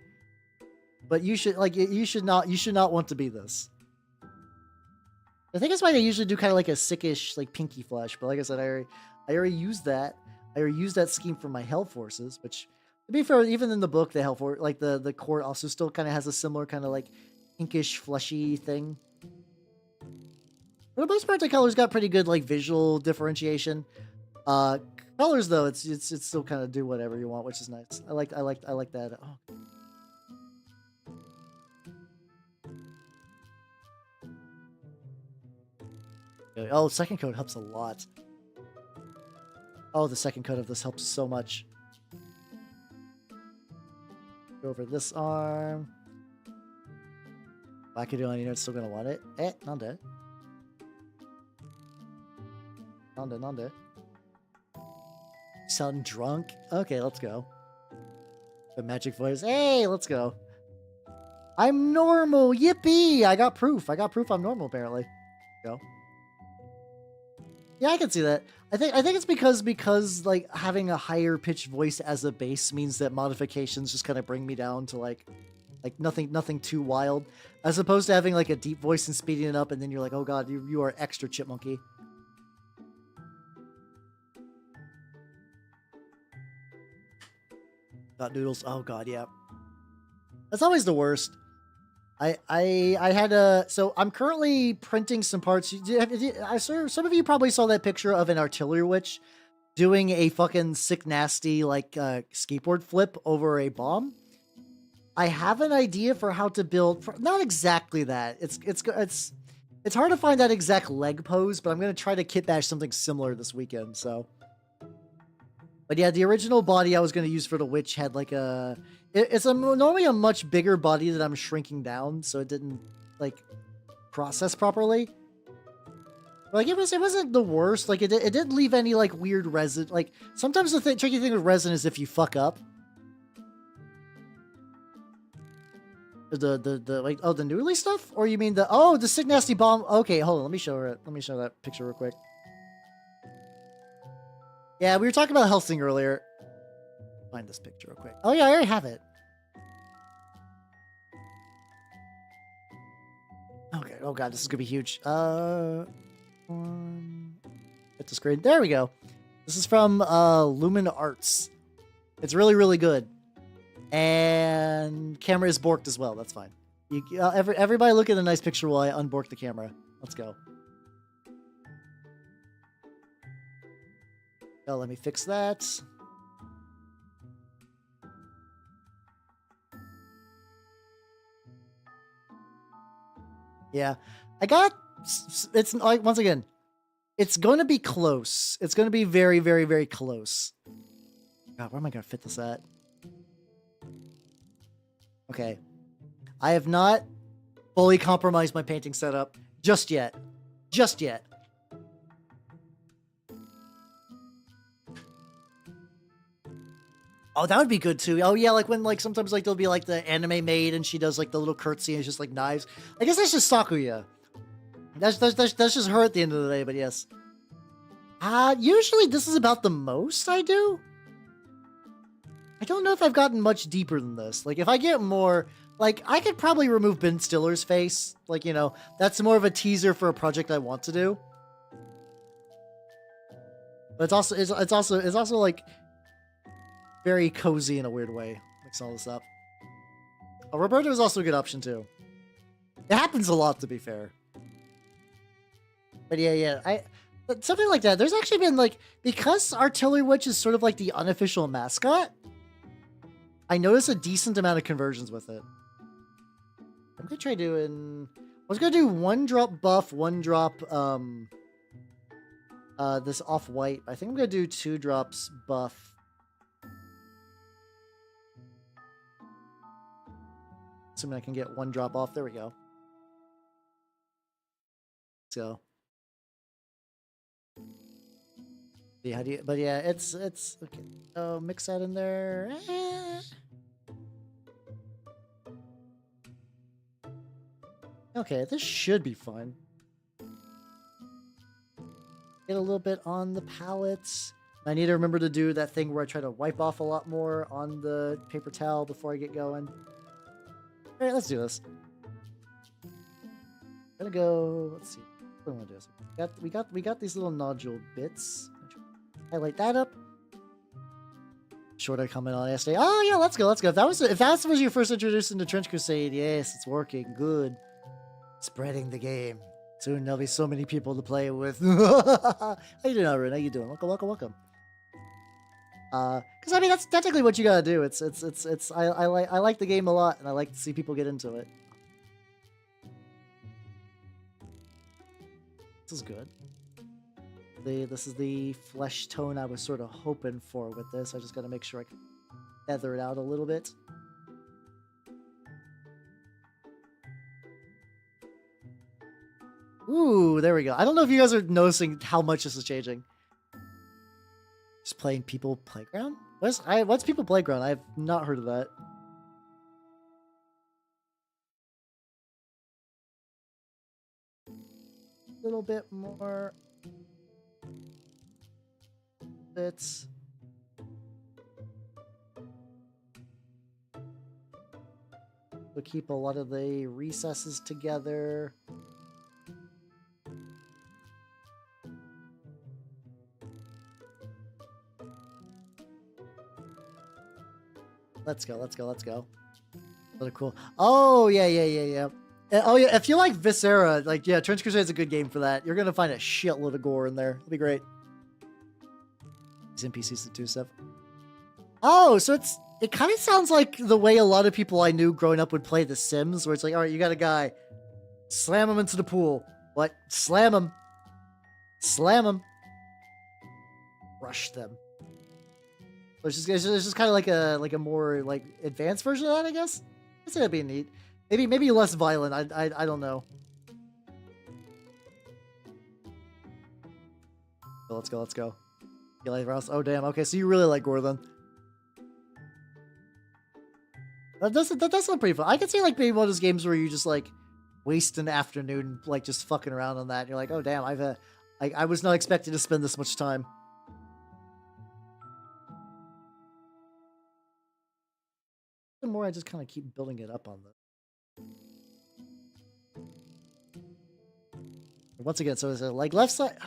but you should not want to be this. I think that's why I usually do kind of like a sickish, like, pinky flesh. But like I said, I already used that. I already used that scheme for my Hell Forces, which, to be fair, even in the book, the Hell Force, like the court also still kind of has a similar kind of like pinkish, fleshy thing. For the most part, the colors got pretty good like visual differentiation. Colors though, it's still kind of do whatever you want, which is nice. I like that. Oh. Oh, second coat helps a lot. Oh, the second coat of this helps so much. Go over this arm. Wackadoodle, you know it's still gonna want it. Nande. Nande. Sound drunk? Okay, let's go. The magic voice. Hey, let's go. I'm normal. Yippee! I got proof. I'm normal, apparently. Go. Yeah, I can see that. I think it's because like having a higher pitched voice as a base means that modifications just kind of bring me down to like nothing too wild, as opposed to having like a deep voice and speeding it up, and then you're like, oh god, you are extra chipmunky. Got noodles. Oh god, yeah. That's always the worst. I had a, so I'm currently printing some parts. Some of you probably saw that picture of an artillery witch doing a fucking sick nasty like skateboard flip over a bomb. I have an idea for how to build, not exactly that. It's hard to find that exact leg pose, but I'm gonna try to kit bash something similar this weekend. So, but yeah, the original body I was gonna use for the witch had like a. It's normally a much bigger body that I'm shrinking down, so it didn't like process properly. Like it wasn't the worst. Like it didn't leave any like weird resin. Like sometimes the tricky thing with resin is if you fuck up. The like the newly stuff, or you mean the sick nasty bomb? Okay, hold on. Let me show that picture real quick. Yeah, we were talking about Helsing earlier. Find this picture real quick. Oh yeah, I already have it. Okay. Oh god, this is gonna be huge. Get the screen. There we go. This is from Lumen Arts. It's really, really good. And camera is borked as well. That's fine. Everybody look at a nice picture while I unbork the camera. Let's go. Oh, let me fix that. Yeah, it's like, once again, it's going to be close. It's going to be very, very, very close. God, where am I going to fit this at? Okay. I have not fully compromised my painting setup just yet. Just yet. Oh, that would be good too. Oh yeah, like when like sometimes like there'll be like the anime maid and she does like the little curtsy and it's just like knives. I guess that's just Sakuya. That's just her at the end of the day, but yes. Usually this is about the most I do. I don't know if I've gotten much deeper than this. Like if I get more, like I could probably remove Ben Stiller's face. Like, you know, that's more of a teaser for a project I want to do. But it's also like very cozy in a weird way. Mix all this up. Oh, Roberto is also a good option too. It happens a lot, to be fair. But yeah, but something like that. There's actually been like, because Artillery Witch is sort of like the unofficial mascot, I noticed a decent amount of conversions with it. I'm gonna try doing. I was gonna do 1-drop buff, 1-drop this off-white. I think I'm gonna do 2 drops buff. Assuming I can get 1 drop off. There we go. So yeah, how do you, but yeah, it's okay. Oh, mix that in there. Okay, this should be fun. Get a little bit on the palettes. I need to remember to do that thing where I try to wipe off a lot more on the paper towel before I get going. All right, let's do this. Gonna go. Let's see. What do I want to do? We got these little nodule bits. Highlight that up. Short I comment on yesterday. Oh yeah, let's go. If that was your first introduction to Trench Crusade, yes, it's working good. Spreading the game. Soon there'll be so many people to play with. How you doing, Arun? How you doing? Welcome, welcome, welcome. Because I mean that's technically what you gotta do. I like the game a lot, and I like to see people get into it. This is good. This is the flesh tone I was sort of hoping for with this. I just gotta make sure I can feather it out a little bit. Ooh, there we go. I don't know if you guys are noticing how much this is changing. Just playing People Playground? What's People Playground? I have not heard of that. A little bit more bits. We'll keep a lot of the recesses together. Let's go, let's go, let's go. Really cool. Oh, yeah. Oh, yeah, if you like Viscera, like, yeah, Trench Crusade is a good game for that. You're going to find a shitload of gore in there. It'll be great. These NPCs to do stuff. Oh, so it kind of sounds like the way a lot of people I knew growing up would play The Sims, where it's like, all right, you got a guy, slam him into the pool. What? Slam him. Slam him. Rush them. It's just kind of like a more like advanced version of that, I guess. I'd say that'd be neat. Maybe less violent. I don't know. Oh, let's go. Let's go. You like Rouse? Oh damn. Okay, so you really like gore then. That does sound pretty fun. I can see like maybe one of those games where you just like waste an afternoon like just fucking around on that. And you're like, oh damn, I was not expecting to spend this much time. The more I just kind of keep building it up on the. Once again, so is it like left side?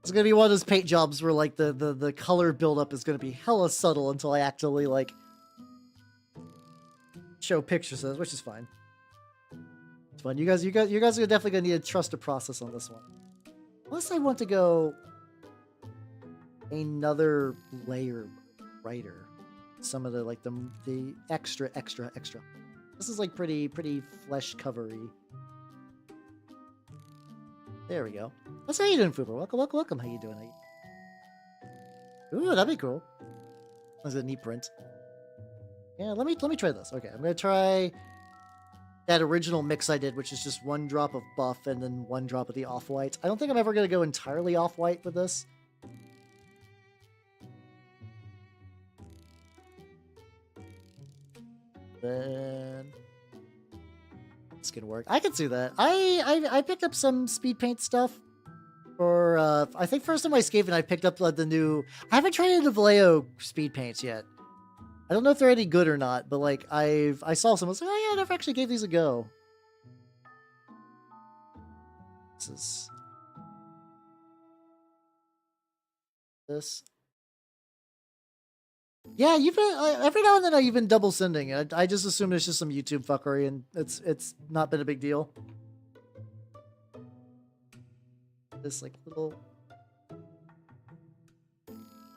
It's gonna be one of those paint jobs where like the color buildup is gonna be hella subtle until I actually like show pictures of it, which is fine. It's fun. You guys are definitely gonna need to trust the process on this one. Unless I want to go another layer brighter. Some of the like the extra. This is like pretty flesh covery. There we go. That's how you doing, Fuber. Welcome. How you doing? Ooh, that'd be cool. That's a neat print. Yeah, let me try this. Okay, I'm gonna try that original mix I did, which is just 1 drop of buff and then 1 drop of the off-white. I don't think I'm ever gonna go entirely off-white with this. Then this can work. I can see that. I picked up some speed paint stuff for I think first time I Skaven I picked up the new. I haven't tried the Vallejo speed paints yet. I don't know if they're any good or not, but like I saw some. I was like, oh yeah, I never actually gave these a go. This. Yeah, you've been every now and then you've been double sending. I just assume it's just some YouTube fuckery, and it's not been a big deal. This like little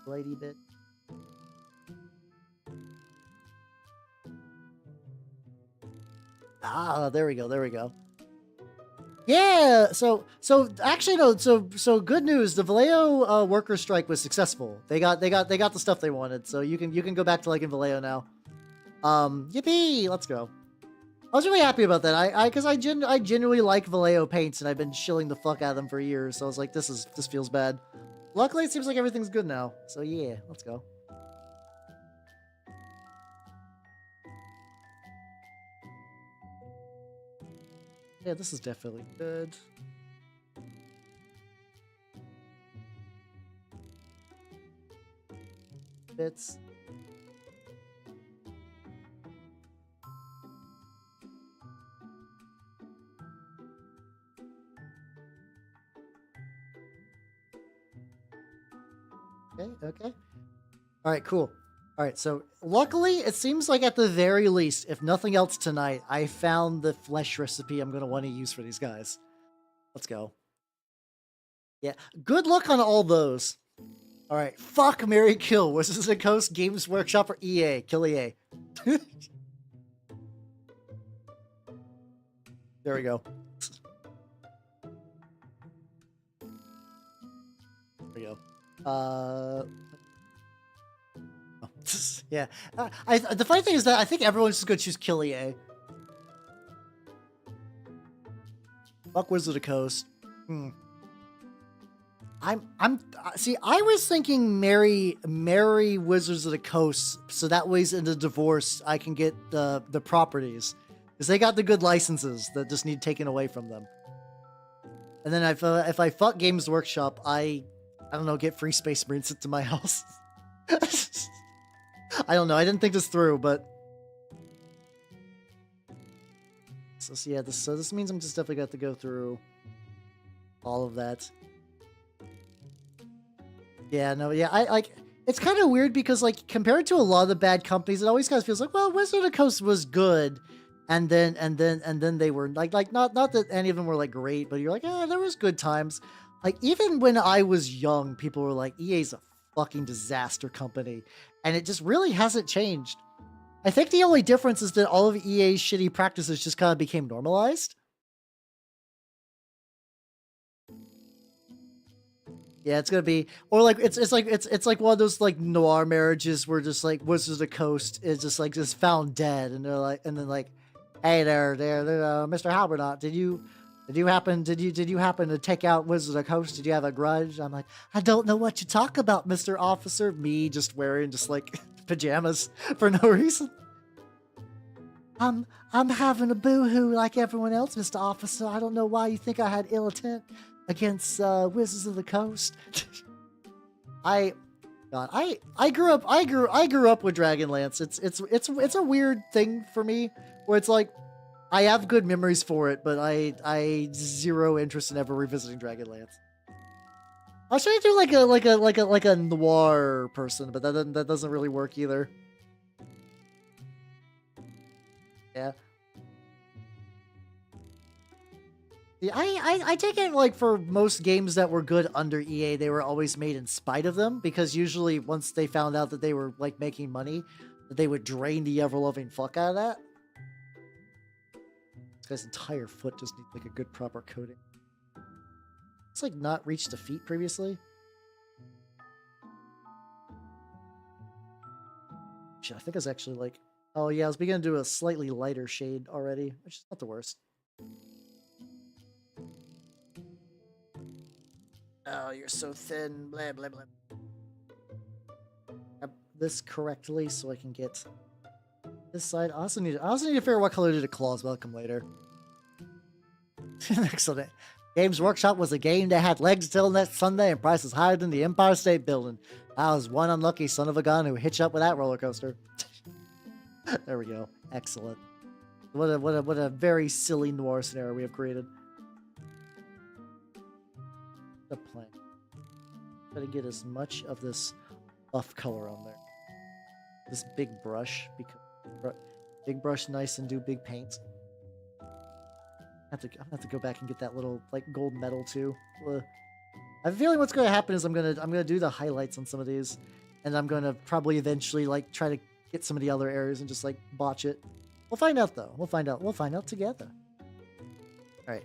lighty bit. Ah, there we go. Yeah, so actually no, so good news. The Vallejo worker strike was successful. They got the stuff they wanted. So you can go back to like in Vallejo now. Yippee! Let's go. I was really happy about that. Because I genuinely like Vallejo paints, and I've been shilling the fuck out of them for years. So I was like, this feels bad. Luckily, it seems like everything's good now. So yeah, let's go. Yeah, this is definitely good. Bits. Okay. All right, cool. All right, so luckily, it seems like at the very least, if nothing else tonight, I found the flesh recipe I'm going to want to use for these guys. Let's go. Yeah, good luck on all those. All right, fuck, marry, kill. Was this a Coast, Games Workshop, or EA? Kill EA. There we go. There we go. Yeah. The funny thing is that I think everyone's just gonna choose kill EA. Fuck Wizard of the Coast. See, I was thinking marry Wizards of the Coast, so that ways in the divorce I can get the properties, because they got the good licenses that just need taken away from them. And then if I fuck Games Workshop, I don't know, get free Space Marines sent to my house. I don't know. I didn't think this through, but so yeah, this means I'm just definitely got to go through all of that. Yeah, no, yeah, I like. It's kind of weird because, like, compared to a lot of the bad companies, it always kind of feels like, well, Wizard of the Coast was good, and then they were like not that any of them were like great, but you're like, there was good times. Like, even when I was young, people were like, EA's a fucking disaster company, and it just really hasn't changed. I think the only difference is that all of EA's shitty practices just kind of became normalized. Yeah, it's gonna be, or like it's like one of those like noir marriages where just like Wizards of the Coast is just like just found dead, and they're like, and then like, hey there, Mr. Halbernot, did you happen to take out Wizards of the Coast? Did you have a grudge? I'm like, I don't know what you talk about, Mr. Officer. Me just wearing just like pajamas for no reason. I'm having a boo-hoo like everyone else, Mr. Officer. I don't know why you think I had ill intent against Wizards of the Coast. I grew up with Dragonlance. It's a weird thing for me where it's like I have good memories for it, but I zero interest in ever revisiting Dragonlance. I was trying to do like a noir person, but that doesn't really work either. Yeah. Yeah, I take it like for most games that were good under EA, they were always made in spite of them, because usually once they found out that they were like making money, that they would drain the ever-loving fuck out of that. This guy's entire foot just needs like a good proper coating. It's like not reached defeat previously. Shit, I think it's actually like, oh yeah, I was beginning to do a slightly lighter shade already, which is not the worst. Oh, you're so thin. Blah, blah, blah. Grab this correctly so I can get this side. I also need to figure out what color to the claws welcome later. Excellent. Games Workshop was a game that had legs till next Sunday and prices higher than the Empire State Building. I was one unlucky son of a gun who hitched up with that roller coaster. There we go. Excellent. What a very silly noir scenario we have created. The plan. Try to get as much of this buff color on there. This big brush, because big brush, nice, and do big paints. I'm gonna have to go back and get that little like gold medal too. Ugh. I have a feeling what's going to happen is I'm gonna do the highlights on some of these, and I'm gonna probably eventually like try to get some of the other areas and just like botch it. We'll find out though. We'll find out together. All right.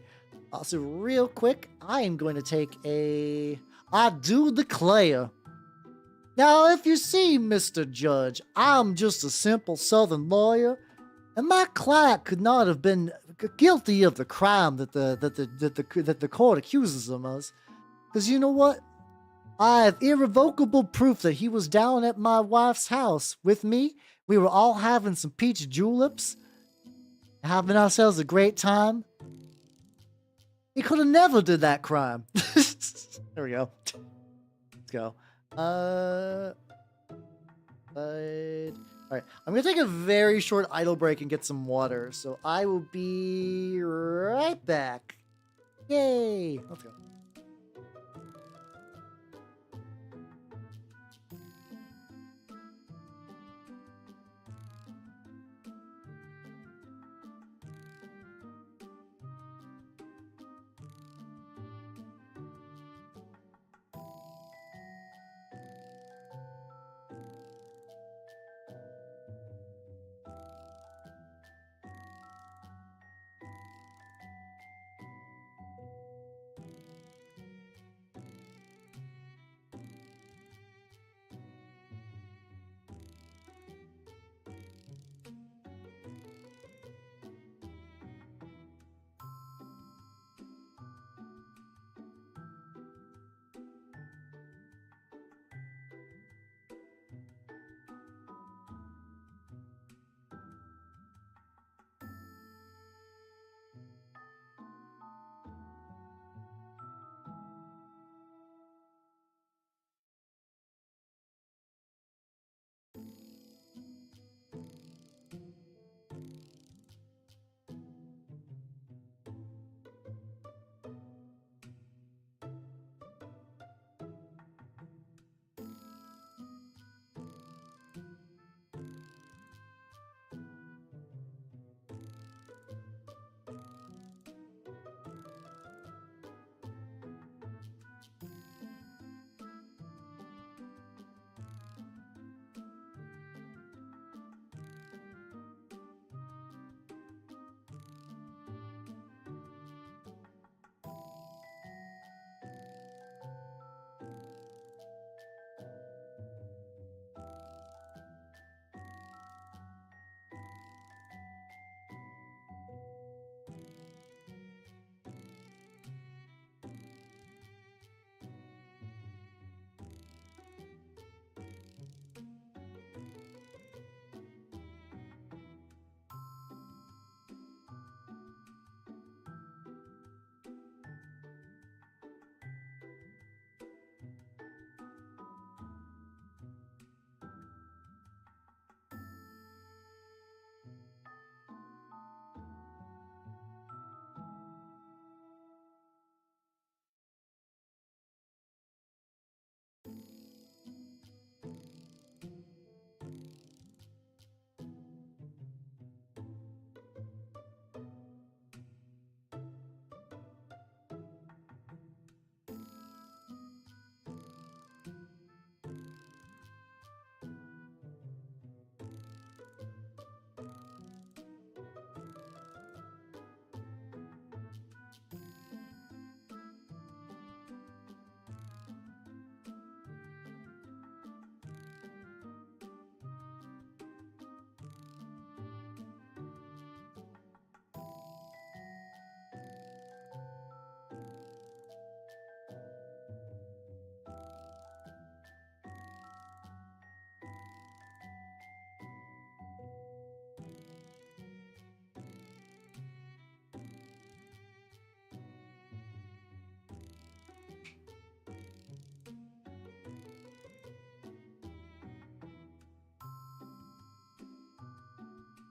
Also, real quick, I am going to take a... I do declare. Now, if you see, Mr. Judge, I'm just a simple Southern lawyer, and my client could not have been guilty of the crime that the court accuses him of. Because you know what? I have irrevocable proof that he was down at my wife's house with me. We were all having some peach juleps, having ourselves a great time. He could have never did that crime. There we go. Let's go. All right. I'm gonna take a very short idle break and get some water. So I will be right back. Yay! Let's go.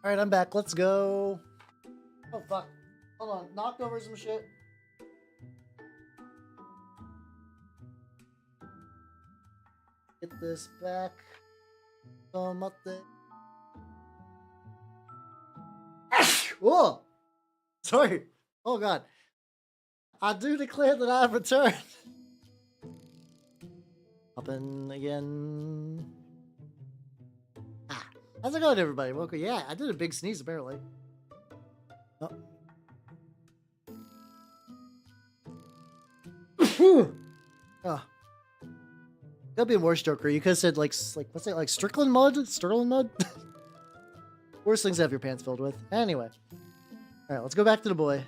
All right, I'm back. Let's go. Oh, fuck. Hold on. Knocked over some shit. Get this back. Some up there. Whoa! Sorry. Oh, God. I do declare that I have returned. Up in again. Ah. How's it going, everybody? Welcome. Yeah, I did a big sneeze, apparently. Oh. Oh. Gotta be a worse joker. You could have said like what's it, like Strickland mud? Sterling mud? Worst things to have your pants filled with. Anyway. Alright, let's go back to the boy.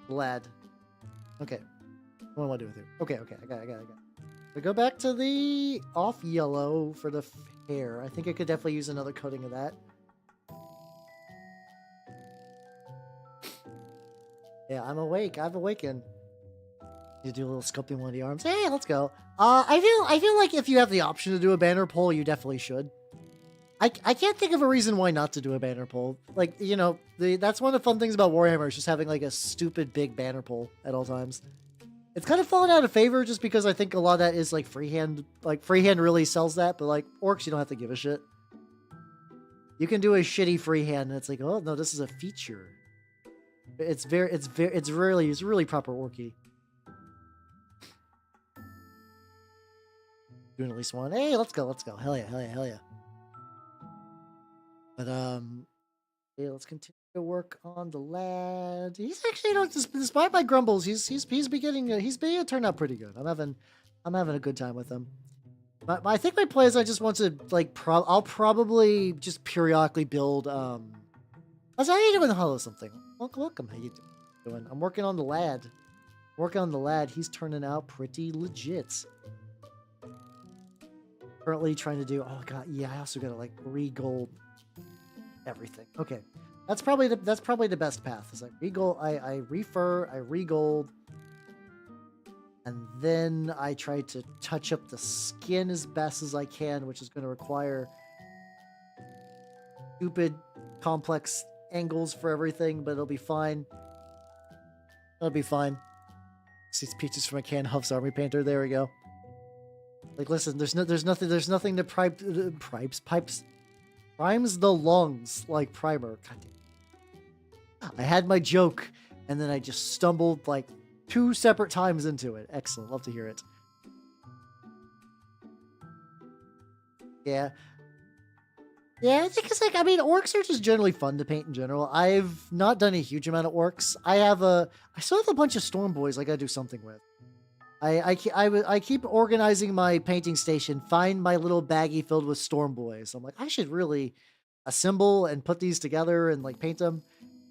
The lad. Okay. What do I want to do with you? Okay, I got it. We go back to the off yellow for the hair. I think I could definitely use another coating of that. Yeah, I'm awake. I've awakened. You do a little sculpting one of the arms. Hey, let's go. I feel like if you have the option to do a banner pull, you definitely should. I can't think of a reason why not to do a banner pull. Like, you know, that's one of the fun things about Warhammer is just having like a stupid big banner pull at all times. It's kind of fallen out of favor just because I think a lot of that is like freehand. Like freehand really sells that, but like orcs, you don't have to give a shit. You can do a shitty freehand, and it's like, oh no, this is a feature. It's really proper orky. Doing at least one. Hey, let's go. Hell yeah. But yeah, let's continue to work on the lad. He's actually, you know, despite my grumbles, he's beginning turn out pretty good. I'm having a good time with him. But I think my play is I just want to like I'll probably just periodically build how you doing, Hollow something? Welcome. How you doing? I'm working on the lad. He's turning out pretty legit. Currently trying to do, oh god, yeah, I also gotta like re-gold everything. Okay. That's probably the best path. Is like re-gold, I refur, I re-gold, and then I try to touch up the skin as best as I can, which is gonna require stupid complex angles for everything, but it'll be fine. It'll be fine. See peaches from a can Huff's Army Painter. There we go. Like, listen, there's nothing to primes the lungs like primer. God damn. I had my joke, and then I just stumbled like 2 separate times into it. Excellent, love to hear it. Yeah. Yeah, I think it's like, I mean, orcs are just generally fun to paint in general. I've not done a huge amount of orcs. I still have a bunch of storm boys I gotta do something with. I keep organizing my painting station, find my little baggie filled with storm boys. I'm like, I should really assemble and put these together and like paint them.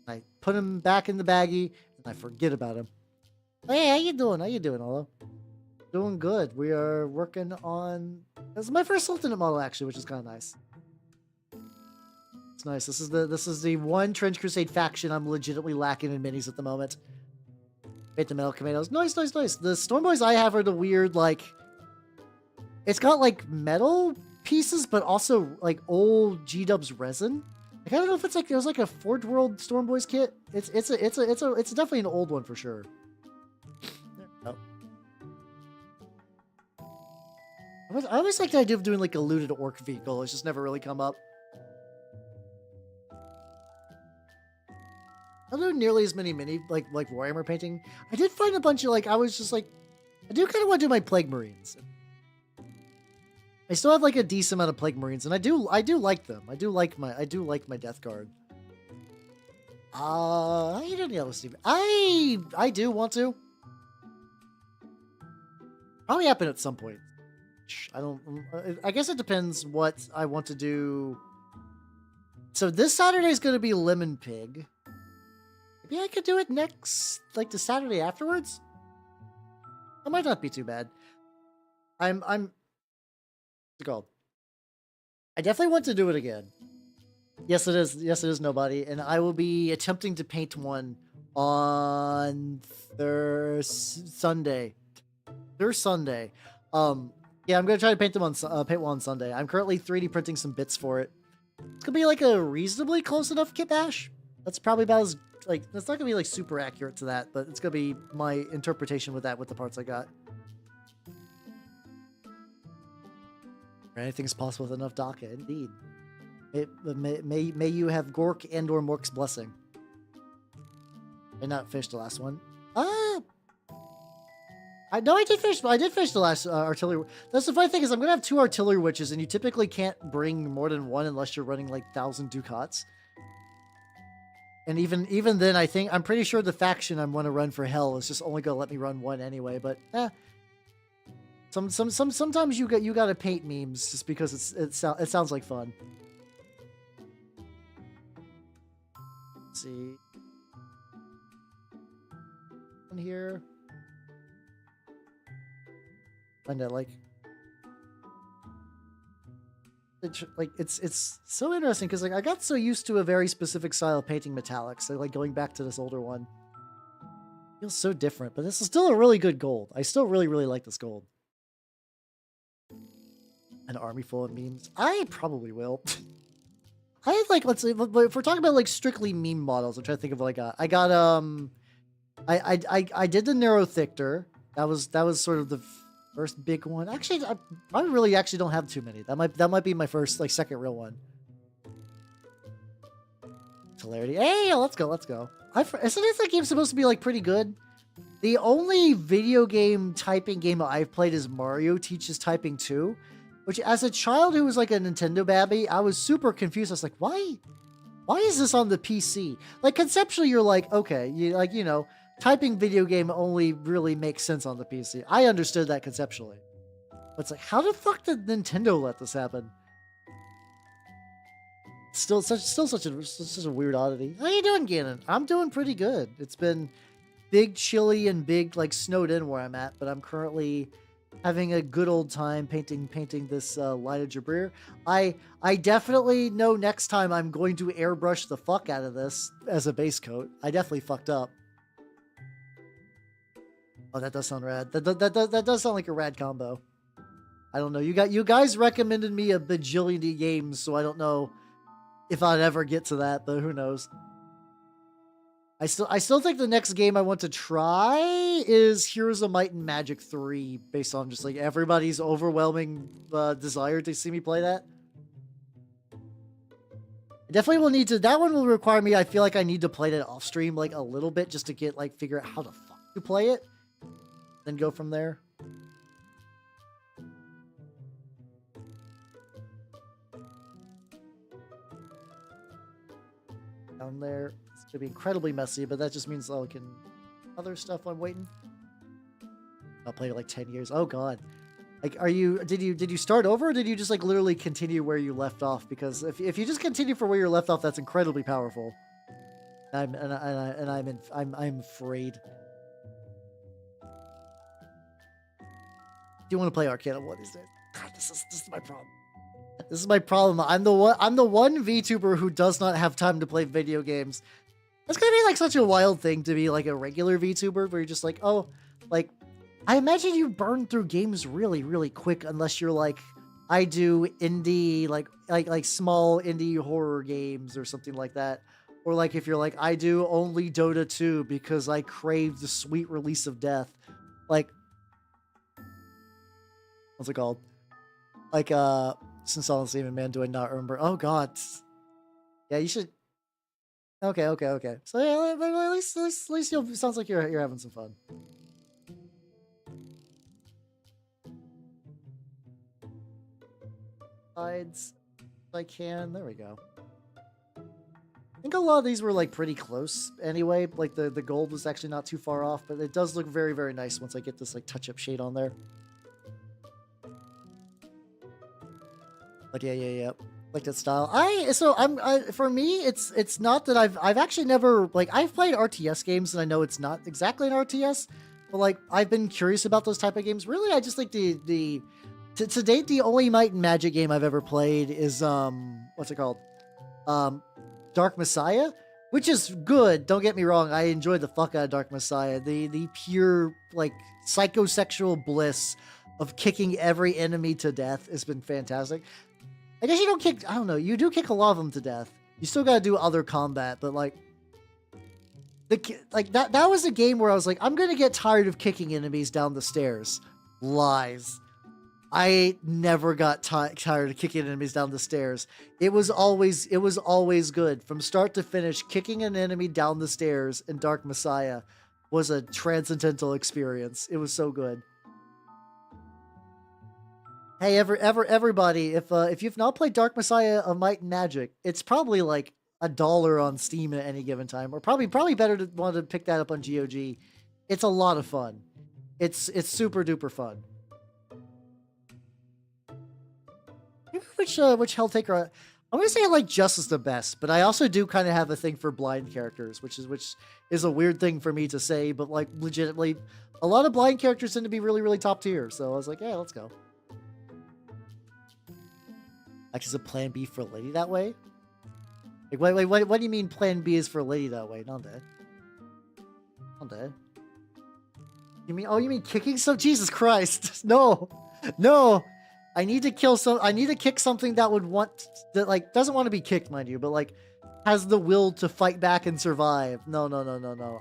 I put them back in the baggie and I forget about them. Hey, how you doing? Olo? Doing good. We are working on, this is my first Sultanate model actually, which is kind of nice. It's nice. This is the one Trench Crusade faction I'm legitimately lacking in minis at the moment. Paint the metal commandos. Nice. The storm boys I have are the weird, like, it's got like metal pieces, but also like old G-Dubs resin. Like, I don't know if it's like, there's like a Forge World storm boys kit. It's definitely an old one for sure. Oh. I always like the idea of doing like a looted orc vehicle. It's just never really come up. I don't do nearly as many like Warhammer painting. I did find a bunch of like, I was just like, I do kind of want to do my Plague Marines. I still have like a decent amount of Plague Marines, and I do like them. I do like my Death Guard. How you doing, Yellow Steve? I do want to. Probably happen at some point. I guess it depends what I want to do. So this Saturday is going to be Lemon Pig. Maybe I could do it next, like the Saturday afterwards? That might not be too bad. What's it called? I definitely want to do it again. Yes, it is. Yes, it is, Nobody. And I will be attempting to paint one on Sunday. Sunday. Yeah, I'm going to try to paint one on Sunday. I'm currently 3D printing some bits for it. It's gonna be like a reasonably close enough kit bash. That's probably about as like, that's not gonna be like super accurate to that, but it's gonna be my interpretation with that with the parts I got. Anything's possible with enough Daka, indeed. May you have Gork and or Mork's blessing. And not fish the last one. I did fish the last artillery. That's the funny thing is I'm gonna have 2 artillery witches, and you typically can't bring more than 1 unless you're running like 1,000 ducats. And even then, I'm pretty sure the faction I'm gonna run for hell is just only gonna let me run 1 anyway. But sometimes you gotta paint memes just because it sounds like fun. Let's see. One here. Find out it's so interesting because like I got so used to a very specific style of painting metallics. So like going back to this older one feels so different, but this is still a really good gold. I still really like this gold. An army full of memes. I probably will. I had like, let's say, if we're talking about like strictly meme models, I'm trying to think of what I got. I did the Neurothictor. That was sort of the first big one. Actually, I really actually don't have too many. That might be my first like second real one. Hilarity. Hey, let's go. Isn't that game supposed to be like pretty good? The only video game typing game I've played is Mario Teaches Typing 2, which as a child who was like a Nintendo babby, I was super confused. I was like, why is this on the PC? Like conceptually, you're like, okay, you know, typing video game only really makes sense on the PC. I understood that conceptually. But it's like, how the fuck did Nintendo let this happen? Still such a weird oddity. How you doing, Gannon? I'm doing pretty good. It's been big chilly and big like snowed in where I'm at, but I'm currently having a good old time painting this Lion of Jabir. I definitely know next time I'm going to airbrush the fuck out of this as a base coat. I definitely fucked up. Oh, that does sound rad. That does sound like a rad combo. I don't know. You guys recommended me a bajillion games, so I don't know if I'd ever get to that, but who knows. I still think the next game I want to try is Heroes of Might and Magic 3, based on just like everybody's overwhelming desire to see me play that. I definitely will need to. That one will require me. I feel like I need to play that off stream like a little bit just to get like figure out how the fuck to play it, then go from there. Down there. It's gonna be incredibly messy, but that just means I can other stuff while I'm waiting. I'll play it like 10 years. Oh god. Like did you start over or did you just like literally continue where you left off? Because if you just continue for where you're left off, that's incredibly powerful. I'm afraid. Do you want to play Arcana one these days? God, this is my problem. This is my problem. I'm the one VTuber who does not have time to play video games. That's gonna be like such a wild thing to be like a regular VTuber where you're just like, oh, like I imagine you burn through games really quick unless you're like I do indie like small indie horror games or something like that. Or like if you're like I do only Dota 2 because I crave the sweet release of death. Like what's it called? Like since all the same man, do I not remember? Oh god. Yeah, you should. Okay. So yeah, at least you sounds like you're having some fun. Sides, if I can. There we go. I think a lot of these were like pretty close anyway. Like the gold was actually not too far off, but it does look very nice once I get this like touch-up shade on there. But yeah. Like that style. For me, it's not that I've actually never like I've played RTS games and I know it's not exactly an RTS, but like I've been curious about those type of games. Really, I just like to date the only Might and Magic game I've ever played is what's it called? Dark Messiah, which is good. Don't get me wrong, I enjoyed the fuck out of Dark Messiah. The pure like psychosexual bliss of kicking every enemy to death has been fantastic. I guess you don't kick. I don't know. You do kick a lot of them to death. You still gotta do other combat, but like that was a game where I was like, I'm gonna get tired of kicking enemies down the stairs. Lies. I never got tired of kicking enemies down the stairs. It was always good from start to finish. Kicking an enemy down the stairs in Dark Messiah was a transcendental experience. It was so good. Hey, everybody, if you've not played Dark Messiah of Might and Magic, it's probably like $1 on Steam at any given time, or probably better to want to pick that up on GOG. It's a lot of fun. It's super duper fun. Which Helltaker? I'm gonna say I like Justice the best, but I also do kind of have a thing for blind characters, which is a weird thing for me to say, but like legitimately, a lot of blind characters tend to be really top tier. So I was like, yeah, let's go. Actually, is a plan B for Lady that way? Like, wait, what do you mean plan B is for Lady that way? Not that. Not that. You mean kicking some? Jesus Christ! No, no. I need to kick something that like doesn't want to be kicked, mind you, but like has the will to fight back and survive. No.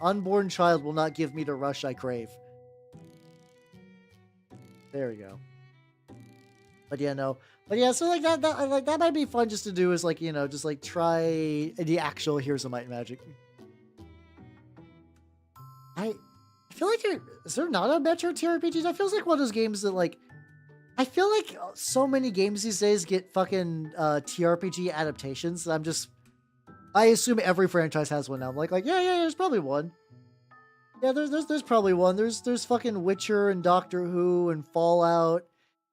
Unborn child will not give me the rush I crave. There we go. But yeah, no. But yeah, so like that might be fun just to do, is like, you know, just like try the actual Heroes of Might and Magic. I feel like is there not a Metro TRPGs? That feels like one of those games that like, I feel like so many games these days get fucking TRPG adaptations that I assume every franchise has one now. I'm like yeah, there's probably one. Yeah, there's probably one. There's fucking Witcher and Doctor Who and Fallout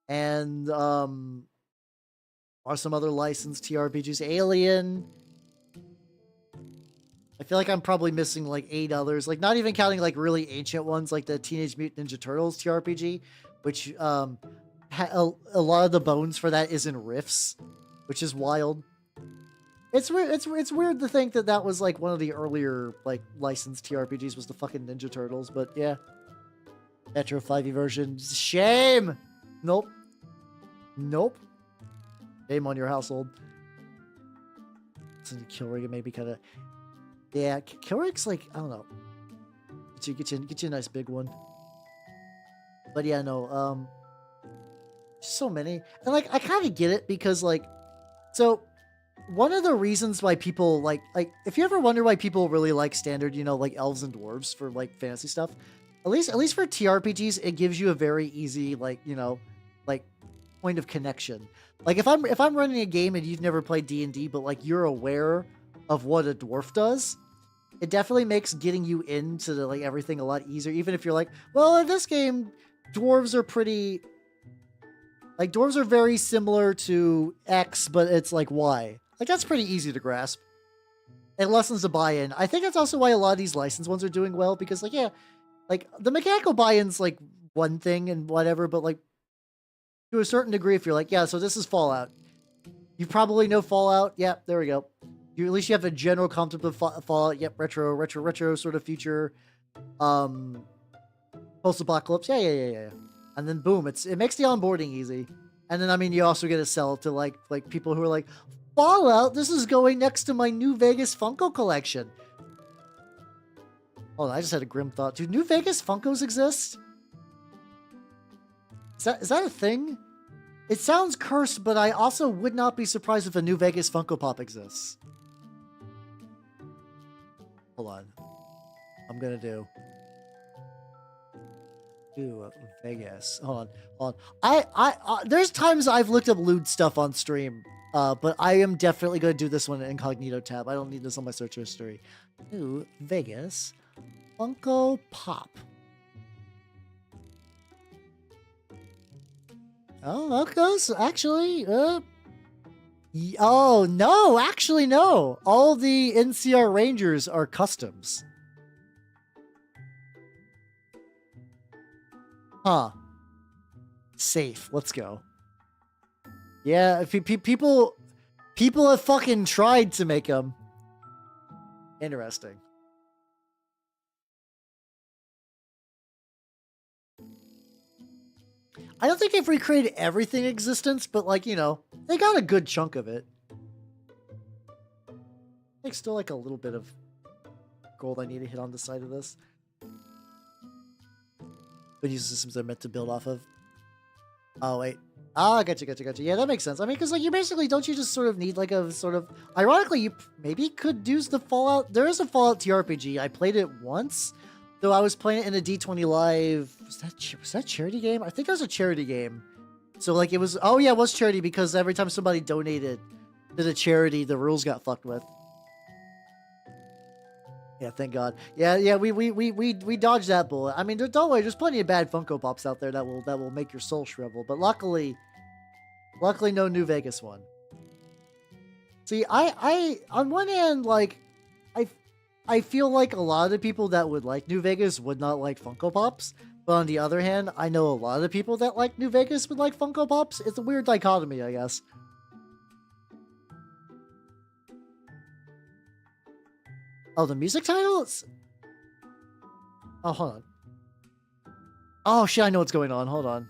and or some other licensed TRPGs. Alien. I feel like I'm probably missing like 8 others, like not even counting like really ancient ones like the Teenage Mutant Ninja Turtles TRPG, which a lot of the bones for that is in Rifts, which is wild. It's weird to think that was like one of the earlier like licensed TRPGs was the fucking Ninja Turtles, but yeah. Metro 5e version. Shame! Nope. Shame on your household. Killrig maybe kind of. Yeah, Killrig's like, I don't know. Get you a nice big one. But yeah, no, so many. And like I kind of get it because like, so one of the reasons why people like if you ever wonder why people really like standard, you know, like elves and dwarves for like fantasy stuff, at least for TRPGs, it gives you a very easy, like, you know, like point of connection. Like if I'm running a game and you've never played D&D, but like you're aware of what a dwarf does, it definitely makes getting you into the, like everything a lot easier. Even if you're like, well, in this game, dwarves are pretty, like dwarves are very similar to X, but it's like Y. Like that's pretty easy to grasp. It lessens the buy-in. I think that's also why a lot of these licensed ones are doing well, because like, yeah, like the mechanical buy-in's like one thing and whatever, but like to a certain degree, if you're like, yeah, so this is Fallout. You probably know Fallout. Yeah, there we go. At least you have a general concept of Fallout. Yep, retro sort of future, post-apocalypse. Yeah. And then boom, it makes the onboarding easy. And then I mean, you also get to sell to like people who are like, Fallout. This is going next to my New Vegas Funko collection. Oh, I just had a grim thought. Do New Vegas Funkos exist? Is that a thing? It sounds cursed, but I also would not be surprised if a New Vegas Funko Pop exists. Hold on. I'm gonna do Vegas. Hold on. I there's times I've looked up lewd stuff on stream, but I am definitely gonna do this one in incognito tab. I don't need this on my search history. New Vegas Funko Pop. Oh, okay. So actually, oh no, actually no. All the NCR Rangers are customs. Huh. Safe. Let's go. Yeah, if people have fucking tried to make them. Interesting. I don't think they've recreated everything in existence, but like, you know, they got a good chunk of it. Like still like a little bit of gold I need to hit on the side of this. But these systems are meant to build off of. Oh, wait. Ah, gotcha. Yeah, that makes sense. I mean, because, like, you basically, don't you just sort of need, like, a sort of... Ironically, you maybe could use the Fallout... There is a Fallout TRPG. I played it once, though I was playing it in a D20 Live... Was that charity game? I think it was a charity game. So, like, it was... Oh, yeah, it was charity, because every time somebody donated to the charity, the rules got fucked with. Yeah, thank God. Yeah, we dodged that bullet. I mean, don't worry, there's plenty of bad Funko Pops out there that will make your soul shrivel. But luckily no New Vegas one. See, I on one hand, like, I feel like a lot of the people that would like New Vegas would not like Funko Pops. But on the other hand, I know a lot of the people that like New Vegas would like Funko Pops. It's a weird dichotomy, I guess. Oh, the music titles? Oh, hold on. Oh, shit, I know what's going on. Hold on.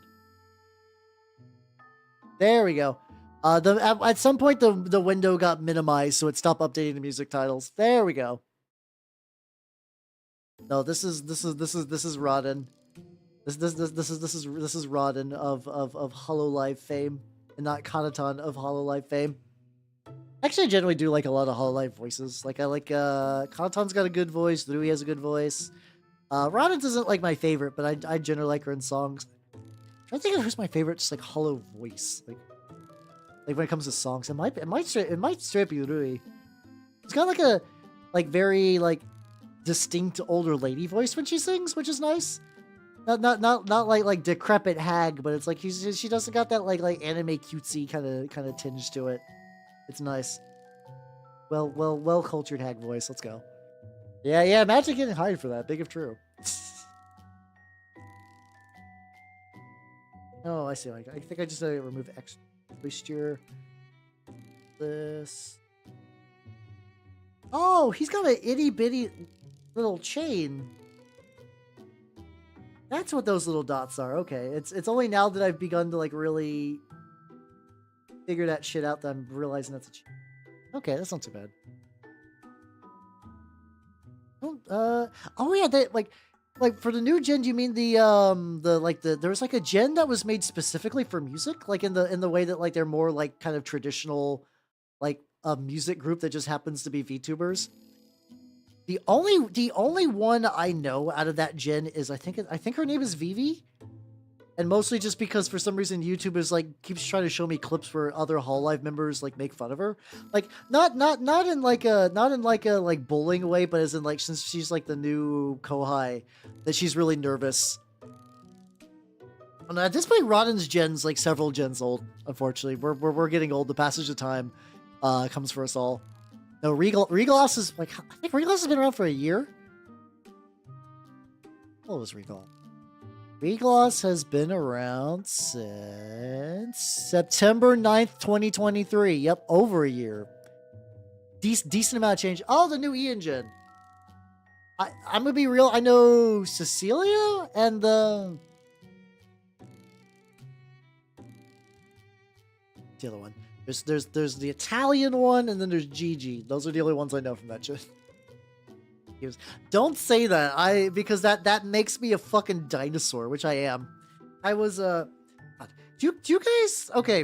There we go. At some point, the window got minimized, so it stopped updating the music titles. There we go. No, this is Rodden. This is Rodden of Hololive fame, and not Kanaton of Hololive fame. Actually, I generally do like a lot of Hololive voices. Like, I like, Kanaton's got a good voice, Louis has a good voice. Rodden's isn't, like, my favorite, but I generally like her in songs. I'm trying to think of who's my favorite, just, like, hollow voice. Like when it comes to songs, it might straight up be Louis. It's got, like, a, like, very, like, distinct older lady voice when she sings, which is nice. Not like decrepit hag, but it's like, she doesn't got that, like anime cutesy kind of tinge to it. It's nice. Well cultured hag voice. Let's go. Yeah. Imagine getting hired for that. Big if true. Oh, I see. I think I just remove X moisture. This. Oh, he's got an itty bitty little chain. That's what those little dots are. Okay, it's only now that I've begun to like really figure that shit out that I'm realizing that's a chain. Okay, that's not too bad. Oh yeah, that like for the new gen, do you mean there's like a gen that was made specifically for music, like in the way that like they're more like kind of traditional, like a music group that just happens to be VTubers? The only one I know out of that gen is I think her name is Vivi. And mostly just because for some reason YouTube is like keeps trying to show me clips where other Hololive members like make fun of her, like not in like a like bullying way, but as in like since she's like the new Kohai, that she's really nervous. And at this point, Rodden's gen's like several gens old. Unfortunately, we're getting old. The passage of time comes for us all. No, Regalos is like I think Regalos has been around for a year. What was Regalos? Regalos has been around since September 9th, 2023. Yep, over a year. Decent amount of change. Oh, the new Ian gen. I'm gonna be real. I know Cecilia and the other one. There's the Italian one, and then there's Gigi. Those are the only ones I know from that gen. Don't say that. Because that makes me a fucking dinosaur, which I am. I was do you guys, okay,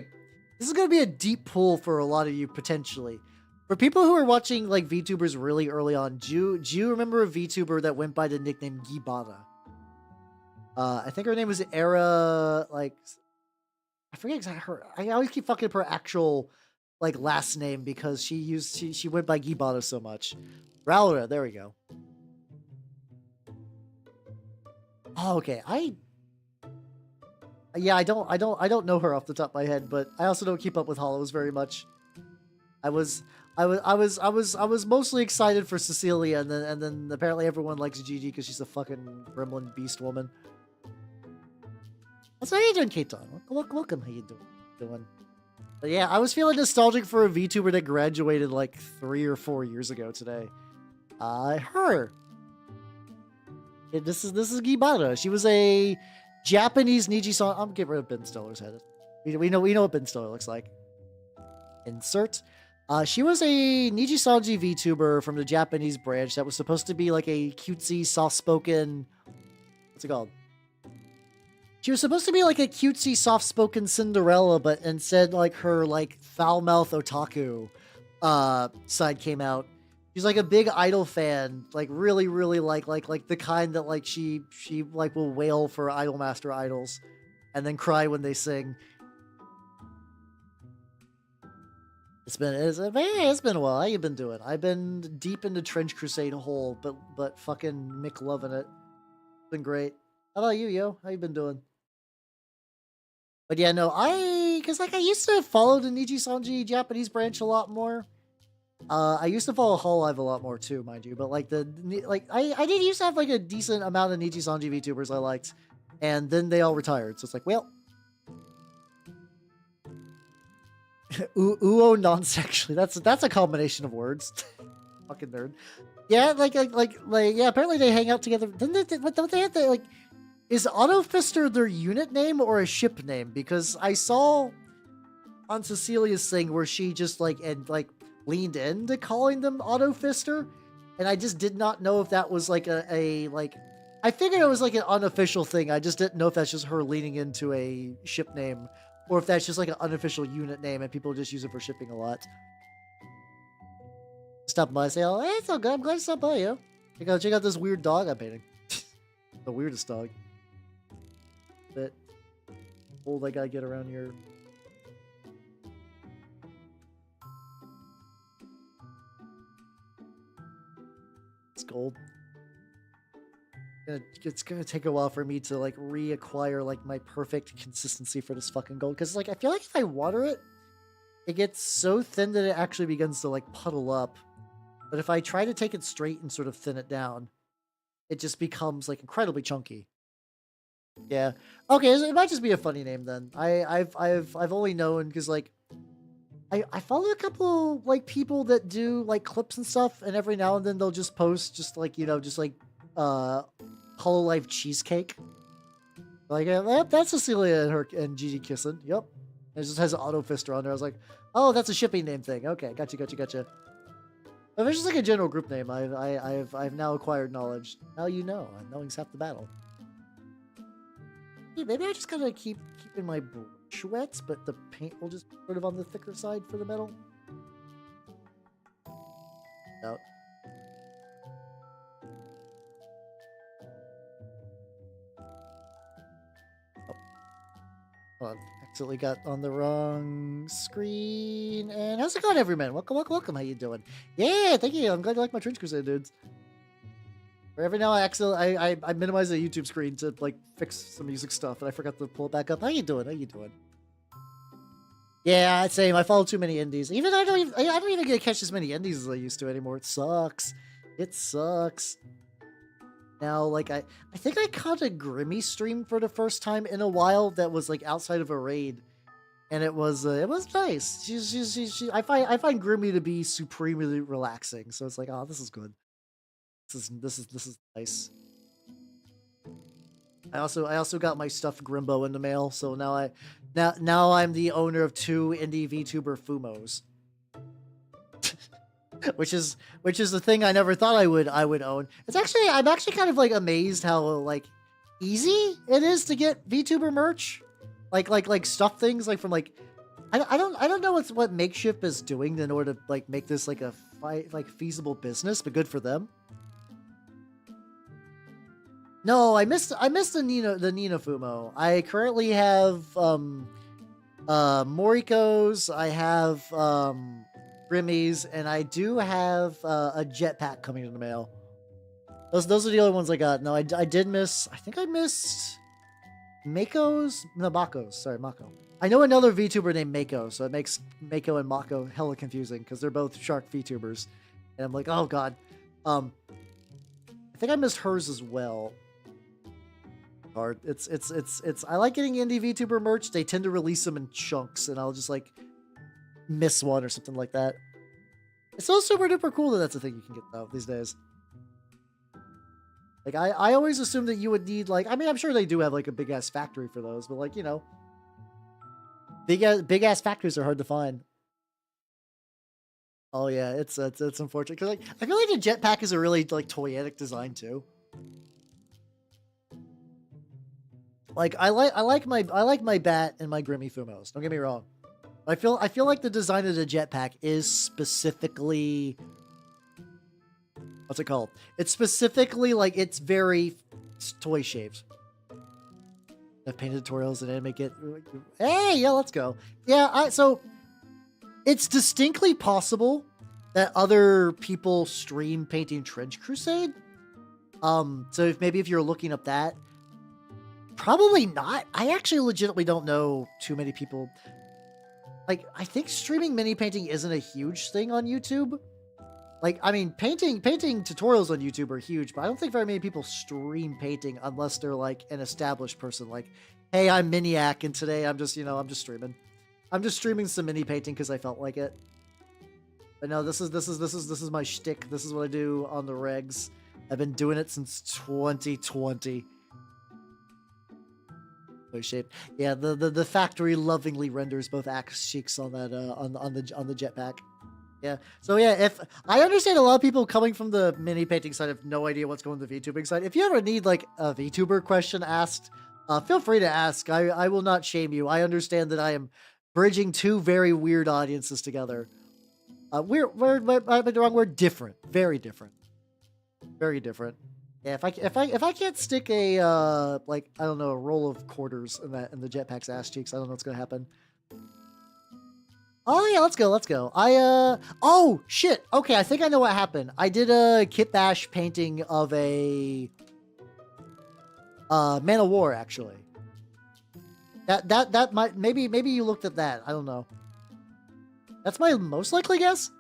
this is gonna be a deep pull for a lot of you potentially. For people who are watching like VTubers really early on, do you remember a VTuber that went by the nickname Gibata? I think her name was Era, like I forget exactly her. I always keep fucking up her actual like last name because she went by Gibata so much. Raura, there we go. Oh, okay. I don't know her off the top of my head, but I also don't keep up with Hollows very much. I was mostly excited for Cecilia, and then apparently everyone likes Gigi because she's a fucking gremlin beast woman. So how you doing, Katon? Welcome. How you doing? But yeah, I was feeling nostalgic for a VTuber that graduated like 3 or 4 years ago today. Her. Yeah, this is Gibata. She was a Japanese Niji Son. I'm getting rid of Ben Stiller's head. We know what Ben Stiller looks like. Insert. She was a Niji Sanji VTuber from the Japanese branch that was supposed to be like a cutesy, soft-spoken. What's it called? She was supposed to be like a cutesy, soft-spoken Cinderella, but instead, like her like foul-mouth otaku side came out. She's like a big idol fan, like really, really like the kind that like she like will wail for Idolmaster idols, and then cry when they sing. It's been a while. How you been doing? I've been deep into Trench Crusade hole, but fucking Mick loving it. It's been great. How about you, yo? How you been doing? But yeah, no, cause like I used to follow the Niji Sanji Japanese branch a lot more. I used to follow Hololive a lot more too, mind you. But like I did used to have like a decent amount of Niji Sanji VTubers I liked, and then they all retired. So it's like, well. Uo non-sexually. That's a combination of words. Fucking nerd. Yeah, like yeah. Apparently they hang out together. Don't they have to like? Is Autofister their unit name or a ship name? Because I saw on Cecilia's thing where she just like leaned into calling them Autofister, and I just did not know if that was like a like. I figured it was like an unofficial thing. I just didn't know if that's just her leaning into a ship name, or if that's just like an unofficial unit name and people just use it for shipping a lot. Stop by, say, oh, hey, it's all good. I'm glad to stop by you. Check out this weird dog I'm painting. The weirdest dog. But old, I gotta get around here. It's gold. It's gonna take a while for me to like reacquire like my perfect consistency for this fucking gold, because like I feel like if I water it, it gets so thin that it actually begins to like puddle up. But if I try to take it straight and sort of thin it down, it just becomes like incredibly chunky. Yeah. Okay, it might just be a funny name then. I've only known because like I follow a couple like people that do like clips and stuff, and every now and then they'll just post just like Hololive cheesecake. Like that's Cecilia and Gigi kissing. Yep. It just has an Autofister on there. I was like, oh, that's a shipping name thing. Okay, gotcha. If it's just like a general group name, I've now acquired knowledge. Now you know. Knowing's half the battle. Maybe I just gotta keep keeping my brush wet, but the paint will just be sort of on the thicker side for the metal. Out. Hold on. Accidentally got on the wrong screen. And how's it going, everyman? Welcome. How you doing? Yeah, thank you. I'm glad you like my Trench Crusade, dudes. Or every now I minimize the YouTube screen to like fix some music stuff, and I forgot to pull it back up. How you doing? Yeah, same. I follow too many indies. Even I don't even get to catch as many indies as I used to anymore. It sucks. Now, like I think I caught a Grimmy stream for the first time in a while that was like outside of a raid, and it was nice. I find Grimmy to be supremely relaxing. So it's like, oh, this is good. This is nice. I also got my stuffed Grimbo in the mail, so now I'm the owner of 2 indie VTuber Fumos. which is the thing I never thought I would own. I'm actually kind of like amazed how like easy it is to get VTuber merch, like stuff things like from like I don't know what Makeshift is doing in order to like make this like a feasible business, but good for them. No, I missed the Nina Fumo. I currently have Moriko's, I have Grimmy's, and I do have a jetpack coming in the mail. Those are the only ones I got. No, I did miss. I think I missed Mako's. No, Mako's. Sorry, Mako. I know another VTuber named Mako, so it makes Mako and Mako hella confusing because they're both shark VTubers, and I'm like, oh god. I think I missed hers as well. Hard. It's I like getting indie VTuber merch. They tend to release them in chunks, and I'll just like miss one or something like that. It's so super duper cool that that's a thing you can get though these days. Like, I always assumed that you would need, like, I mean, I'm sure they do have, like, a big-ass factory for those, but, like, you know, big-ass factories are hard to find. Oh, yeah, it's unfortunate, because, like, I feel like the jetpack is a really, like, toyetic design, too. Like, I like my bat and my Grimmy Thumos, don't get me wrong. I feel like the design of the jetpack is specifically... What's it called? It's specifically, like, it's very toy shaped. I've painted tutorials and anime kit. Hey, yeah, let's go. Yeah, so it's distinctly possible that other people stream painting Trench Crusade. So if you're looking up that, probably not. I actually legitimately don't know too many people. Like, I think streaming mini painting isn't a huge thing on YouTube. Like, I mean, painting tutorials on YouTube are huge, but I don't think very many people stream painting unless they're, like, an established person. Like, hey, I'm Miniac, and today I'm just, I'm just streaming. I'm just streaming some mini painting because I felt like it. But no, this is my shtick. This is what I do on the regs. I've been doing it since 2020. Shaped. Yeah, the factory lovingly renders both axe cheeks on that on the jetpack. Yeah. So yeah, if I understand a lot of people coming from the mini painting side have no idea what's going on the VTubing side. If you ever need like a VTuber question asked, feel free to ask. I will not shame you. I understand that I am bridging two very weird audiences together. We're different. Very different. Very different. Yeah, if I can't stick a like, I don't know, a roll of quarters in the jetpack's ass cheeks, I don't know what's gonna happen. Oh yeah, let's go. Oh shit. Okay, I think I know what happened. I did a Kit Bash painting of a Man of War, actually. That might maybe you looked at that. I don't know. That's my most likely guess.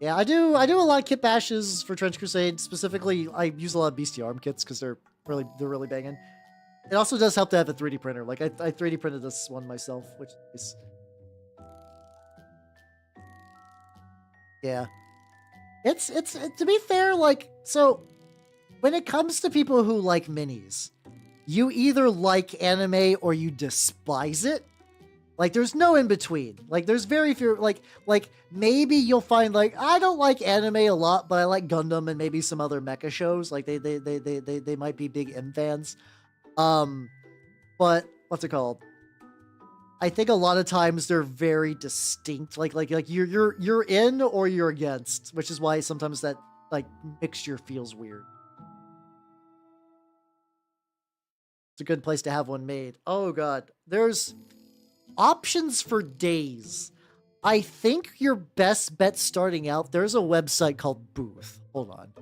Yeah, I do a lot of kit bashes for Trench Crusade. Specifically, I use a lot of bestiarm kits because they're really banging. It also does help to have a 3D printer. Like I 3D printed this one myself, which is yeah. It's to be fair, like, so when it comes to people who like minis, you either like anime or you despise it. Like, there's no in between. Like, there's very few, like maybe you'll find, like, I don't like anime a lot, but I like Gundam and maybe some other mecha shows. Like, they might be big M fans. But what's it called? I think a lot of times they're very distinct. Like you're in or you're against, which is why sometimes that, like, mixture feels weird. It's a good place to have one made. Oh, God. There's options for days. I think your best bet starting out, there's a website called Booth. Hold on.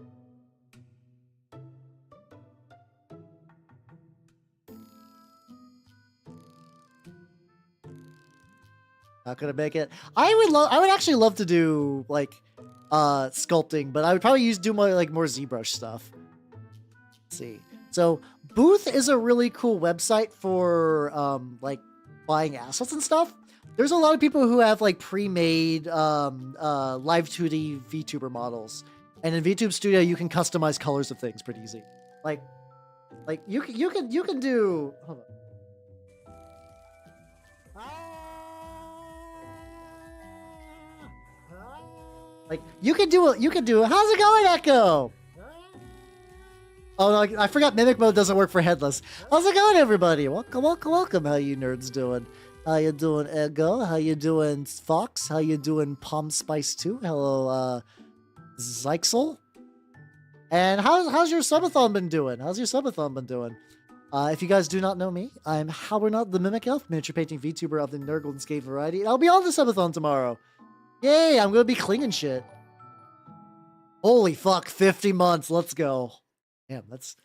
Not gonna make it. I would actually love to do like sculpting, but I would probably do more ZBrush stuff. Let's see. So Booth is a really cool website for like buying assets and stuff. There's a lot of people who have like pre-made live 2D VTuber models, and in VTube Studio you can customize colors of things pretty easy. Like you can do. Hold on. Like you can do. How's it going, Echo? Oh no, I forgot Mimic Mode doesn't work for headless. How's it going, everybody? Welcome. How you nerds doing? How you doing, Ego? How you doing, Fox? How you doing, Palm Spice 2? Hello, Zyxel? And how's your subathon been doing? If you guys do not know me, I'm Howard, the Mimic Elf, miniature painting VTuber of the Nurgle Skate variety, and I'll be on the subathon tomorrow. Yay, I'm gonna be clinging shit. Holy fuck, 50 months, let's go. Damn, that's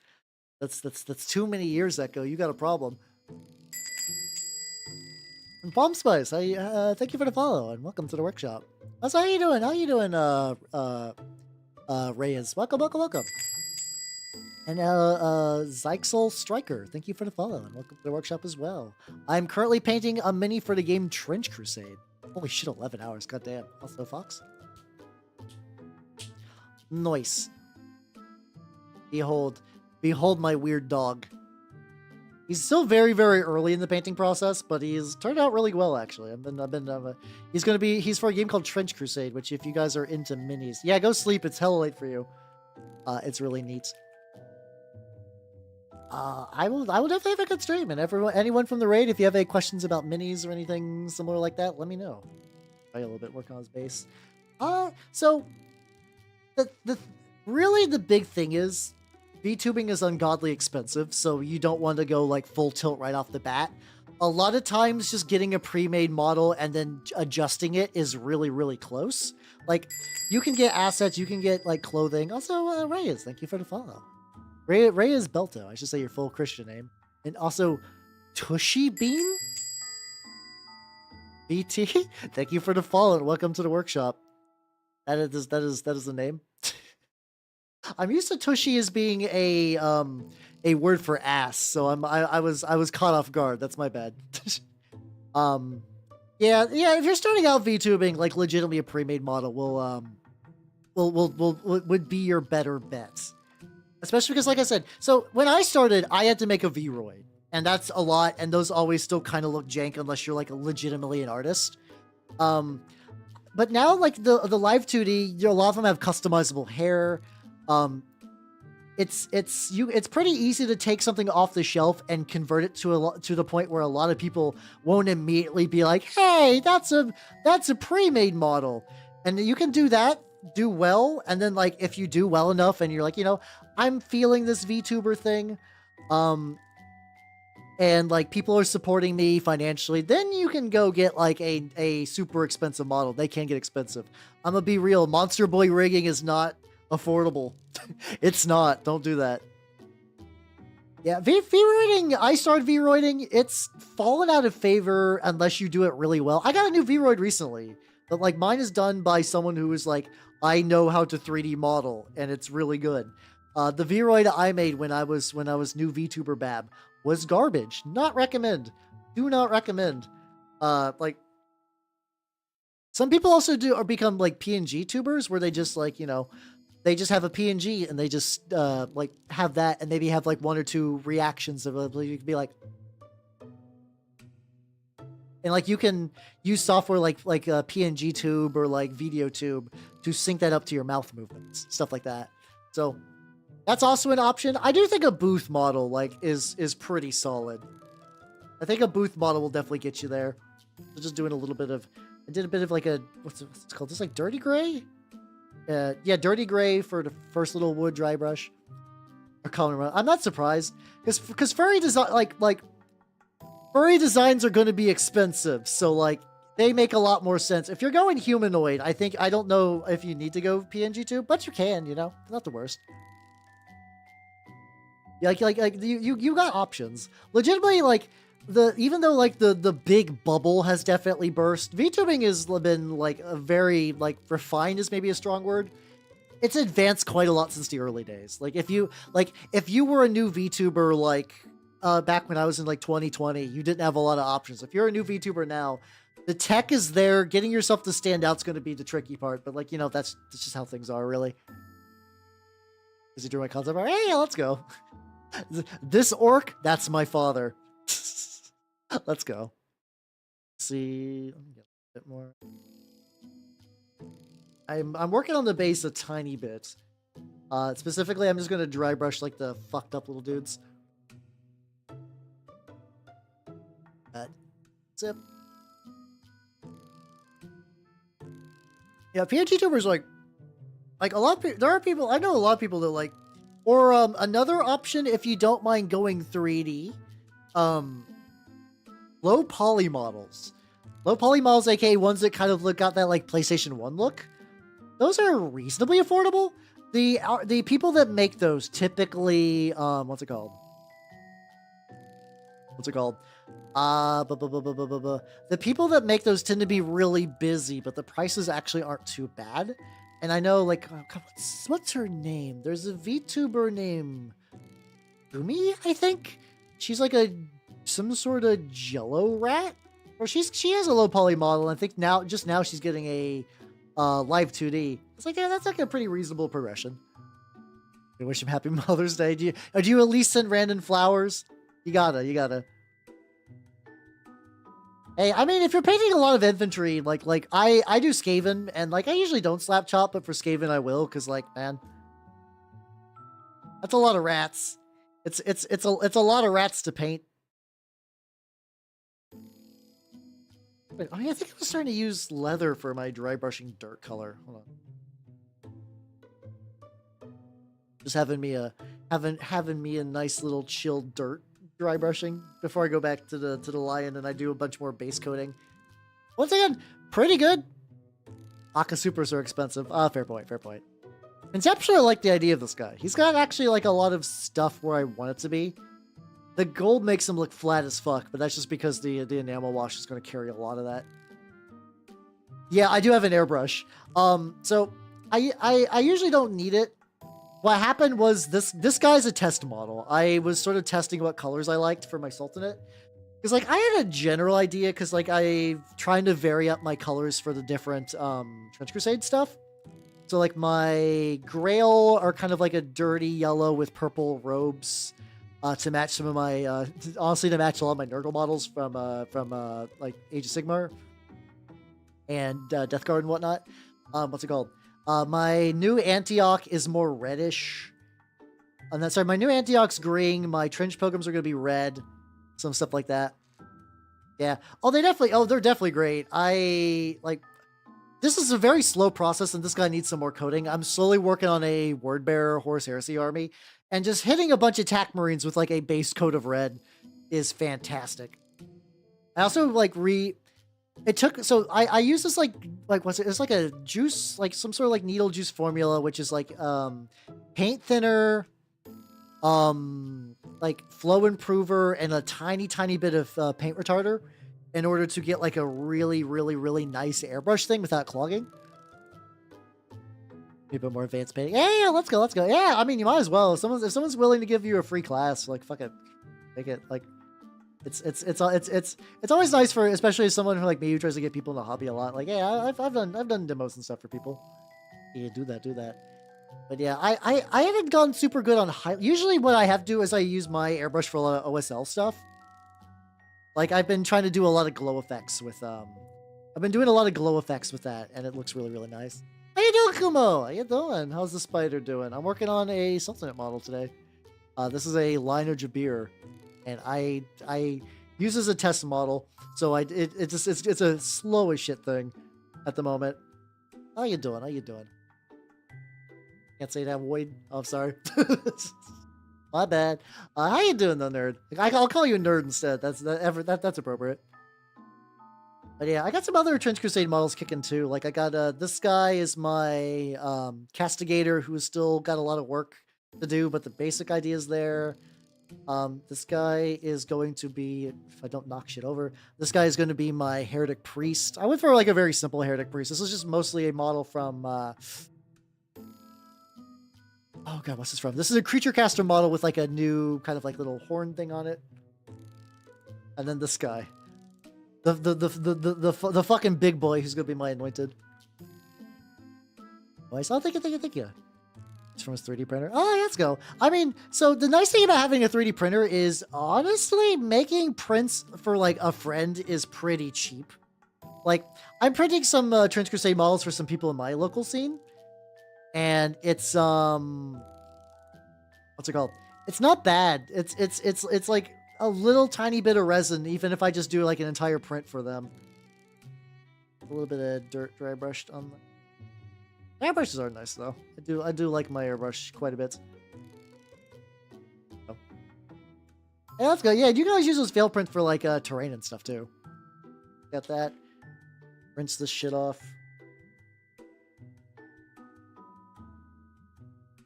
too many years, Echo. You got a problem. And Palm Spice, thank you for the follow and welcome to the workshop. So how you doing? Reyes? Welcome. And Zyxel Striker, thank you for the follow and welcome to the workshop as well. I'm currently painting a mini for the game Trench Crusade. Holy shit, 11 hours, goddamn. Also, Fox. Nice. Behold, behold my weird dog. He's still very, very early in the painting process, but he's turned out really well, actually. He's for a game called Trench Crusade, which if you guys are into minis, yeah, go sleep. It's hella late for you. It's really neat. I will definitely have a good stream, and anyone from the raid, if you have any questions about minis or anything similar like that, let me know. Try a little bit, work on his base. So really the big thing is VTubing is ungodly expensive, so you don't want to go like full tilt right off the bat. A lot of times just getting a pre-made model and then adjusting it is really, really close. Like, you can get assets, you can get like clothing. Also, Reyes, thank you for the follow. Reyes Belto, I should say your full Christian name. And also, Tushy Bean? BT, thank you for the follow and welcome to the workshop. That is the name. I'm used to Tushy as being a word for ass, so I was caught off guard. That's my bad. Yeah. If you're starting out VTubing, like legitimately a pre-made model would be your better bet. Especially because, like I said, so when I started, I had to make a Vroid, and that's a lot, and those always still kind of look jank unless you're like legitimately an artist. But now, like the live 2D, a lot of them have customizable hair. It's pretty easy to take something off the shelf and convert it to the point where a lot of people won't immediately be like, "Hey, that's a pre-made model," and you can do that, do well, and then like if you do well enough, and you're like, I'm feeling this VTuber thing, and like people are supporting me financially, then you can go get like a super expensive model. They can get expensive. I'm gonna be real. Monster Boy rigging is not affordable. It's not. Don't do that. Yeah, V-Roiding, I started V-Roiding. It's fallen out of favor unless you do it really well. I got a new V-Roid recently, but like mine is done by someone who is like, I know how to 3D model, and it's really good. The V-Roid I made when I was new VTuber Bab was garbage. Not recommend. Do not recommend. Like some people also become like PNG tubers where they just like, they just have a PNG and they just like have that and maybe have like one or two reactions of it. You can be like, and like you can use software like PNG Tube or like Video Tube to sync that up to your mouth movements, stuff like that. So that's also an option. I do think a booth model like is pretty solid. I think a booth model will definitely get you there. So just doing a little bit of, I did a bit of like what's it called? Just like dirty gray. Yeah, dirty gray for the first little wood dry brush. I'm not surprised because furry design like furry designs are going to be expensive, so like they make a lot more sense. If you're going humanoid, I don't know if you need to go PNG too, but you can, not the worst. Yeah, like you got options. Legitimately, like even though like the big bubble has definitely burst, VTubing has been like a very like refined is maybe a strong word. It's advanced quite a lot since the early days. Like if you were a new VTuber like back when I was in like 2020, you didn't have a lot of options. If you're a new VTuber now, the tech is there. Getting yourself to stand out's going to be the tricky part. But like that's just how things are really. Is he doing my concept art? Hey, let's go. This orc, that's my father. Let's go. Let's see. Let me get a bit more. I'm working on the base a tiny bit. Specifically, I'm just gonna dry brush like the fucked up little dudes. Zip. Yeah, PNG tubers like a lot of there are people, I know a lot of people that like, or another option if you don't mind going 3D, low poly models. Low poly models, aka ones that kind of got that like PlayStation 1 look. Those are reasonably affordable. The people that make those typically, what's it called? The people that make those tend to be really busy, but the prices actually aren't too bad. And I know, like, oh, God, what's her name? There's a VTuber named Umi, I think. She's like some sort of Jello rat, or she has a low poly model. And I think now she's getting a live 2D. It's like, yeah, that's like a pretty reasonable progression. We wish him happy Mother's Day. Do you at least send random flowers? You gotta. Hey, I mean, if you're painting a lot of infantry, like I do Skaven, and like I usually don't slap chop, but for Skaven I will, cause like, man, that's a lot of rats. It's a lot of rats to paint. Wait, I think I'm starting to use leather for my dry brushing dirt color. Hold on. Just having me a nice little chill dirt dry brushing before I go back to the Lion and I do a bunch more base coating. Once again, pretty good. Aka Supers are expensive. Fair point. Conceptually, I like the idea of this guy. He's got actually like a lot of stuff where I want it to be. The gold makes him look flat as fuck, but that's just because the enamel wash is going to carry a lot of that. Yeah, I do have an airbrush. So I usually don't need it. What happened was this guy's a test model. I was sort of testing what colors I liked for my Sultanate. Because, like, I had a general idea, because, like, I'm trying to vary up my colors for the different Trench Crusade stuff. So, like, my Grail are kind of like a dirty yellow with purple robes to match some of my, honestly, to match a lot of my Nurgle models from like, Age of Sigmar and Death Guard and whatnot. What's it called? My new Antioch is more reddish. And that's sorry, my new Antioch's green. My Trench Pilgrims are going to be red. Some stuff like that. Yeah. They're definitely great. This is a very slow process, and this guy needs some more coating. I'm slowly working on a Word Bearer Horus Heresy army, and just hitting a bunch of Tac Marines with, like, a base coat of red is fantastic. I also, like, I use this like what's it? It's like a juice, like some sort of like needle juice formula, which is like paint thinner, like flow improver, and a tiny bit of paint retarder, in order to get like a really nice airbrush thing without clogging. A bit more advanced painting. Yeah, let's go. Yeah, I mean, you might as well. If someone's willing to give you a free class, like fuck it, make it like. It's always nice for, especially as someone who like me who tries to get people in the hobby a lot. Like, yeah, I've done demos and stuff for people. Yeah, do that. But yeah, I haven't gone super good on high. Usually, what I have to do is I use my airbrush for a lot of OSL stuff. Like, I've been trying to do a lot of glow effects with I've been doing a lot of glow effects with that, and it looks really nice. How you doing, Kumo? How you doing? How's the spider doing? I'm working on a Sultanate model today. This is a Lion of Jabir. And I use as a test model, so it's a slow as shit thing at the moment. How you doing? Can't say that, Void. Oh, sorry. My bad. How you doing, though, nerd? I'll call you a nerd instead. That's appropriate. But yeah, I got some other Trench Crusade models kicking too. Like I got this guy is my Castigator, who's still got a lot of work to do, but the basic idea is there. This guy is going to be, if I don't knock shit over, this guy is going to be my Heretic Priest. I went for like a very simple Heretic Priest. This is just mostly a model from, oh god, what's this from? This is a Creature Caster model with like a new kind of like little horn thing on it. And then this guy. The fucking big boy who's going to be my Anointed. Nice. Oh, thank you. From his 3D printer. Oh, let's go. I mean, so the nice thing about having a 3D printer is honestly making prints for like a friend is pretty cheap. Like, I'm printing some Trench Crusade models for some people in my local scene, and it's what's it called? It's not bad. It's like a little tiny bit of resin, even if I just do like an entire print for them. A little bit of dirt dry brushed on them. Airbrushes are nice though. I do like my airbrush quite a bit. Oh. Hey, let's go. Yeah, you can always use those fail prints for like terrain and stuff too. Got that. Rinse this shit off.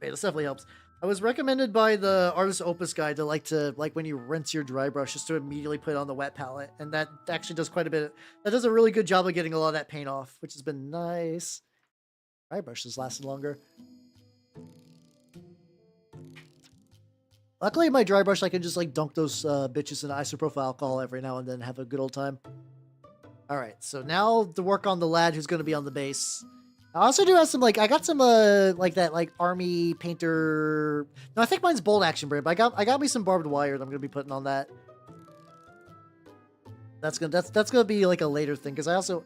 Hey, this definitely helps. I was recommended by the Artist Opus guide to like when you rinse your dry brush just to immediately put it on the wet palette, and that actually does quite a bit. That does a really good job of getting a lot of that paint off, which has been nice. Dry brush has lasted longer. Luckily, my dry brush, I can just like dunk those bitches in isopropyl alcohol every now and then, have a good old time. All right, so now to work on the lad who's going to be on the base. I also do have some I got some like that army painter. No, I think mine's bolt action brand, but I got me some barbed wire that I'm gonna be putting on that. That's gonna be like a later thing because I also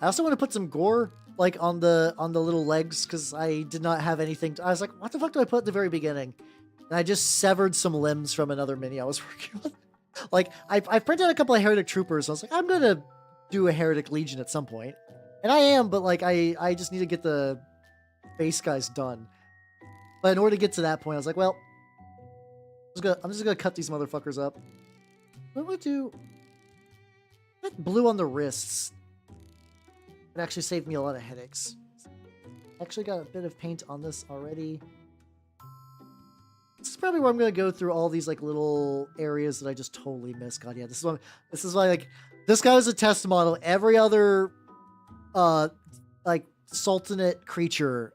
want to put some gore on the little legs because I did not have anything. I was like, what the fuck do I put at the very beginning? And I just severed some limbs from another mini I was working on. I printed a couple of heretic troopers. So I was like, I'm gonna do a heretic legion at some point. And I am, but I just need to get the base guys done. But in order to get to that point, I was like, well, I'm just gonna cut these motherfuckers up. What would I do? That blue on the wrists. It actually saved me a lot of headaches. Actually got a bit of paint on this already. This is probably where I'm gonna go through all these little areas that I just totally missed. God, yeah, this is why this guy was a test model. Every other Sultanate creature,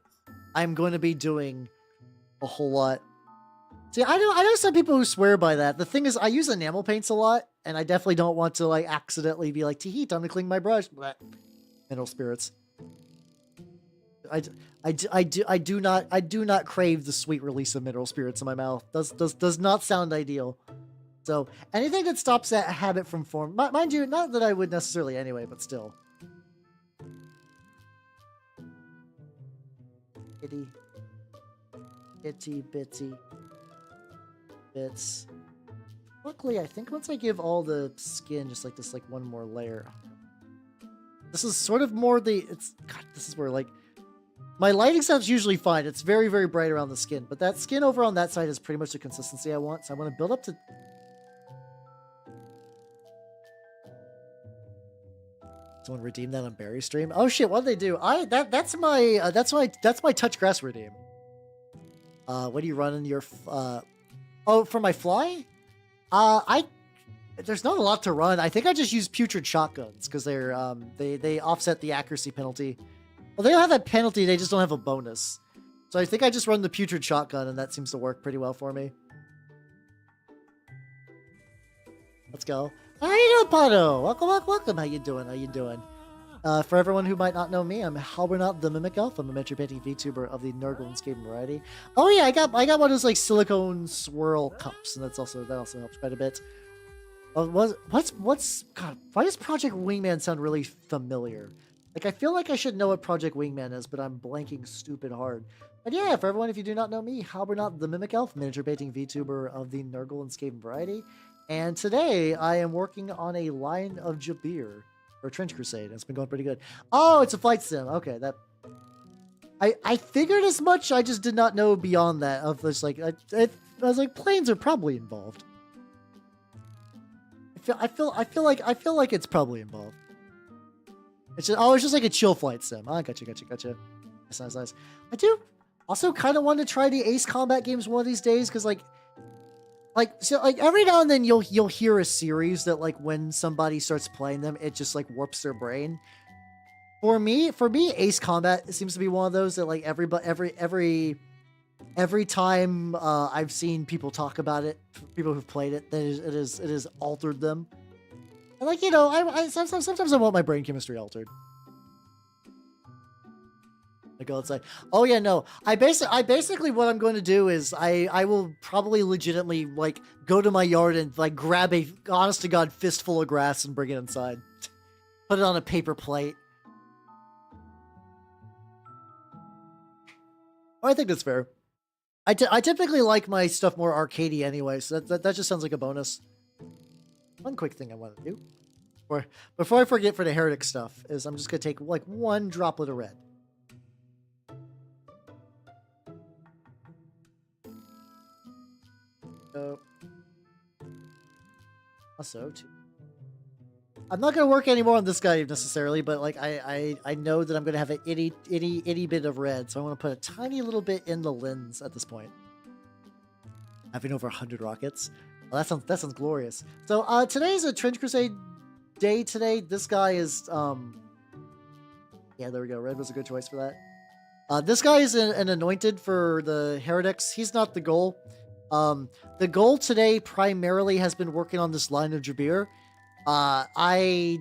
I'm going to be doing a whole lot. See, I know some people who swear by that. The thing is, I use enamel paints a lot, and I definitely don't want to accidentally be like, "Tee, time to clean my brush." Blech. Mineral spirits. I do not crave the sweet release of mineral spirits in my mouth. Does not sound ideal. So anything that stops that habit from form, mind you, not that I would necessarily anyway, but still. Itty bitty bits. Luckily, I think once I give all the skin just this one more layer. This is sort of more this is where my lighting setup's usually fine. It's very, very bright around the skin, but that skin over on that side is pretty much the consistency I want. So I want to build up to. Someone redeem that on Barry stream. Oh shit! What did they do? That's my touch grass redeem. What do you run in your? Oh, for my fly? There's not a lot to run. I think I just use putrid shotguns because they offset the accuracy penalty. Well, they don't have that penalty. They just don't have a bonus. So I think I just run the putrid shotgun, and that seems to work pretty well for me. Let's go. How you doing, Pato? Welcome. How you doing? For everyone who might not know me, I'm Halbernot the Mimic Elf. I'm a miniature painting VTuber of the Nurgle variety. Oh yeah, I got one of those silicone swirl cups, and that also helps quite a bit. God, why does Project Wingman sound really familiar? I feel like I should know what Project Wingman is, but I'm blanking stupid hard. But yeah, for everyone, if you do not know me, Halbernot the Mimic Elf, miniature painting VTuber of the Nurgle and Skaven variety. And today, I am working on a Lion of Jabir, or Trench Crusade. It's been going pretty good. Oh, it's a flight sim. Okay, that... I figured as much, I just did not know beyond that. Of this, I was like, planes are probably involved. I feel like it's probably involved. It's just like a chill flight sim. Oh, gotcha. Nice. I do also kind of want to try the Ace Combat games one of these days because every now and then you'll hear a series that when somebody starts playing them, it just warps their brain. For me, Ace Combat seems to be one of those that every time I've seen people talk about it, people who've played it, that it has altered them. And I sometimes I want my brain chemistry altered. I go outside. Oh yeah, no. I basically what I'm going to do is I will probably legitimately go to my yard and grab a honest to God fistful of grass and bring it inside. Put it on a paper plate. I think that's fair. I typically like my stuff more arcadey anyway, so that just sounds like a bonus. One quick thing I want to do, before I forget for the heretic stuff, is I'm just going to take one droplet of red. Also, I'm not going to work anymore on this guy necessarily, but I know that I'm going to have an itty bit of red, so I want to put a tiny little bit in the lens at this point. Having over 100 rockets. Well, that sounds glorious. So today's a Trench Crusade day today. This guy is yeah, there we go. Red was a good choice for that. This guy is an anointed for the heretics. He's not the goal. The goal today primarily has been working on this Lion of Jabir. I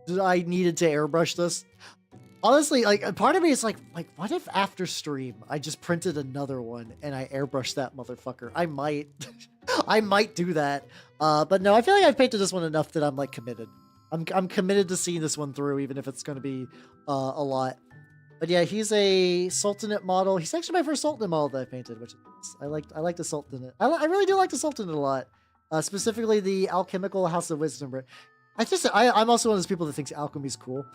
needed to airbrush this. Honestly, like part of me is like, what if after stream I just printed another one and I airbrushed that motherfucker? I might, I might do that. But no, I feel like I've painted this one enough that I'm like committed. I'm committed to seeing this one through, even if it's going to be a lot. But yeah, he's a Sultanate model. He's actually my first Sultanate model that I painted, which is, I like the Sultanate. I really do like the Sultanate a lot. Specifically the Alchemical House of Wisdom. I'm also one of those people that thinks alchemy's cool.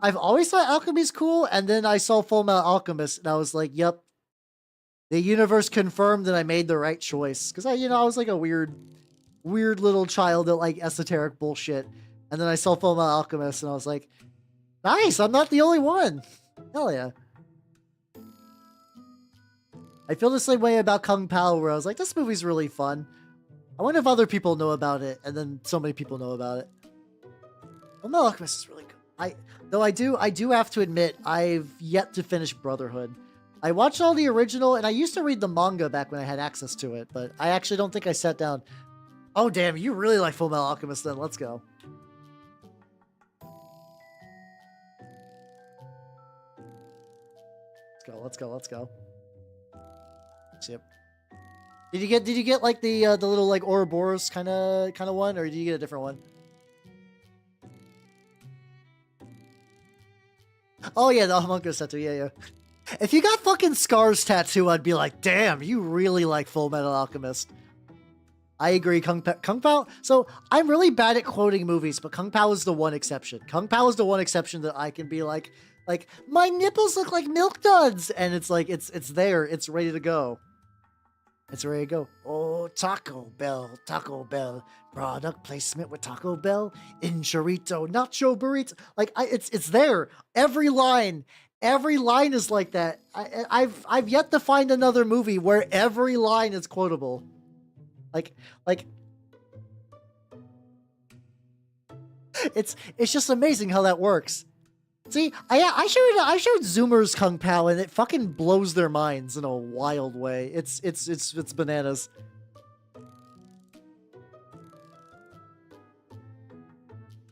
I've always thought alchemy's cool, and then I saw Full Metal Alchemist, and I was like, yep. The universe confirmed that I made the right choice. Because I was like a weird little child that like esoteric bullshit. And then I saw Full Metal Alchemist, and I was like, nice, I'm not the only one. Hell yeah. I feel the same way about Kung Pao, where I was like, this movie's really fun. I wonder if other people know about it, and then so many people know about it. Full Metal Alchemist is really good. I do have to admit, I've yet to finish Brotherhood. I watched all the original, and I used to read the manga back when I had access to it, but I actually don't think I sat down. Oh, damn, you really like Full Metal Alchemist then. Let's go. Let's go. Yep. Did you get like the little like Ouroboros kind of one, or did you get a different one? Oh yeah, the homunculus tattoo. Yeah. If you got fucking Scar's tattoo, I'd be like, damn, you really like Full Metal Alchemist. I agree, Kung Pao. So I'm really bad at quoting movies, but Kung Pao is the one exception. Kung Pao is the one exception that I can be like my nipples look like milk duds, and it's like it's there, it's ready to go. It's ready to go. Oh, Taco Bell, product placement with Taco Bell in chorito, nacho burrito. Like it's there. Every line is like that. I've yet to find another movie where every line is quotable. Like it's just amazing how that works. See, I showed Zoomers Kung Pao, and it fucking blows their minds in a wild way. It's bananas.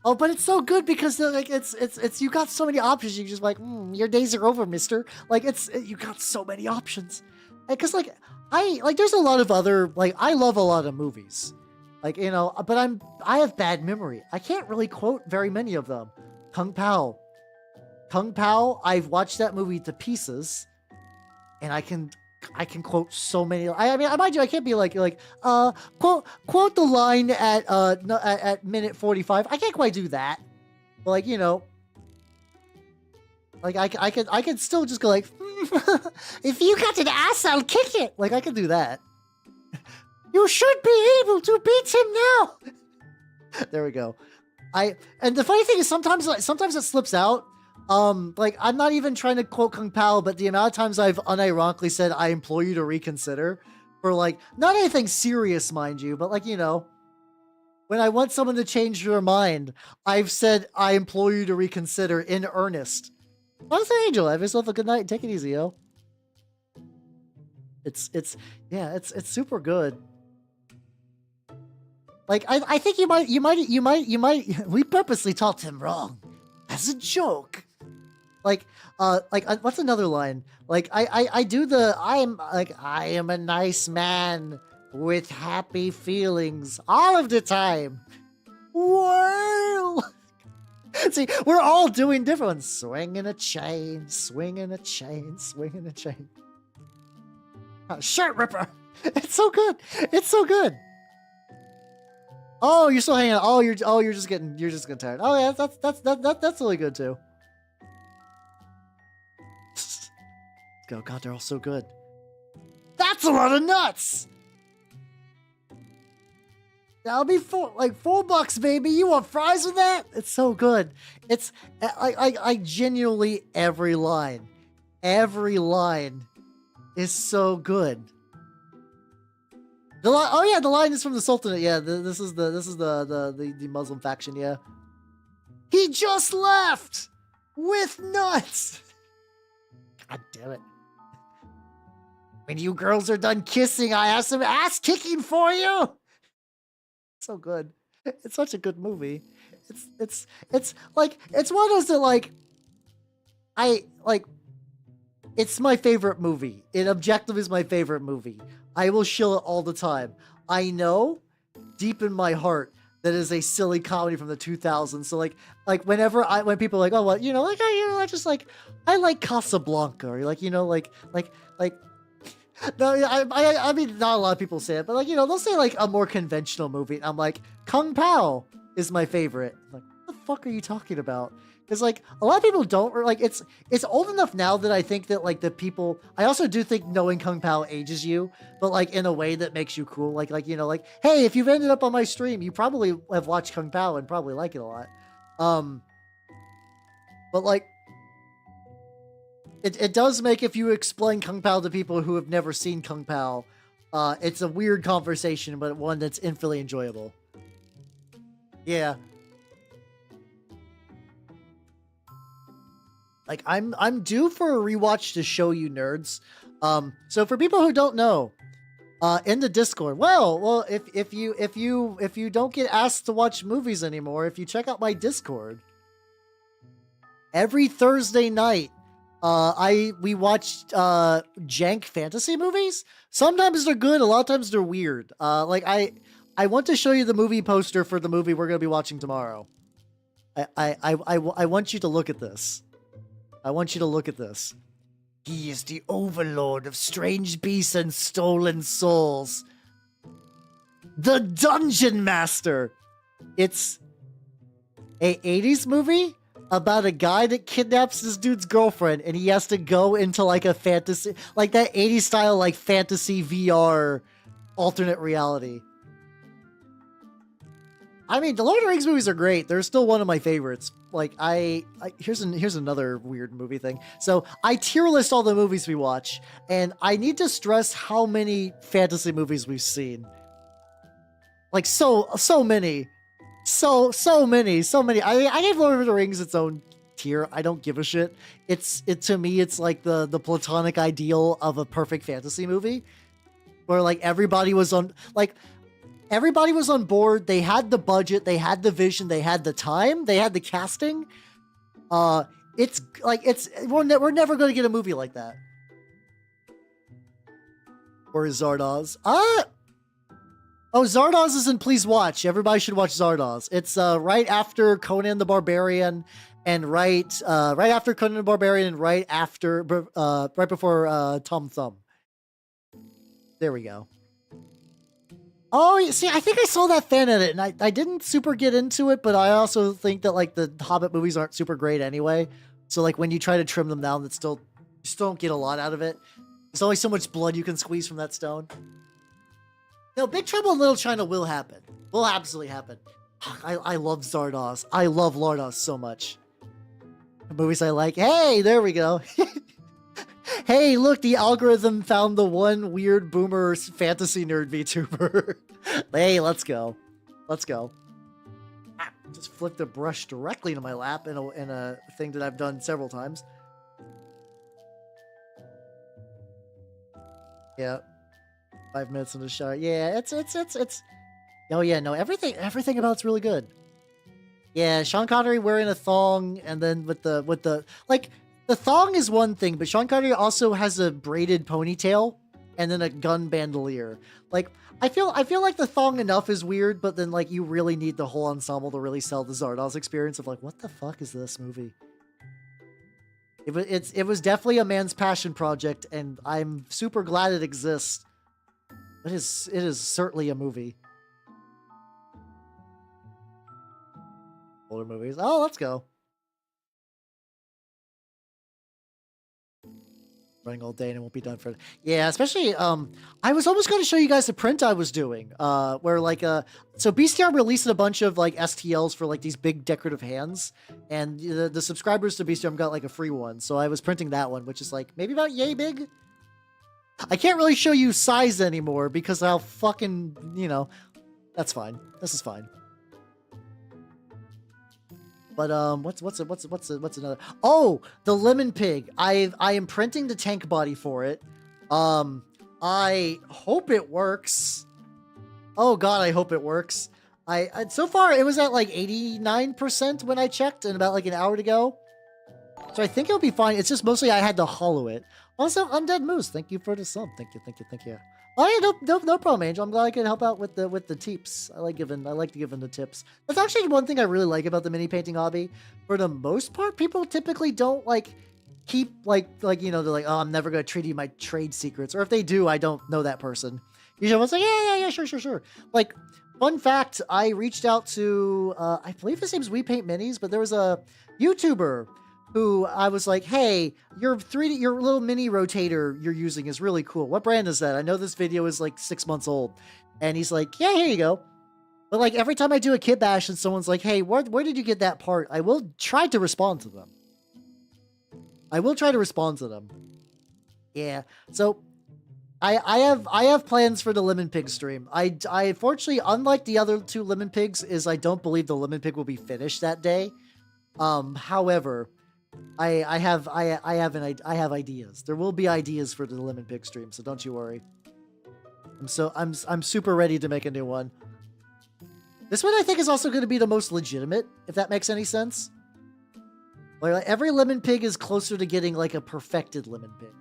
Oh, but it's so good because like it's you got so many options. You just like, your days are over, mister. Like you got so many options. Because like there's a lot of other, like, I love a lot of movies, like, but I have bad memory. I can't really quote very many of them. Kung Pao, I've watched that movie to pieces, and I can quote so many. I mean, mind you, I can't be like quote the line at minute 45. I can't quite do that. But like, like I could still just go like, if you got an ass, I'll kick it. Like I could do that. You should be able to beat him now. There we go. And the funny thing is sometimes it slips out. Like I'm not even trying to quote Kung Pao, but the amount of times I've unironically said I implore you to reconsider, for like not anything serious, mind you, but like when I want someone to change their mind, I've said I implore you to reconsider in earnest. How's the Angel? Have yourself a good night. Take it easy, yo. It's super good. Like I think you might we purposely taught him wrong as a joke. Like what's another line? Like I am a nice man with happy feelings all of the time. Well, see, we're all doing different ones. Swinging a chain, swinging a chain, swinging a chain. Shirt ripper. It's so good. It's so good. Oh, you're still hanging out. Oh, you're just getting tired. Oh yeah, that's really good too. Let's go. God, they're all so good. That's a lot of nuts. That'll be $4, baby. You want fries with that? It's so good. It's I genuinely every line is so good. The line, oh yeah, the line is from the Sultanate. Yeah, this is the Muslim faction. Yeah, he just left with nuts. God damn it! When you girls are done kissing, I have some ass kicking for you. So good. It's such a good movie. It's one of those that like it's my favorite movie. It objectively is my favorite movie. I will shill it all the time. I know deep in my heart that is a silly comedy from the 2000s. So like when people are like, oh, well, I like Casablanca, or like, no, I mean, not a lot of people say it, but like, they'll say like a more conventional movie. I'm like, Kung Pao is my favorite. I'm like, what the fuck are you talking about? Because like a lot of people don't, or like it's old enough now that I think that like the people, I also do think knowing Kung Pao ages you, but like in a way that makes you cool. Like, hey, if you've ended up on my stream, you probably have watched Kung Pao and probably like it a lot. But like, it does make, if you explain Kung Pao to people who have never seen Kung Pao, it's a weird conversation, but one that's infinitely enjoyable. Yeah. Like, I'm due for a rewatch to show you nerds. So for people who don't know, in the Discord, well, if you don't get asked to watch movies anymore, if you check out my Discord, every Thursday night, we watch jank fantasy movies. Sometimes they're good, a lot of times they're weird. Like I want to show you the movie poster for the movie we're gonna be watching tomorrow. I want you to look at this. I want you to look at this. He is the overlord of strange beasts and stolen souls. The Dungeon Master. It's a 80s movie about a guy that kidnaps this dude's girlfriend, and he has to go into like a fantasy, like that 80s style, like fantasy VR alternate reality. I mean, the Lord of the Rings movies are great. They're still one of my favorites. Like, here's another weird movie thing. So I tier list all the movies we watch, and I need to stress how many fantasy movies we've seen. Like, so many. So many. I gave Lord of the Rings its own tier. I don't give a shit. To me, it's like the platonic ideal of a perfect fantasy movie, where like everybody was on board. They had the budget, they had the vision, they had the time, they had the casting. We're never going to get a movie like that. Or is Zardoz? Oh, Zardoz is in Please Watch. Everybody should watch Zardoz. It's right after Conan the Barbarian, and right after Conan the Barbarian, and right before Tom Thumb. There we go. Oh, see, I think I saw that fan edit, and I didn't super get into it, but I also think that like the Hobbit movies aren't super great anyway. So like when you try to trim them down, you still don't get a lot out of it. There's only so much blood you can squeeze from that stone. No, Big Trouble in Little China will happen. Will absolutely happen. I love Zardoz. I love Lardoz so much. The movies I like. Hey, there we go. Hey, look, the algorithm found the one weird boomer fantasy nerd VTuber. Hey, let's go. Let's go. Just flipped a brush directly into my lap in a thing that I've done several times. Yeah. 5 minutes in the shower. Yeah, it's oh yeah, no, everything about it's really good. Yeah, Sean Connery wearing a thong, and then with the like, the thong is one thing, but Sean Connery also has a braided ponytail and then a gun bandolier. Like, I feel like the thong enough is weird, but then like you really need the whole ensemble to really sell the Zardoz experience of like, what the fuck is this movie? It was definitely a man's passion project, and I'm super glad it exists. It is certainly a movie. Older movies. Oh, let's go. Running all day and it won't be done for. Yeah, especially I was almost going to show you guys the print I was doing, where like so Bestiar released a bunch of like STLs for like these big decorative hands, and the subscribers to Bestiar got like a free one, so I was printing that one, which is like maybe about yay big. I can't really show you size anymore because I'll fucking, that's fine. This is fine. But what's another? Oh, the Lemon Pig. I am printing the tank body for it. I hope it works. Oh god, I hope it works. So far it was at like 89% when I checked, and about like an hour to go. So I think it'll be fine. It's just mostly I had to hollow it. Also, Undead Moose, thank you for the sub. Thank you. Oh yeah, no problem, Angel. I'm glad I could help out with the tips. I like to give them the tips. That's actually one thing I really like about the mini painting hobby. For the most part, people typically don't like keep like you know, they're like, oh, I'm never gonna trade you my trade secrets, or if they do, I don't know that person. Usually, everyone's like, yeah, sure. Like, fun fact, I reached out to I believe his name's We Paint Minis, but there was a YouTuber who I was like, hey, your little mini rotator you're using is really cool. What brand is that? I know this video is like 6 months old. And he's like, yeah, here you go. But like every time I do a kit bash and someone's like, hey, where did you get that part? I will try to respond to them. Yeah. So I have plans for the Lemon Pig stream. I unfortunately, unlike the other two Lemon Pigs, is I don't believe the Lemon Pig will be finished that day. However, I have ideas. There will be ideas for the Lemon Pig stream, so don't you worry. I'm super ready to make a new one. This one I think is also going to be the most legitimate, if that makes any sense. Like every Lemon Pig is closer to getting like a perfected Lemon Pig.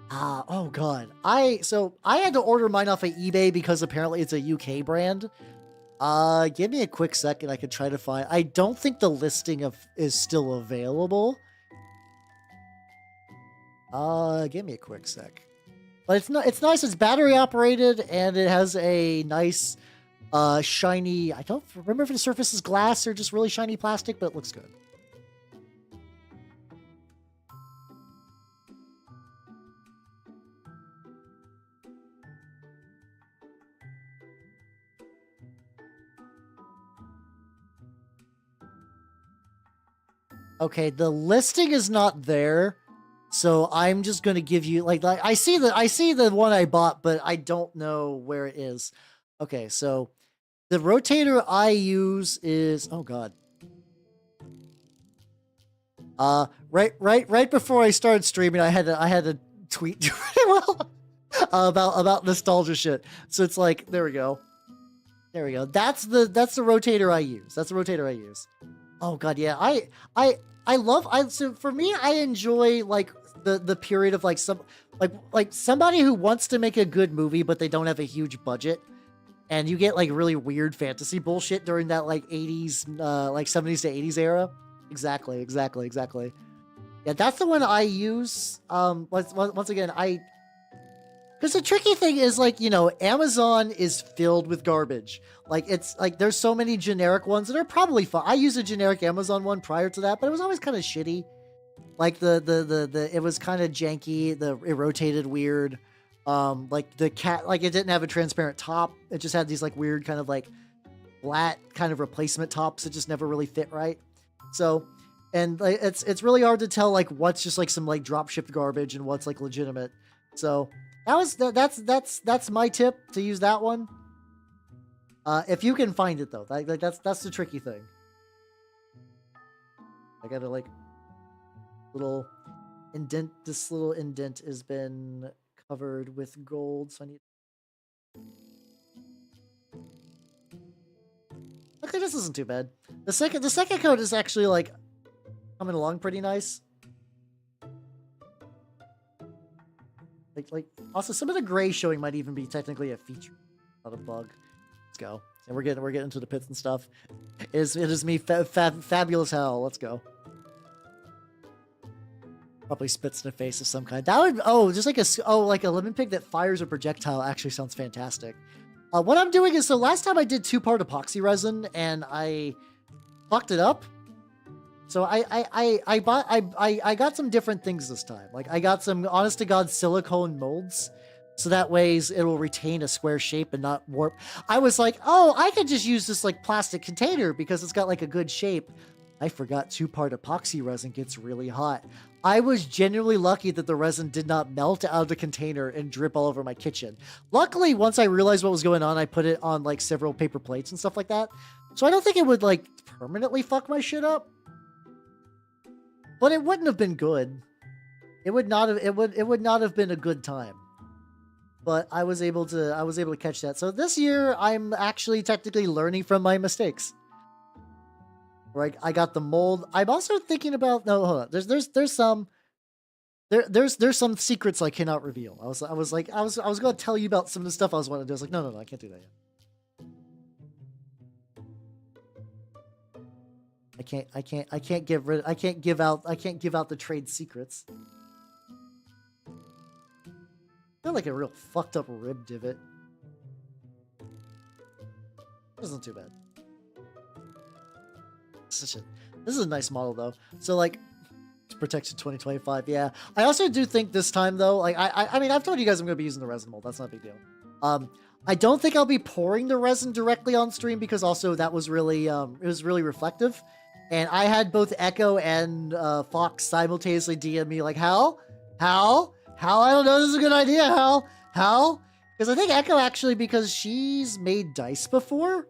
Oh god. I had to order mine off of eBay because apparently it's a UK brand. Give me a quick second. I could try to find. I don't think the listing is still available. Give me a quick sec. But it's nice. It's battery operated and it has a nice, shiny. I don't remember if the surface is glass or just really shiny plastic, but it looks good. Okay, the listing is not there, so I'm just gonna give you like I see the one I bought, but I don't know where it is. Okay, so the rotator I use is oh god. Right before I started streaming, I had to tweet about nostalgia shit. So it's like there we go. That's the rotator I use. Oh god, yeah. So for me, I enjoy like the period of like like somebody who wants to make a good movie but they don't have a huge budget, and you get like really weird fantasy bullshit during that like 80s like 70s to 80s era. Exactly. Yeah, that's the one I use. Once again, because the tricky thing is, like, you know, Amazon is filled with garbage. Like, it's like there's so many generic ones that are probably fun. I used a generic Amazon one prior to that, but it was always kind of shitty. Like it was kind of janky. It rotated weird. Like the cat, like it didn't have a transparent top. It just had these like weird kind of like flat kind of replacement tops that just never really fit right. So, and like, it's really hard to tell like what's just like some like drop shipped garbage and what's like legitimate. So. That's my tip, to use that one. If you can find it though, that's the tricky thing. I gotta like little indent. This little indent has been covered with gold, so I need. Okay, this isn't too bad. The second coat is actually like coming along pretty nice. Like also some of the gray showing might even be technically a feature, not a bug. Let's go. And we're getting into the pits and stuff. It is me fabulous hell. Let's go. Probably spits in the face of some kind. That would just like a lemon pig that fires a projectile actually sounds fantastic. What I'm doing is, so last time I did 2-part epoxy resin and I fucked it up. So I got some different things this time. Like I got some honest to God silicone molds, so that way it will retain a square shape and not warp. I was like, oh, I could just use this like plastic container because it's got like a good shape. I forgot 2-part epoxy resin gets really hot. I was genuinely lucky that the resin did not melt out of the container and drip all over my kitchen. Luckily, once I realized what was going on, I put it on like several paper plates and stuff like that. So I don't think it would like permanently fuck my shit up. But it wouldn't have been good. It would not have been a good time. But I was able to catch that. So this year I'm actually technically learning from my mistakes. Where I got the mold. I'm also thinking about no, hold on. There's some there's some secrets I cannot reveal. I was gonna tell you about some of the stuff I was wanting to do. I was like, no, I can't do that yet. I can't give out the trade secrets. I feel like a real fucked up rib divot. Isn't too bad. This is a nice model though. So like protection 2025. Yeah. I also do think this time though, like I mean I've told you guys I'm gonna be using the resin mold. That's not a big deal. I don't think I'll be pouring the resin directly on stream because also that was really it was really reflective. And I had both Echo and Fox simultaneously DM me like, Hal, I don't know, this is a good idea, Hal. Because I think Echo actually, because she's made dice before,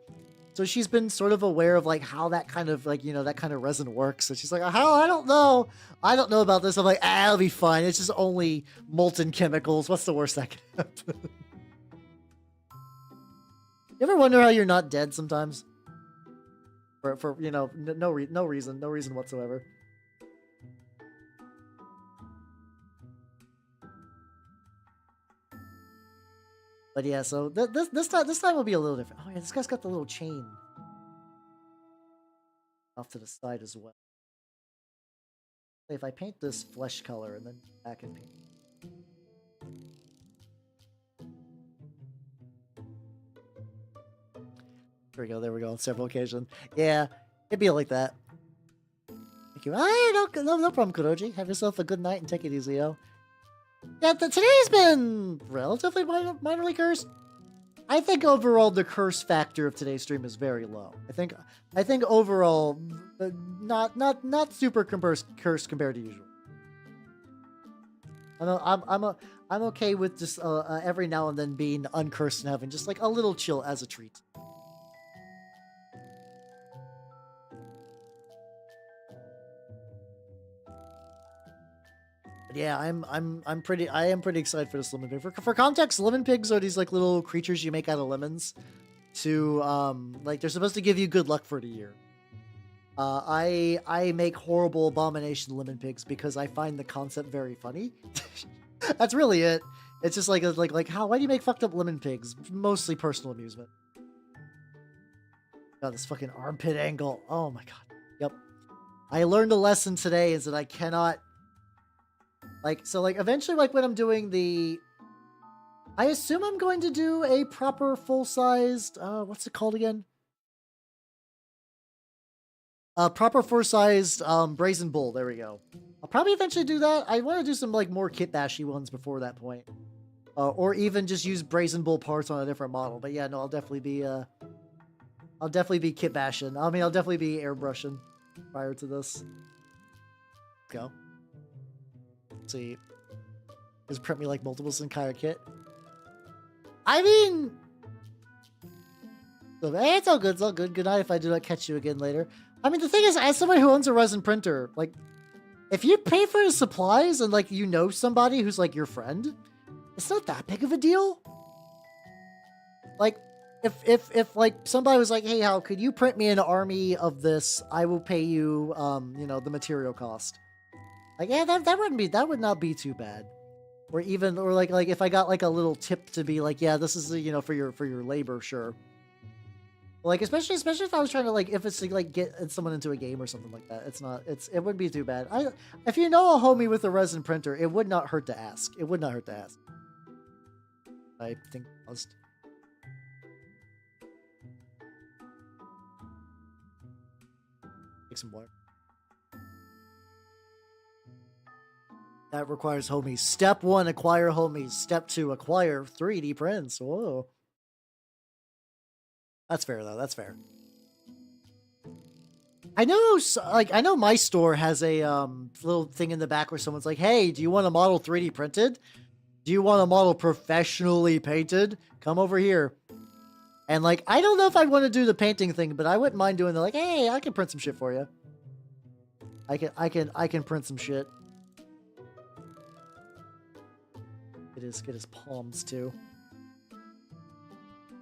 so she's been sort of aware of like how that kind of like, you know, that kind of resin works. So she's like, Hal, I don't know about this. I'm like, it'll be fine. It's just only molten chemicals. What's the worst that can happen? You ever wonder how you're not dead sometimes? For you know, no reason whatsoever. But yeah, so this time will be a little different. Oh yeah, this guy's got the little chain off to the side as well. If I paint this flesh color and then back and paint. There we go, on several occasions. Yeah, it'd be like that. Thank you. No problem, Kuroji. Have yourself a good night and take it easy, yo. Yeah, today's been relatively minorly cursed. I think overall the curse factor of today's stream is very low. I think overall not super cursed compared to usual. I'm okay with just every now and then being uncursed and having just like a little chill as a treat. But yeah, I am pretty excited for this lemon pig. For context, lemon pigs are these like little creatures you make out of lemons to like they're supposed to give you good luck for the year. I make horrible abomination lemon pigs because I find the concept very funny. That's really it. It's just like why do you make fucked up lemon pigs? Mostly personal amusement. God, this fucking armpit angle. Oh my god. Yep. I learned a lesson today is that I cannot eventually when I'm doing I assume I'm going to do a proper full-sized what's it called again? Proper full-sized brazen bull. There we go. I'll probably eventually do that. I want to do some like more kit bashy ones before that point. Or even just use brazen bull parts on a different model. But yeah, no, I'll definitely be kit bashing. I mean, I'll definitely be airbrushing prior to this. Go. Let's see. Just print me like multiple Sinclair kit. I mean, it's all good. It's all good. Good night if I do not catch you again later. I mean, the thing is, as somebody who owns a resin printer, like, if you pay for the supplies and like you know somebody who's like your friend, it's not that big of a deal. Like, if like somebody was like, hey, Hal, could you print me an army of this? I will pay you, you know, the material cost. Like, yeah, that would not be too bad. Or like if I got like a little tip to be like, yeah, this is, you know, for your labor, sure. Like, especially if I was trying to like, if it's to like get someone into a game or something like that, it wouldn't be too bad. If you know a homie with a resin printer, it would not hurt to ask. It would not hurt to ask. I think paused. Take some water. That requires homies. Step 1, acquire homies. Step 2, acquire 3D prints. Whoa. That's fair, though. That's fair. I know my store has a little thing in the back where someone's like, hey, do you want a model 3D printed? Do you want a model professionally painted? Come over here. And like, I don't know if I want to do the painting thing, but I wouldn't mind doing the like, hey, I can print some shit for you. I can print some shit. Get his palms too.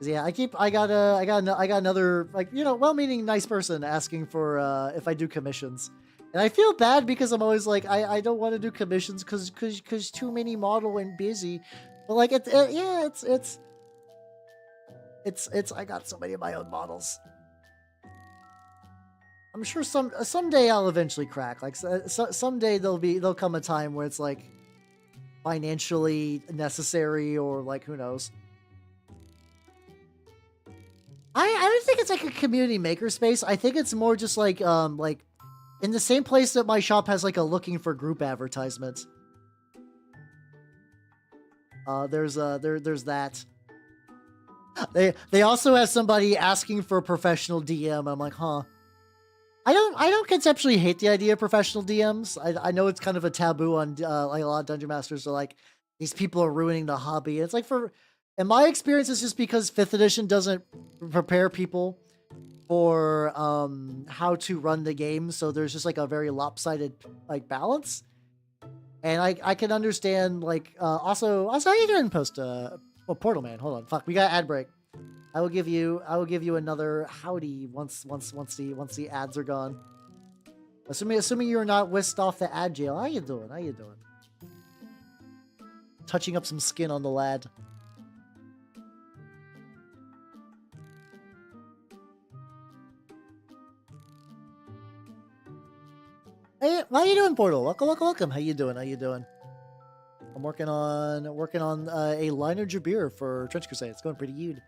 Yeah, I got another, like, you know, well-meaning nice person asking for if I do commissions. And I feel bad because I'm always like, I don't want to do commissions because too many model and busy. But like yeah, it's I got so many of my own models. I'm sure someday I'll eventually crack. Like someday there'll come a time where it's like financially necessary, or like, who knows. I don't think it's like a community makerspace. I think it's more just like in the same place that my shop has like a looking for group advertisement. There's that. They also have somebody asking for a professional DM. I'm like, huh. I don't conceptually hate the idea of professional DMs. I know it's kind of a taboo on like a lot of dungeon masters are like, these people are ruining the hobby. It's like, in my experience, it's just because 5th edition doesn't prepare people for how to run the game, so there's just like a very lopsided like balance. And I can understand like also how you doing post Portal Man? Hold on, fuck, we got ad break. I will give you another howdy once the ads are gone. Assuming you're not whisked off the ad jail. How you doing? Touching up some skin on the lad. Hey, how you doing, Portal? Welcome. How you doing? I'm working on a Lion of Jabir for Trench Crusade. It's going pretty good.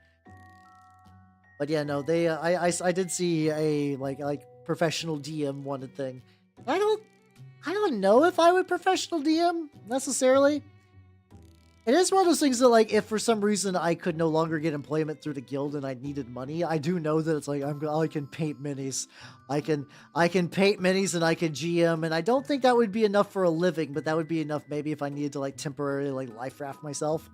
But yeah, no, they I did see a like professional DM wanted thing. I don't know if I would professional DM necessarily. It is one of those things that, like, if for some reason I could no longer get employment through the guild and I needed money, I do know that it's like I can paint minis, I can paint minis and I can GM, and I don't think that would be enough for a living, but that would be enough maybe if I needed to like temporarily like life raft myself.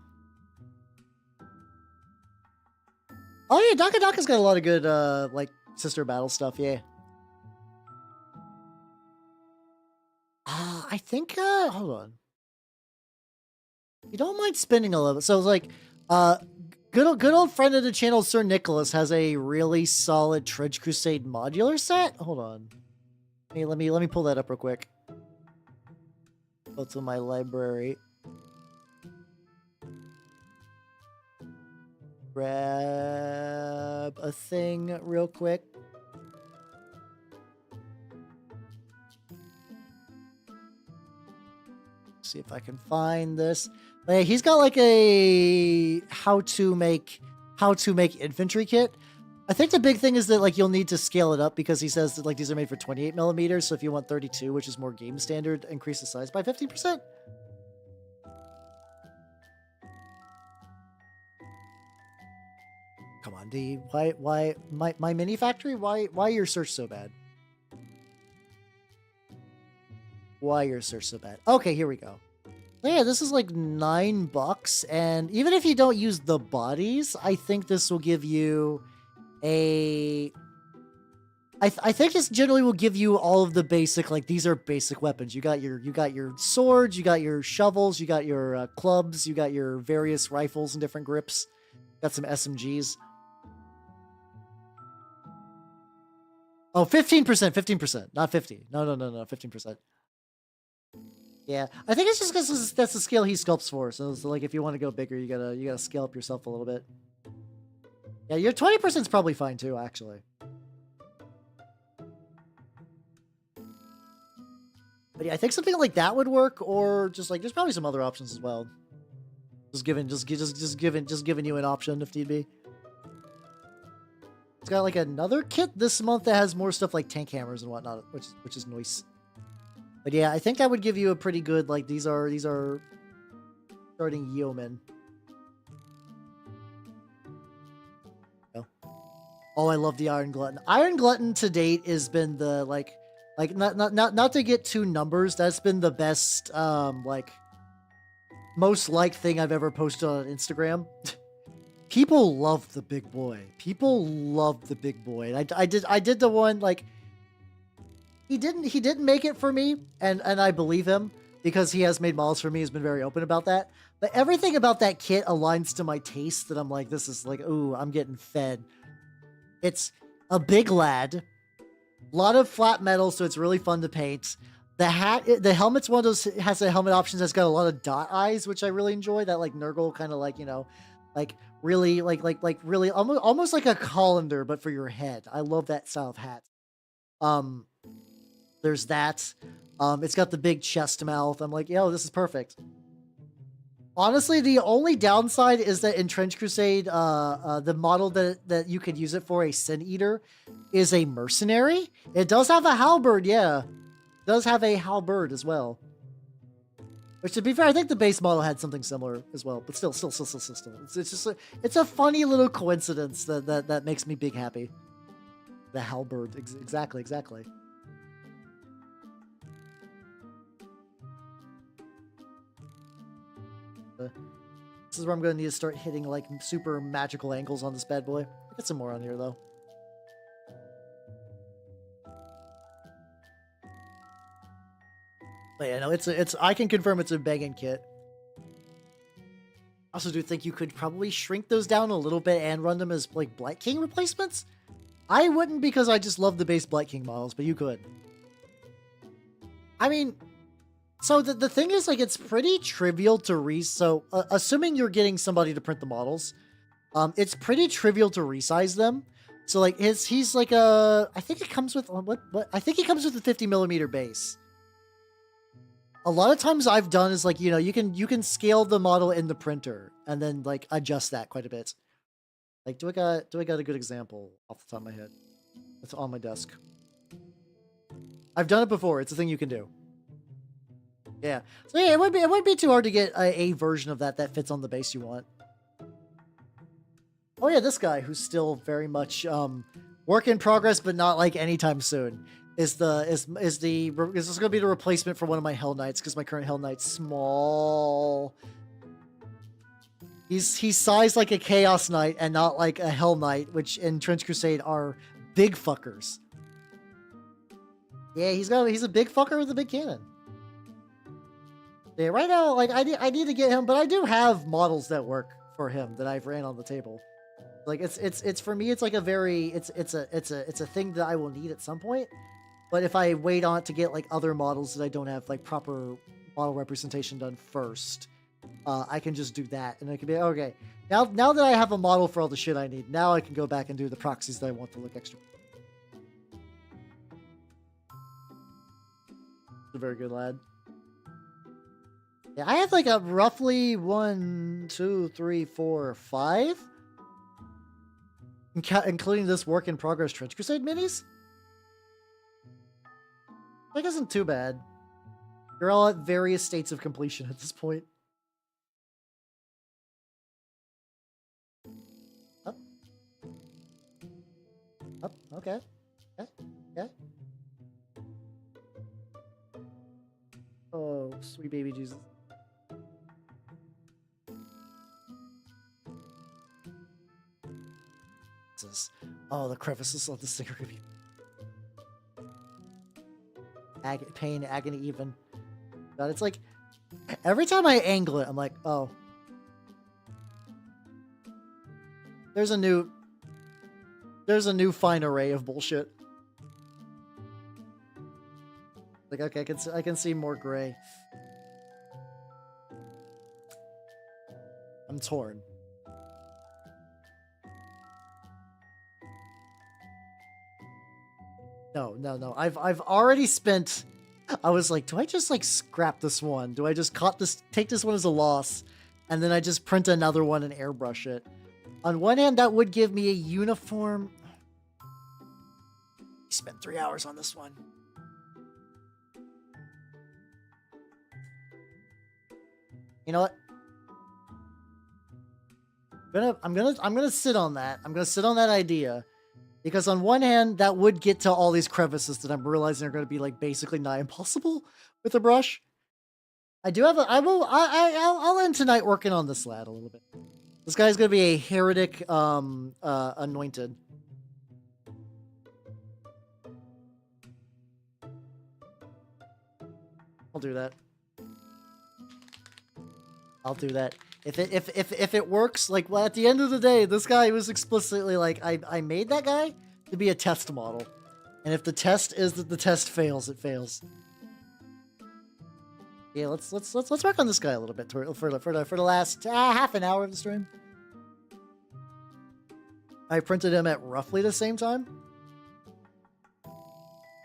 Oh yeah, Daka's got a lot of good like sister battle stuff. Yeah. I think hold on. You don't mind spending a little bit. So it's like, good old friend of the channel, Sir Nicholas, has a really solid Trench Crusade modular set. Hold on. Hey, let me pull that up real quick. Go to my library. Grab a thing real quick. See if I can find this. Hey, he's got like a how to make infantry kit. I think the big thing is that like you'll need to scale it up because he says that like these are made for 28 millimeters. So if you want 32, which is more game standard, increase the size by 15%. Come on, D. Why my mini factory? Why your search so bad? Why your search so bad? Okay, here we go. Yeah, this is like $9, and even if you don't use the bodies, I think this will give you a... I think this generally will give you all of the basic, like, these are basic weapons. You got your swords, you got your shovels, you got your clubs, you got your various rifles and different grips. Got some SMGs. Oh, 15%, not 50. No, 15%. Yeah, I think it's just because that's the scale he sculpts for. So like, if you want to go bigger, you gotta scale up yourself a little bit. Yeah, your 20% is probably fine too, actually. But yeah, I think something like that would work, or just like there's probably some other options as well. Just giving you an option if need be. It's got like another kit this month that has more stuff like tank hammers and whatnot, which is nice. But yeah, I think that would give you a pretty good, like, these are starting yeomen. Oh, I love the Iron Glutton. Iron Glutton to date has been the like not to get two numbers, that's been the best like most liked thing I've ever posted on Instagram. People love the big boy. People love the big boy. And I did the one like he didn't make it for me, and I believe him because he has made models for me. He's been very open about that. But everything about that kit aligns to my taste that I'm like, this is like, ooh, I'm getting fed. It's a big lad, a lot of flat metal, so it's really fun to paint. The helmet's one of those, has a helmet options that's got a lot of dot eyes, which I really enjoy. That like Nurgle kind of like, you know, like really like really almost like a colander, but for your head. I love that style of hat. There's that. It's got the big chest mouth. I'm like, yo, this is perfect. Honestly, the only downside is that in Trench Crusade, the model that you could use it for, a Sin Eater, is a mercenary. It does have a halberd, yeah. It does have a halberd as well. Which, to be fair, I think the base model had something similar as well. But still. It's just it's a funny little coincidence that makes me big happy. The halberd, exactly. This is where I'm going to need to start hitting like super magical angles on this bad boy. I'll get some more on here though. But yeah, no, I can confirm it's a banging kit. I also do think you could probably shrink those down a little bit and run them as like Blight King replacements. I wouldn't because I just love the base Blight King models, but you could. I mean, so the thing is, like, it's pretty trivial to so assuming you're getting somebody to print the models, it's pretty trivial to resize them. So like he's like I think it comes with I think he comes with a 50mm base. A lot of times I've done is like, you know, you can scale the model in the printer and then like adjust that quite a bit. Like, do I got a good example off the top of my head? It's on my desk. I've done it before. It's a thing you can do. Yeah. So yeah, it would be too hard to get a version of that fits on the base you want. Oh yeah, this guy who's still very much work in progress, but not like anytime soon. Is this going to be the replacement for one of my Hell Knights because my current Hell Knight's small. He's sized like a Chaos Knight and not like a Hell Knight, which in Trench Crusade are big fuckers. Yeah, he's a big fucker with a big cannon. Yeah, right now, like I need to get him, but I do have models that work for him that I've ran on the table. Like it's for me, it's like a very it's a thing that I will need at some point. But if I wait on it to get like other models that I don't have like proper model representation done first, I can just do that, and I can be okay. Now that I have a model for all the shit I need, now I can go back and do the proxies that I want to look extra. A very good lad. Yeah, I have like a roughly 1, 2, 3, 4, 5, including this work in progress Trench Crusade minis. That isn't too bad. You're all at various states of completion at this point. Up. Up. Okay. Okay. Oh, sweet baby Jesus. Oh, the crevices of this thing are gonna be pain, agony, even. God, it's like every time I angle it, I'm like, oh, there's a new fine array of bullshit. Like, okay, I can see more gray. I'm torn. No. I've already spent. I was like, do I just like scrap this one? Do I just take this one as a loss, and then I just print another one and airbrush it? On one hand, that would give me a uniform. I spent 3 hours on this one. You know what? I'm gonna sit on that. I'm gonna sit on that idea. Because on one hand, that would get to all these crevices that I'm realizing are going to be like basically nigh impossible with a brush. I do have I'll end tonight working on this lad a little bit. This guy's going to be a heretic anointed. I'll do that. I'll do that. If it works, like, well, at the end of the day, this guy was explicitly like, I made that guy to be a test model. And if the test is that the test fails, it fails. Yeah, let's work on this guy a little bit for the last half an hour of the stream. I printed him at roughly the same time.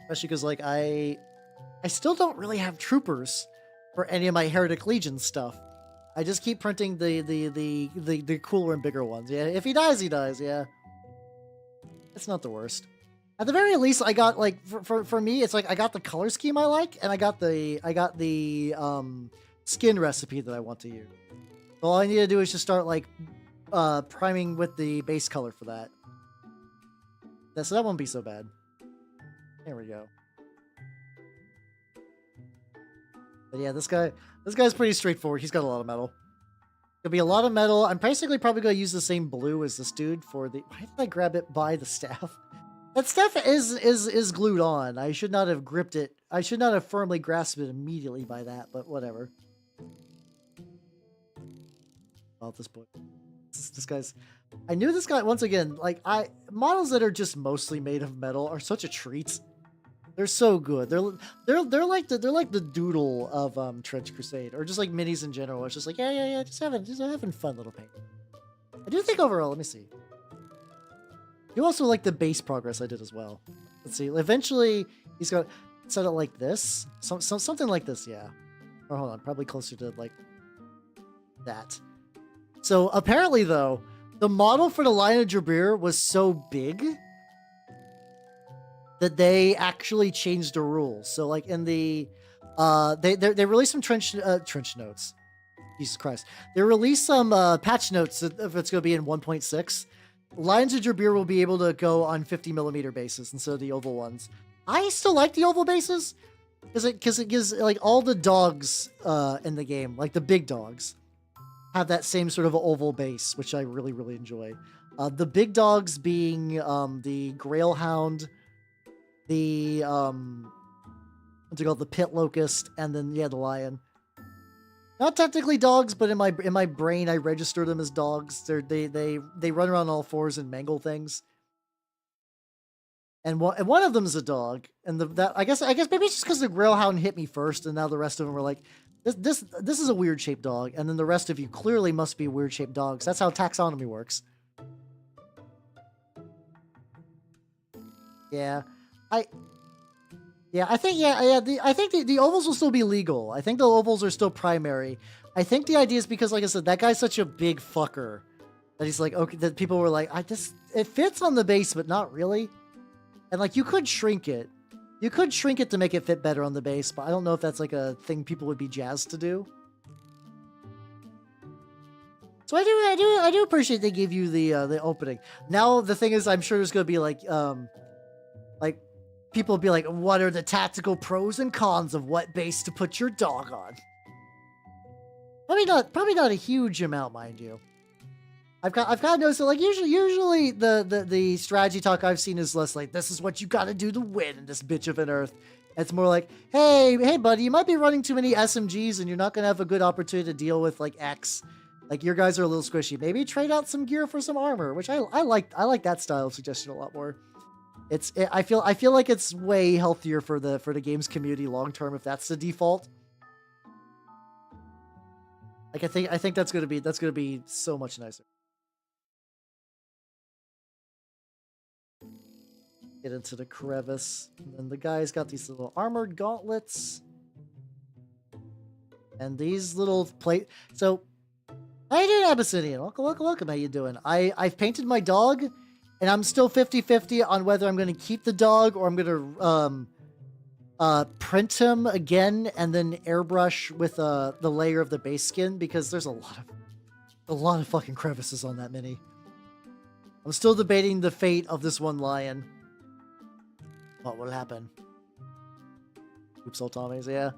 Especially because, like, I still don't really have troopers for any of my Heretic Legion stuff. I just keep printing the cooler and bigger ones. Yeah, if he dies, he dies. Yeah, it's not the worst. At the very least, I got, like, for me, it's like I got the color scheme I like, and I got the skin recipe that I want to use. So all I need to do is just start, like, priming with the base color for that. So that won't be so bad. There we go. But yeah, this guy's pretty straightforward. He's got a lot of metal. There'll be a lot of metal. I'm basically probably going to use the same blue as this dude for the... Why did I grab it by the staff? That staff is glued on. I should not have gripped it. I should not have firmly grasped it immediately by that, but whatever. Well, at this point. This guy's... I knew this guy, once again, like, models that are just mostly made of metal are such a treat. They're so good. They're like the doodle of Trench Crusade, or just like minis in general. It's just like yeah, just having fun little paint. I do think overall, let me see. You also like the base progress I did as well. Let's see. Eventually, he's got set it like this, something like this, yeah. Or hold on, probably closer to like that. So apparently, though, the model for the Lion of Jabir was so big that they actually changed the rules. So like in the they released some trench notes. Jesus Christ. They released some patch notes if it's going to be in 1.6. Lions of Jabir will be able to go on 50mm bases instead of the oval ones. I still like the oval bases because it gives like all the dogs in the game, like the big dogs, have that same sort of oval base, which I really, really enjoy. The big dogs being the Grailhound, the what's it called, the Pit Locust, and then yeah, the Lion. Not technically dogs, but in my brain, I register them as dogs. They run around on all fours and mangle things. And one of them is a dog, and I guess maybe it's just because the Grailhound hit me first, and now the rest of them were like, this is a weird shaped dog, and then the rest of you clearly must be weird shaped dogs. That's how taxonomy works. Yeah, I think the ovals will still be legal. I think the ovals are still primary. I think the idea is because, like I said, that guy's such a big fucker that he's like, okay, that people were like, it fits on the base, but not really. And like, you could shrink it. You could shrink it to make it fit better on the base, but I don't know if that's like a thing people would be jazzed to do. So I do appreciate they gave you the opening. Now the thing is, I'm sure there's gonna be like people will be like, what are the tactical pros and cons of what base to put your dog on? Probably not a huge amount, mind you. I've kind of noticed that, like, usually the strategy talk I've seen is less like, this is what you gotta do to win in this bitch of an earth. It's more like, hey buddy, you might be running too many SMGs and you're not gonna have a good opportunity to deal with like X. Like, your guys are a little squishy. Maybe trade out some gear for some armor, which I like that style of suggestion a lot more. I feel like it's way healthier for the games community long term if that's the default. Like, I think that's gonna be so much nicer. Get into the crevice, and then the guy's got these little armored gauntlets, and these little plate. So, how you doing, Abyssinian? Welcome. How you doing? I've painted my dog, and I'm still 50-50 on whether I'm going to keep the dog or I'm going to print him again and then airbrush with the layer of the base skin, because there's a lot of fucking crevices on that mini. I'm still debating the fate of this one lion. What will happen? Oops, Sultanates, yeah.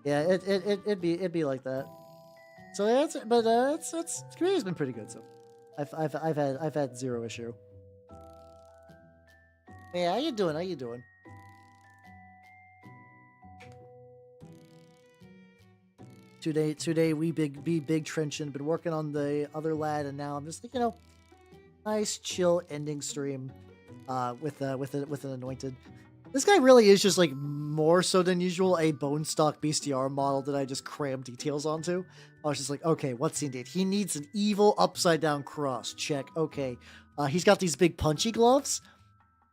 It'd be like that. So that's, but it's community's been pretty good. So I've had zero issue. Yeah, how you doing? today we big trenching. Been working on the other lad, and now I'm just like, nice chill ending stream, with an anointed. This guy really is just like more so than usual a bone stock bestiar model that I just crammed details onto. I was just like, okay, what's he need? He needs an evil upside down cross. Check. Okay. He's got these big punchy gloves.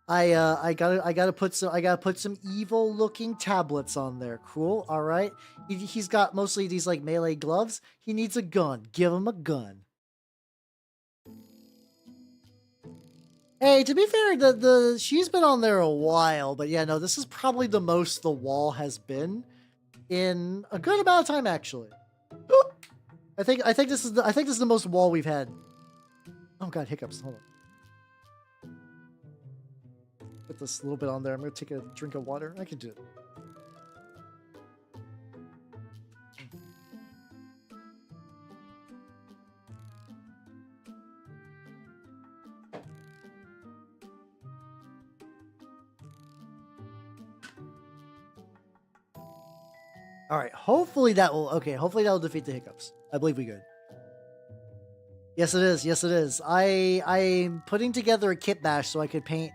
I gotta put some evil looking tablets on there. Cool. All right. He's got mostly these like melee gloves. He needs a gun. Give him a gun. Hey, to be fair, she's been on there a while, but yeah, no, this is probably the most the wall has been in a good amount of time, actually. I think this is the most wall we've had. Oh god, hiccups. Hold on. Put this a little bit on there. I'm gonna take a drink of water. I can do it. All right, hopefully that will defeat the hiccups. I believe we good. Yes, it is. Yes, it is. I'm putting together a kit bash so I could paint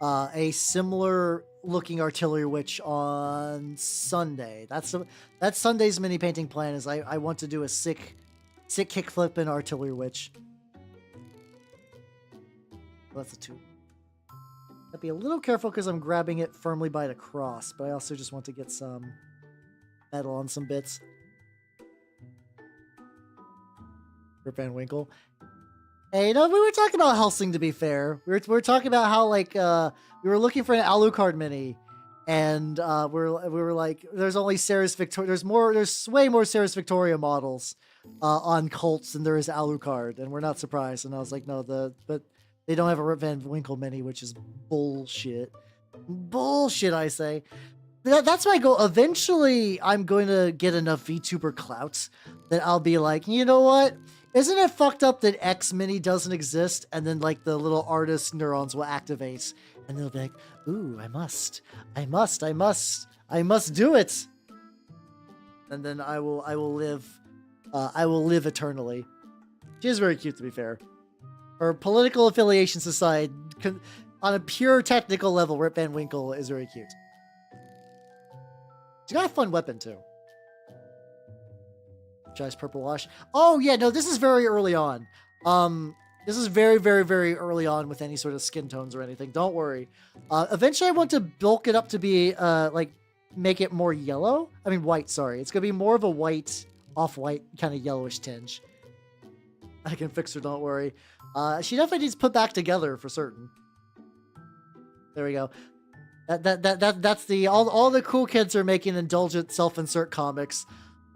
a similar looking artillery witch on Sunday. That's Sunday's mini painting plan. Is I want to do a sick kickflip and artillery witch. Well, that's a 2. I'd be a little careful because I'm grabbing it firmly by the cross, but I also just want to get some metal on some bits. Rip Van Winkle. Hey, we were talking about Helsing, to be fair. We were talking about how, like, we were looking for an Alucard mini, and we were like, there's only Ceres Victoria. There's way more Ceres Victoria models on Colts than there is Alucard, and we're not surprised. And I was like, no, but they don't have a Rip Van Winkle mini, which is bullshit. Bullshit, I say. That's my goal. Eventually, I'm going to get enough VTuber clout that I'll be like, you know what? Isn't it fucked up that X Mini doesn't exist? And then, like, the little artist neurons will activate. And they'll be like, ooh, I must do it. And then I will live eternally. She is very cute, to be fair. Her political affiliations aside, on a pure technical level, Rip Van Winkle is very cute. She's got a fun weapon, too. Tries Purple Wash. Oh, yeah, no, this is very early on. This is very, very, very early on with any sort of skin tones or anything. Don't worry. Eventually, I want to bulk it up to be, like, make it more yellow. I mean, white, sorry. It's going to be more of a white, off-white, kind of yellowish tinge. I can fix her, don't worry. She definitely needs put back together for certain. There we go. That's the all the cool kids are making indulgent self-insert comics.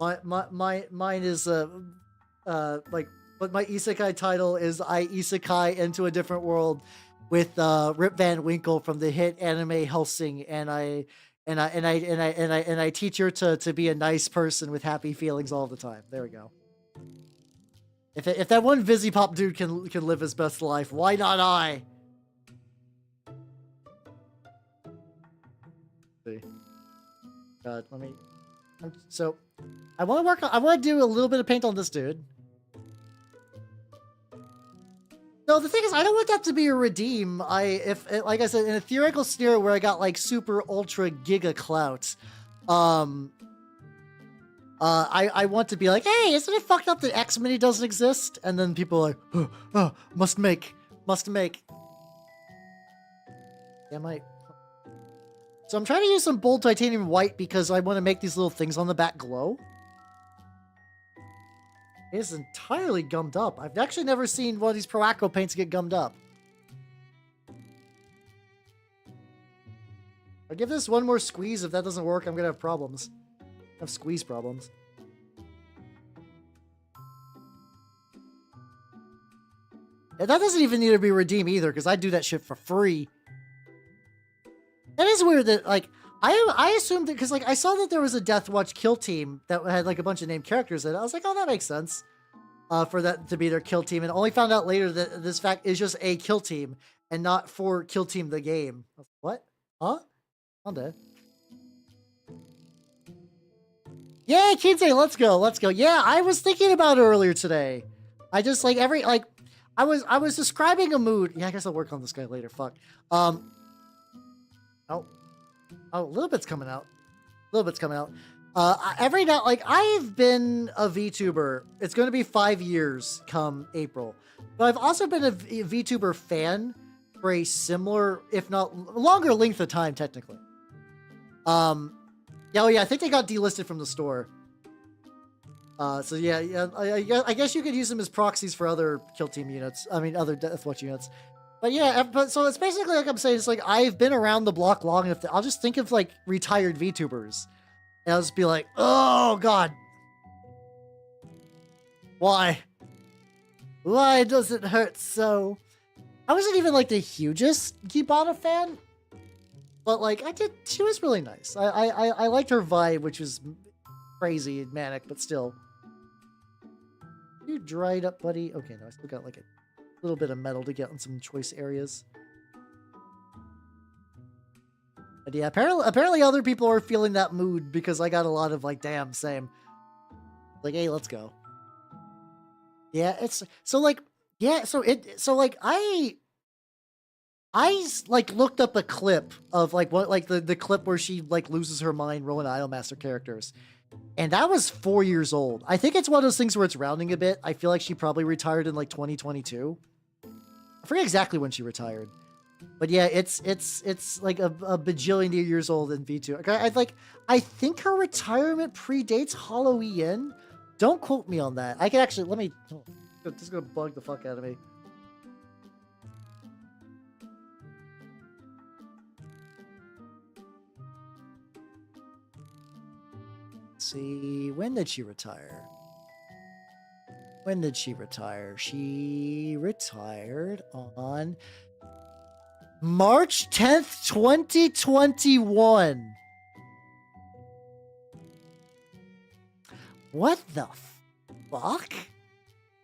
Mine is like, but my isekai title is I isekai into a different world with Rip Van Winkle from the hit anime Helsing, and I teach her to be a nice person with happy feelings all the time. There we go. If that one Vizzy-Pop dude can live his best life, why not I? God, let me. So, I want to do a little bit of paint on this dude. No, the thing is, I don't want that to be a redeem. Like I said, in a theoretical scenario where I got like super ultra giga clout, I want to be like, hey, isn't it fucked up that X Mini doesn't exist? And then people are like, must make. Yeah, might. So I'm trying to use some bold titanium white because I want to make these little things on the back glow. It is entirely gummed up. I've actually never seen one of these Pro Acro paints get gummed up. I'll give this one more squeeze. If that doesn't work, I'm going to have problems. I have squeeze problems. And that doesn't even need to be redeemed either, because I do that shit for free. That is weird that, like, I assumed that, because, like, I saw that there was a Death Watch kill team that had, like, a bunch of named characters in it. I was like, oh, that makes sense. For that to be their kill team. And only found out later that this fact is just a kill team and not for Kill Team the game. What? Huh? I'm dead. Yeah, Kinsey, let's go, let's go. Yeah, I was thinking about it earlier today. I just like I was describing a mood. Yeah, I guess I'll work on this guy later. Fuck. Oh, a little bit's coming out. A little bit's coming out. Every now, like, I've been a VTuber. It's going to be 5 years come April. But I've also been a VTuber fan for a similar, if not longer length of time, technically. Yeah, oh yeah, I think they got delisted from the store. So yeah, I guess you could use them as proxies for other kill team units. I mean, other Deathwatch units. But yeah, but so it's basically like I'm saying, it's like I've been around the block long enough that I'll just think of like retired VTubers. And I'll just be like, oh god. Why? Why does it hurt so? I wasn't even like the hugest Gibana fan. But like she was really nice. I liked her vibe, which was crazy and manic, but still. You dried up, buddy. Okay, no, I still got like a little bit of metal to get on some choice areas. But yeah, apparently other people are feeling that mood because I got a lot of like, damn, same. Like, hey, let's go. Yeah, it's so like, yeah, so like I like looked up a clip of like what like the clip where she like loses her mind rolling Idolmaster characters. And that was 4 years old. I think it's one of those things where it's rounding a bit. I feel like she probably retired in like 2022. I forget exactly when she retired. But yeah, it's like a bajillion years old in V2. I think her retirement predates Halloween. Don't quote me on that. I can actually let me. Oh, this is gonna bug the fuck out of me. Let's see, when did she retire? When did she retire? She retired on March 10th, 2021. What the fuck?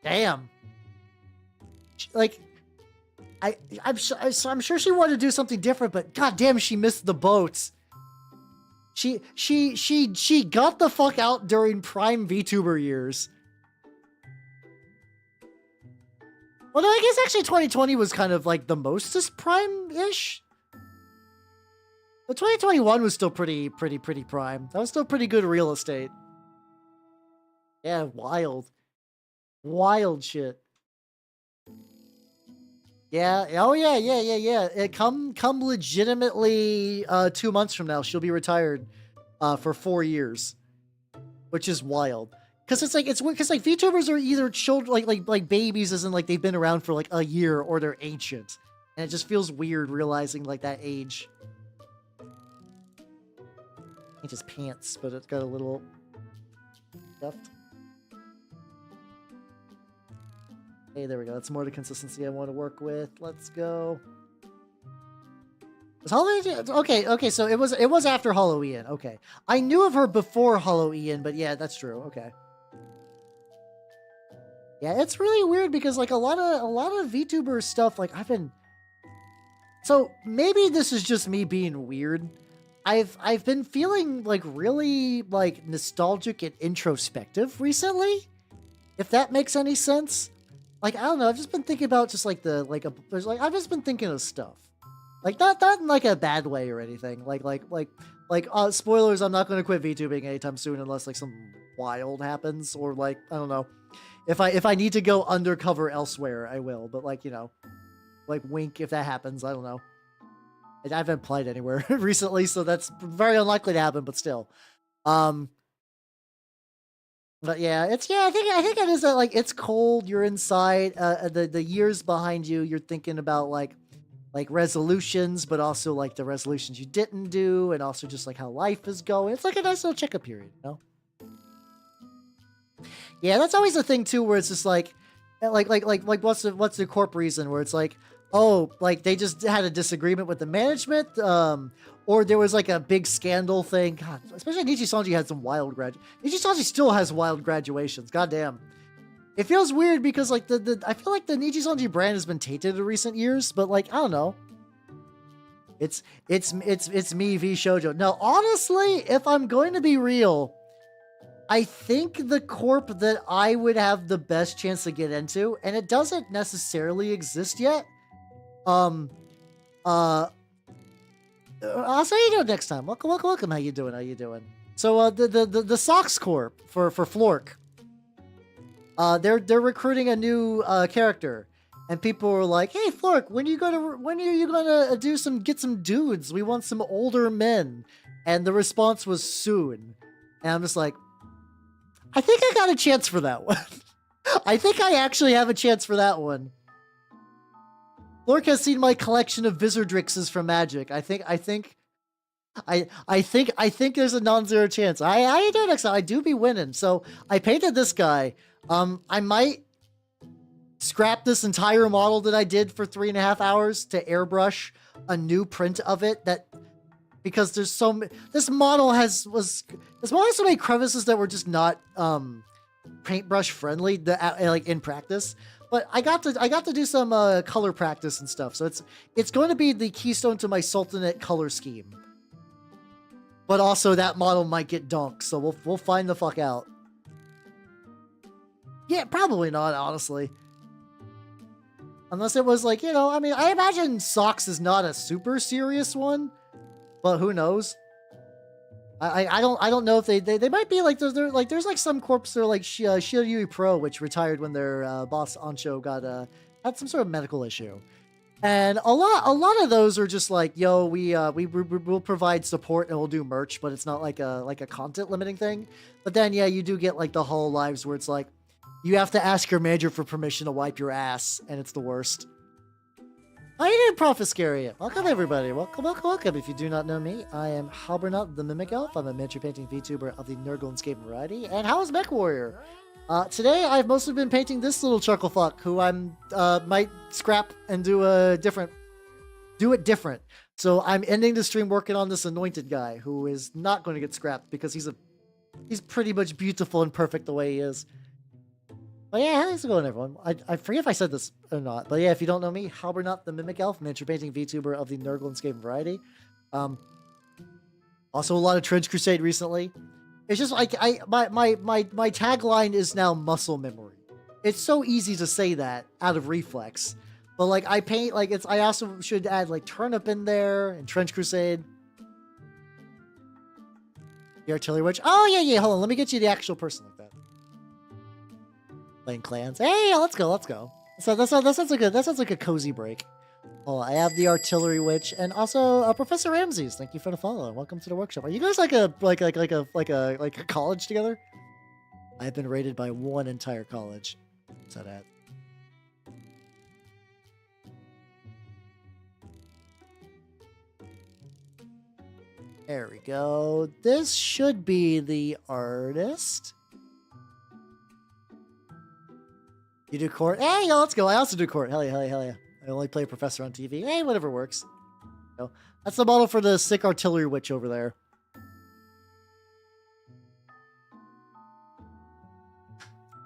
Damn. Like, I'm sure she wanted to do something different, but goddamn, she missed the boat. She got the fuck out during prime VTuber years. Well, no, I guess actually 2020 was kind of like the mostest prime-ish. But 2021 was still pretty prime. That was still pretty good real estate. Yeah, wild. Wild shit. Yeah, oh yeah. Come legitimately 2 months from now, she'll be retired for 4 years. Which is wild. Because it's weird, because like VTubers are either children like babies, as in like they've been around for like a year, or they're ancient. And it just feels weird realizing like that age. Ain't just pants, but it's got a little left. Hey, there we go. That's more the consistency I want to work with. Let's go. Was Halloween? Okay, so it was after Halloween. Okay. I knew of her before Halloween, but yeah, that's true. Okay. Yeah, it's really weird because like a lot of VTuber stuff, like I've been. So maybe this is just me being weird. I've been feeling like really like nostalgic and introspective recently, if that makes any sense. Like I don't know, I've just been thinking about just like I've just been thinking of stuff, like not in like a bad way or anything. Like spoilers, I'm not going to quit VTubing anytime soon unless like some wild happens, or like I don't know. If I need to go undercover elsewhere, I will. But like, you know, like wink if that happens. I don't know. I haven't applied anywhere recently, so that's very unlikely to happen. But still, but yeah, I think it is that like it's cold. You're inside. The years behind you. You're thinking about like resolutions, but also like the resolutions you didn't do, and also just like how life is going. It's like a nice little checkup period, you know. Yeah, that's always the thing too, where it's just like what's the corp reason where it's like, oh, like they just had a disagreement with the management, or there was like a big scandal thing. God, especially Nichi Sanji had some wild Nichi Sanji still has wild graduations. Goddamn, it feels weird because like I feel like the Nichi Sanji brand has been tainted in recent years, but like I don't know. It's me v Shoujo. Now, honestly, if I'm going to be real. I think the corp that I would have the best chance to get into, and it doesn't necessarily exist yet. Uh, I'll say you do it next time. Welcome. How you doing? So the Sox Corp for Flork. They're recruiting a new character, and people were like, "Hey, Flork, when are you gonna get some dudes? We want some older men." And the response was soon. And I'm just like, I think I got a chance for that one. I think I actually have a chance for that one. Flork has seen my collection of Vizardrixes from Magic. I think there's a non-zero chance. I do next time. I do be winning. So I painted this guy. I might scrap this entire model that I did for 3.5 hours to airbrush a new print of it because there's this model has so many crevices that were just not paintbrush friendly like in practice. But I got to do some color practice and stuff. So it's going to be the keystone to my Sultanate color scheme. But also that model might get dunked, so we'll find the fuck out. Yeah, probably not, honestly. Unless it was like, I mean, I imagine Sox is not a super serious one. But who knows? I don't know if they might be like there's like some corps that are like Shield Yui Pro, which retired when their boss Ancho had some sort of medical issue, and a lot of those are just like, yo, we'll provide support and we'll do merch, but it's not like a content limiting thing. But then yeah, you do get like the whole lives where it's like you have to ask your manager for permission to wipe your ass, and it's the worst. How you doing, Prophiscaria? Welcome, everybody. Welcome. If you do not know me, I am Halbernut the Mimic Elf. I'm a miniature painting VTuber of the Nurgle variety. And how is Mech Warrior? Today, I've mostly been painting this little chuckle fuck, who I'm might scrap and do it different. So I'm ending the stream working on this anointed guy, who is not going to get scrapped because he's pretty much beautiful and perfect the way he is. But yeah, how's it going, everyone? I forget if I said this or not, but yeah, if you don't know me, Halbernut the Mimic Elf, miniature painting VTuber of the Nurgle variety. Also a lot of Trench Crusade recently. It's just like my tagline is now muscle memory. It's so easy to say that out of reflex, but like I paint like I also should add like Turnip in there and Trench Crusade. The Artillery Witch. Oh yeah. Hold on, let me get you the actual person like that. Playing clans. Hey, let's go. So that sounds like a cozy break. Oh, I have the Artillery Witch and also Professor Ramses. Thank you for the follow. Welcome to the workshop. Are you guys like a college together? I've been rated by one entire college. What's that at? There we go. This should be the artist. You do court? Hey, yo, let's go. I also do court. Hell yeah. I only play a professor on TV. Hey, whatever works. So, that's the model for the sick Artillery Witch over there.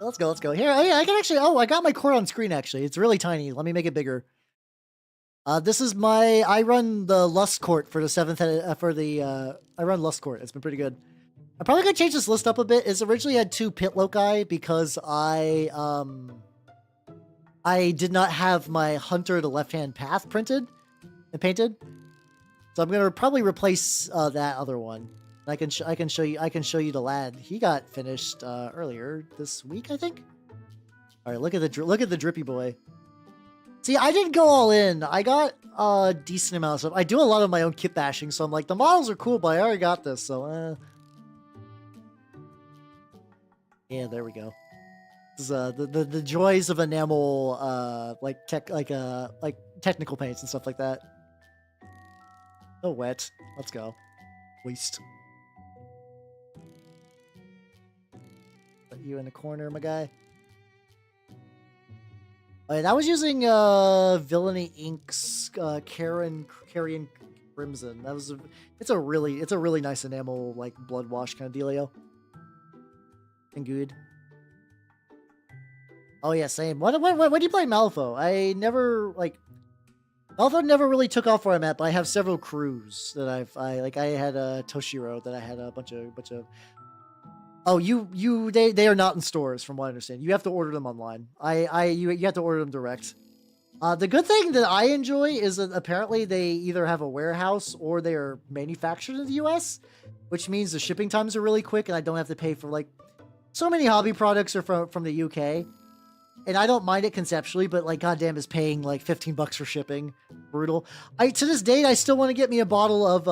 Let's go. Here, I can actually... Oh, I got my court on screen, actually. It's really tiny. Let me make it bigger. This is my... I run the Lust Court for the 7th... I run Lust Court. It's been pretty good. I'm probably going to change this list up a bit. It's originally had 2 pit loci because I did not have my Hunter the Left-Hand Path printed and painted. So I'm going to probably replace that other one. I can show you the lad. He got finished earlier this week, I think. All right, look at the drippy boy. See, I didn't go all in. I got a decent amount of stuff. I do a lot of my own kit bashing, so I'm like, the models are cool, but I already got this, so yeah, there we go. This is the joys of enamel, like technical paints and stuff like that. So wet. Let's go. Waste. Put you in the corner, my guy. Alright, I was using Villainy Inc.'s Carrion Crimson. It's a really nice enamel, like blood wash kind of dealio. And good. Oh yeah, same. When do you play Malifaux? I never Malifaux never really took off where I'm at, but I have several crews that I had a Toshiro that I had a bunch of Oh, they are not in stores from what I understand. You have to order them online. You have to order them direct. The good thing that I enjoy is that apparently they either have a warehouse or they are manufactured in the US, which means the shipping times are really quick and I don't have to pay for like so many hobby products are from the UK. And I don't mind it conceptually, but like goddamn is paying like $15 for shipping. Brutal. To this date I still want to get me a bottle of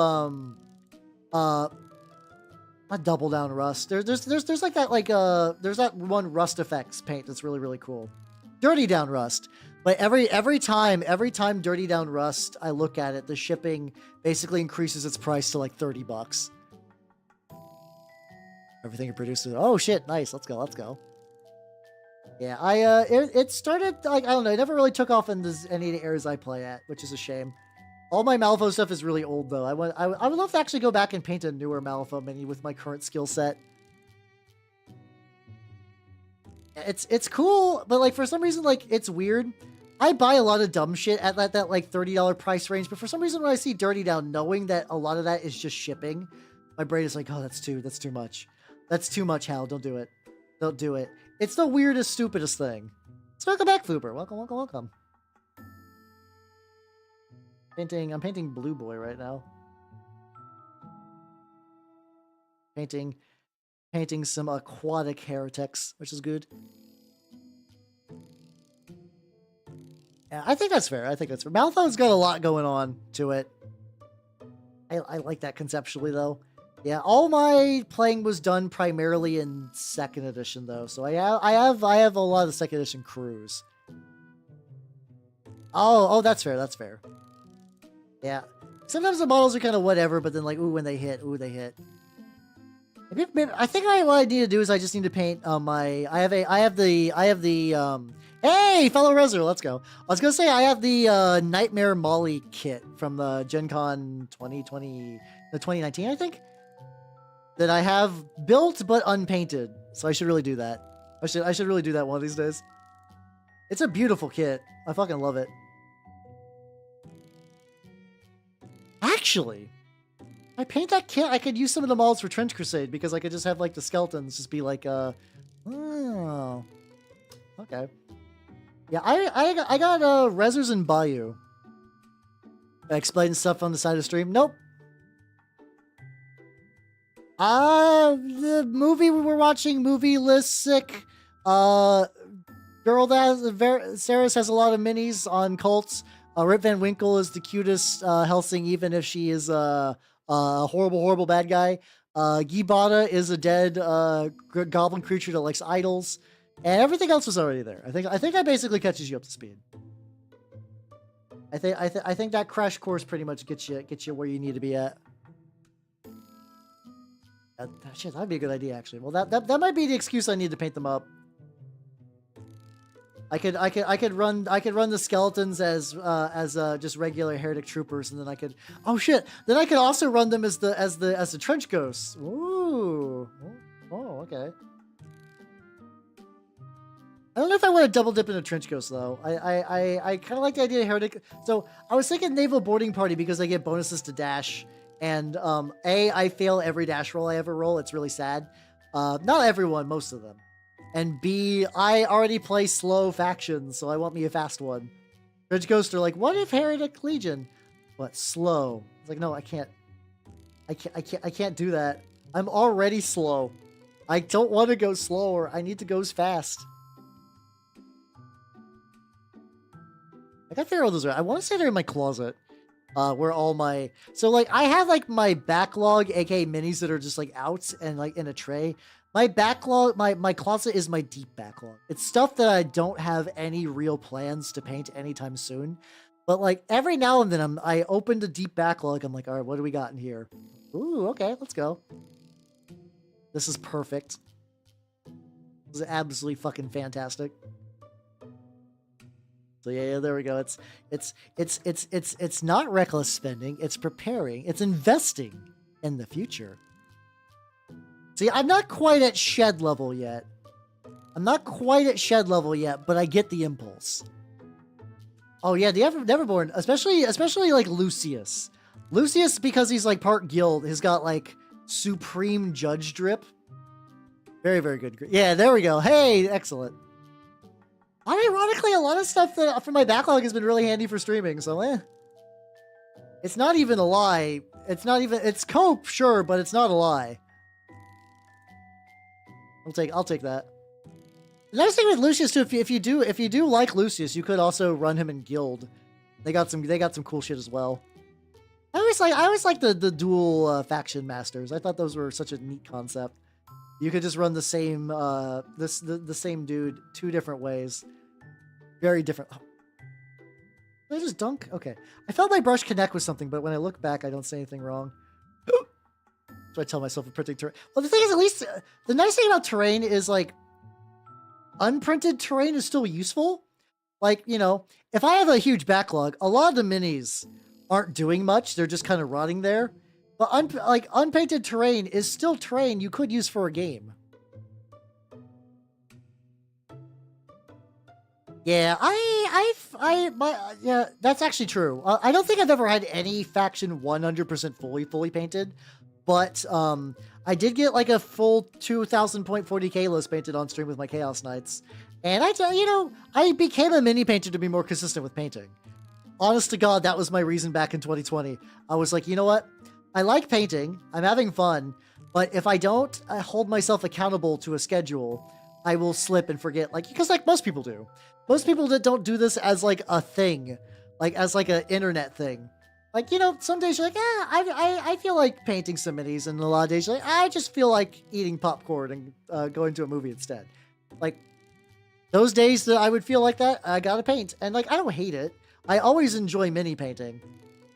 not Double Down Rust. There's like that there's that one Rust Effects paint that's really, really cool. Dirty Down Rust. But every time Dirty Down Rust, I look at it, the shipping basically increases its price to like $30. Everything it produces. Oh shit, nice. Let's go. Yeah, it started like I don't know, it never really took off in any of the areas I play at, which is a shame. All my Malifaux stuff is really old though. I would love to actually go back and paint a newer Malifaux mini with my current skill set. It's cool, but like for some reason like it's weird. I buy a lot of dumb shit at that like $30 price range, but for some reason when I see Dirty Down, knowing that a lot of that is just shipping, my brain is like, oh, that's too much. That's too much, Hal. Don't do it. Don't do it. It's the weirdest, stupidest thing. So welcome back, Vtuber. Welcome. I'm painting Blue Boy right now. Painting some aquatic heretics, which is good. Yeah, I think that's fair. Malifaux's got a lot going on to it. I like that conceptually, though. Yeah, all my playing was done primarily in 2nd edition, though. So I have a lot of 2nd edition crews. Oh, that's fair. Yeah. Sometimes the models are kind of whatever, but then like, when they hit. Maybe, I think what I need to do is I just need to paint hey, fellow Rezer, let's go. I was gonna say I have the Nightmare Molly kit from the Gen Con 2019, I think, that I have built but unpainted. So I should really do that. I should really do that one of these days. It's a beautiful kit. I fucking love it. Actually, I paint that kit, I could use some of the models for Trench Crusade because I could just have like the skeletons just be like, oh, okay. Yeah, I got Rezzers and Bayou. I explained stuff on the side of the stream. Nope. The movie we were watching, movie list sick. Girl that Saris has a lot of minis on cults. Rip Van Winkle is the cutest Helsing, even if she is a horrible bad guy. Gibata is a dead goblin creature that likes idols, and everything else was already there. I think that basically catches you up to speed. I think that crash course pretty much gets you where you need to be at. Shit, that'd be a good idea actually. Well, that might be the excuse I need to paint them up. I could run the skeletons as just regular heretic troopers, and then I could then I could also run them as the trench ghosts. Ooh, oh, okay. I don't know if I want to double dip into trench ghosts though. I kind of like the idea of heretic. So I was thinking naval boarding party because I get bonuses to dash, and I fail every dash roll I ever roll. It's really sad. Not everyone, most of them. And B, I already play slow factions, so I want me a fast one. Trench Ghosts are like, what if Heretic Legion? What, slow? It's like, no, I can't do that. I'm already slow. I don't want to go slower. I need to go fast. I gotta figure all those out. I want to say they're in my closet. Where all my... So, like, I have, like, my backlog, aka minis that are just, like, out and, like, in a tray. My backlog, my closet is my deep backlog. It's stuff that I don't have any real plans to paint anytime soon. But like every now and then I open the deep backlog. I'm like, all right, what do we got in here? Ooh, okay, let's go. This is perfect. This is absolutely fucking fantastic. So yeah, there we go. It's not reckless spending. It's preparing. It's investing in the future. See, I'm not quite at shed level yet. But I get the impulse. Oh yeah, the Neverborn, especially like Lucius. Lucius, because he's like part guild, has got like supreme judge drip. Very, very good. Yeah, there we go. Hey, excellent. Ironically, a lot of stuff that from my backlog has been really handy for streaming, so it's not even a lie. It's cope, sure, but it's not a lie. I'll take that. The nice thing with Lucius too, if you do like Lucius, you could also run him in guild. They got some cool shit as well. I always like the dual faction masters. I thought those were such a neat concept. You could just run the same the same dude 2 different ways. Very different. Oh. Did I just dunk? Okay. I felt my brush connect with something, but when I look back, I don't say anything wrong. So I tell myself I'm printing terrain. Well, the thing is, at least the nice thing about terrain is like unprinted terrain is still useful. Like, you know, if I have a huge backlog, a lot of the minis aren't doing much. They're just kind of rotting there. But unpainted terrain is still terrain you could use for a game. Yeah, yeah, that's actually true. I don't think I've ever had any faction 100% fully painted, but I did get like a full 2,000 point 40k list painted on stream with my Chaos Knights, and I became a mini painter to be more consistent with painting. Honest to God, that was my reason back in 2020. I was like, you know what? I like painting. I'm having fun, but if I don't hold myself accountable to a schedule, I will slip and forget, because most people do. Most people that don't do this as like a thing, like as like an internet thing. Like, some days you're like, I feel like painting some minis, and a lot of days you're like, I just feel like eating popcorn and going to a movie instead. Like, those days that I would feel like that, I gotta paint. And I don't hate it. I always enjoy mini painting.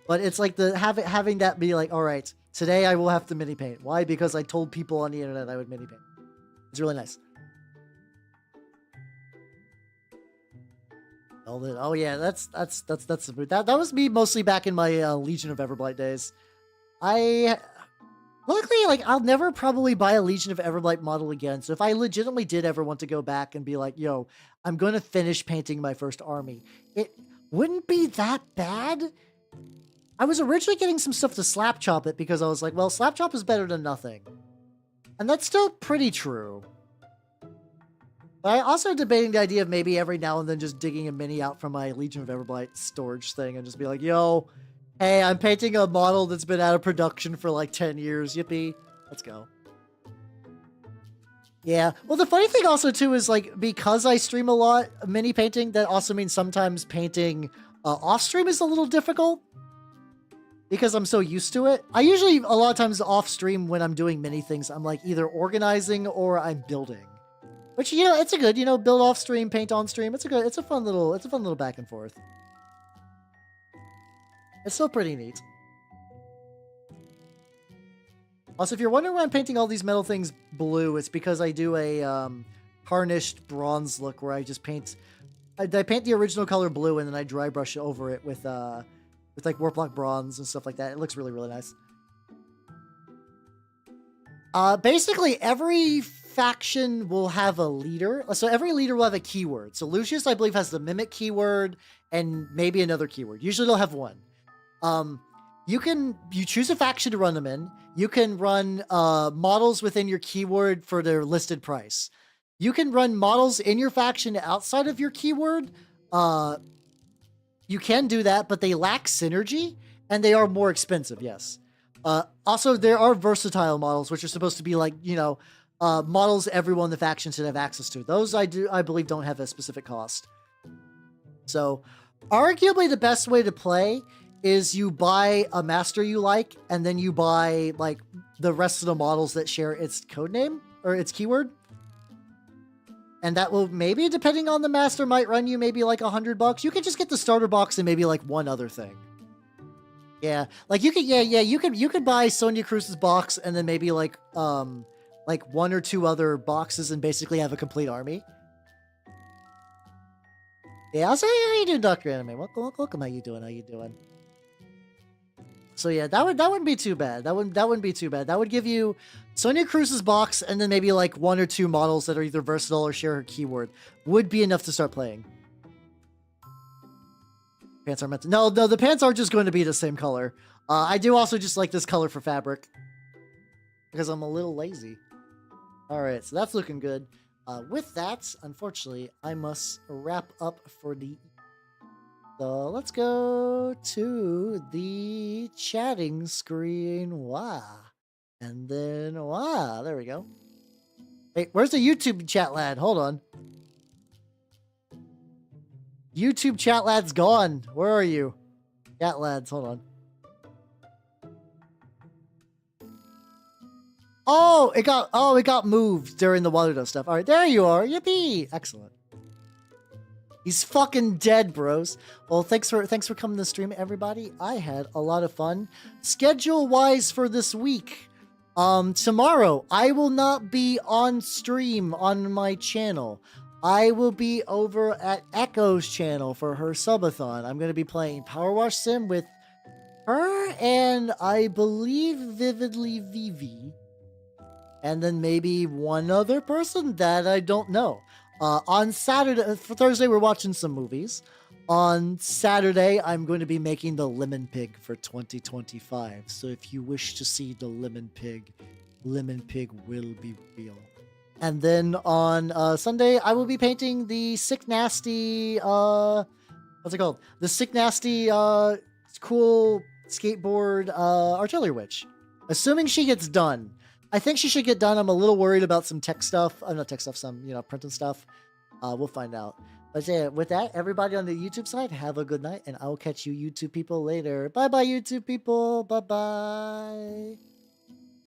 But it's like having that be like, all right, today I will have to mini paint. Why? Because I told people on the internet I would mini paint. It's really nice. Oh yeah, that was me mostly back in my Legion of Everblight days. Luckily, I'll never probably buy a Legion of Everblight model again. So if I legitimately did ever want to go back and be like, yo, I'm going to finish painting my first army, it wouldn't be that bad. I was originally getting some stuff to slap chop it because I was like, well, slap chop is better than nothing. And that's still pretty true. But I also debating the idea of maybe every now and then just digging a mini out from my Legion of Everblight storage thing and just be like, yo, hey, I'm painting a model that's been out of production for like 10 years. Yippee. Let's go. Yeah. Well, the funny thing also too is because I stream a lot of mini painting, that also means sometimes painting off stream is a little difficult because I'm so used to it. I usually, a lot of times off stream when I'm doing mini things, I'm either organizing or I'm building. Which, it's a good, build off stream, paint on stream. It's a fun little back and forth. It's still pretty neat. Also, if you're wondering why I'm painting all these metal things blue, it's because I do a tarnished bronze look where I just paint, I paint the original color blue and then I dry brush over it with Warplock bronze and stuff like that. It looks really, really nice. Basically, every faction will have a leader. So every leader will have a keyword. So Lucius, I believe, has the mimic keyword and maybe another keyword. Usually they'll have one. You choose a faction to run them in. You can run models within your keyword for their listed price. You can run models in your faction outside of your keyword. You can do that, but they lack synergy and they are more expensive. Yes. Also, there are versatile models, which are supposed to be models everyone in the faction should have access to. Those I believe don't have a specific cost. So arguably the best way to play is you buy a master you like, and then you buy the rest of the models that share its codename or its keyword. And that will maybe, depending on the master, might run you maybe $100. You could just get the starter box and maybe one other thing. Yeah, you could buy Sonia Cruz's box and then maybe one or two other boxes and basically have a complete army. Yeah, I'll say, how you doing, Dr. Anime? Welcome, how you doing? So yeah, that wouldn't be too bad. That wouldn't be too bad. That would give you Sonia Cruz's box and then maybe one or two models that are either versatile or share her keyword. Would be enough to start playing. Pants are meant to... No, the pants are just going to be the same color. I do also just like this color for fabric. Because I'm a little lazy. All right, so that's looking good. With that, unfortunately, I must wrap up for the. So let's go to the chatting screen. Wow. And then, wow, there we go. Hey, where's the YouTube chat lad? Hold on. YouTube chat lad's gone. Where are you? Chat lads, hold on. Oh, it got moved during the water dust stuff. All right, there you are. Yippee! Excellent. He's fucking dead, bros. Well, thanks for coming to the stream, everybody. I had a lot of fun. Schedule wise for this week, tomorrow I will not be on stream on my channel. I will be over at Echo's channel for her subathon. I'm going to be playing Power Wash Sim with her and I believe Vividly Vivi. And then maybe one other person that I don't know. On Saturday, for Thursday, we're watching some movies. On Saturday, I'm going to be making the Lemon Pig for 2025. So if you wish to see the Lemon Pig will be real. And then on Sunday, I will be painting the Sick Nasty, what's it called? The Sick Nasty, cool skateboard artillery witch. Assuming she gets done. I think she should get done. I'm a little worried about some tech stuff. Not tech stuff, some, printing stuff. We'll find out. But yeah, with that, everybody on the YouTube side, have a good night, and I'll catch you YouTube people later. Bye-bye, YouTube people. Bye-bye.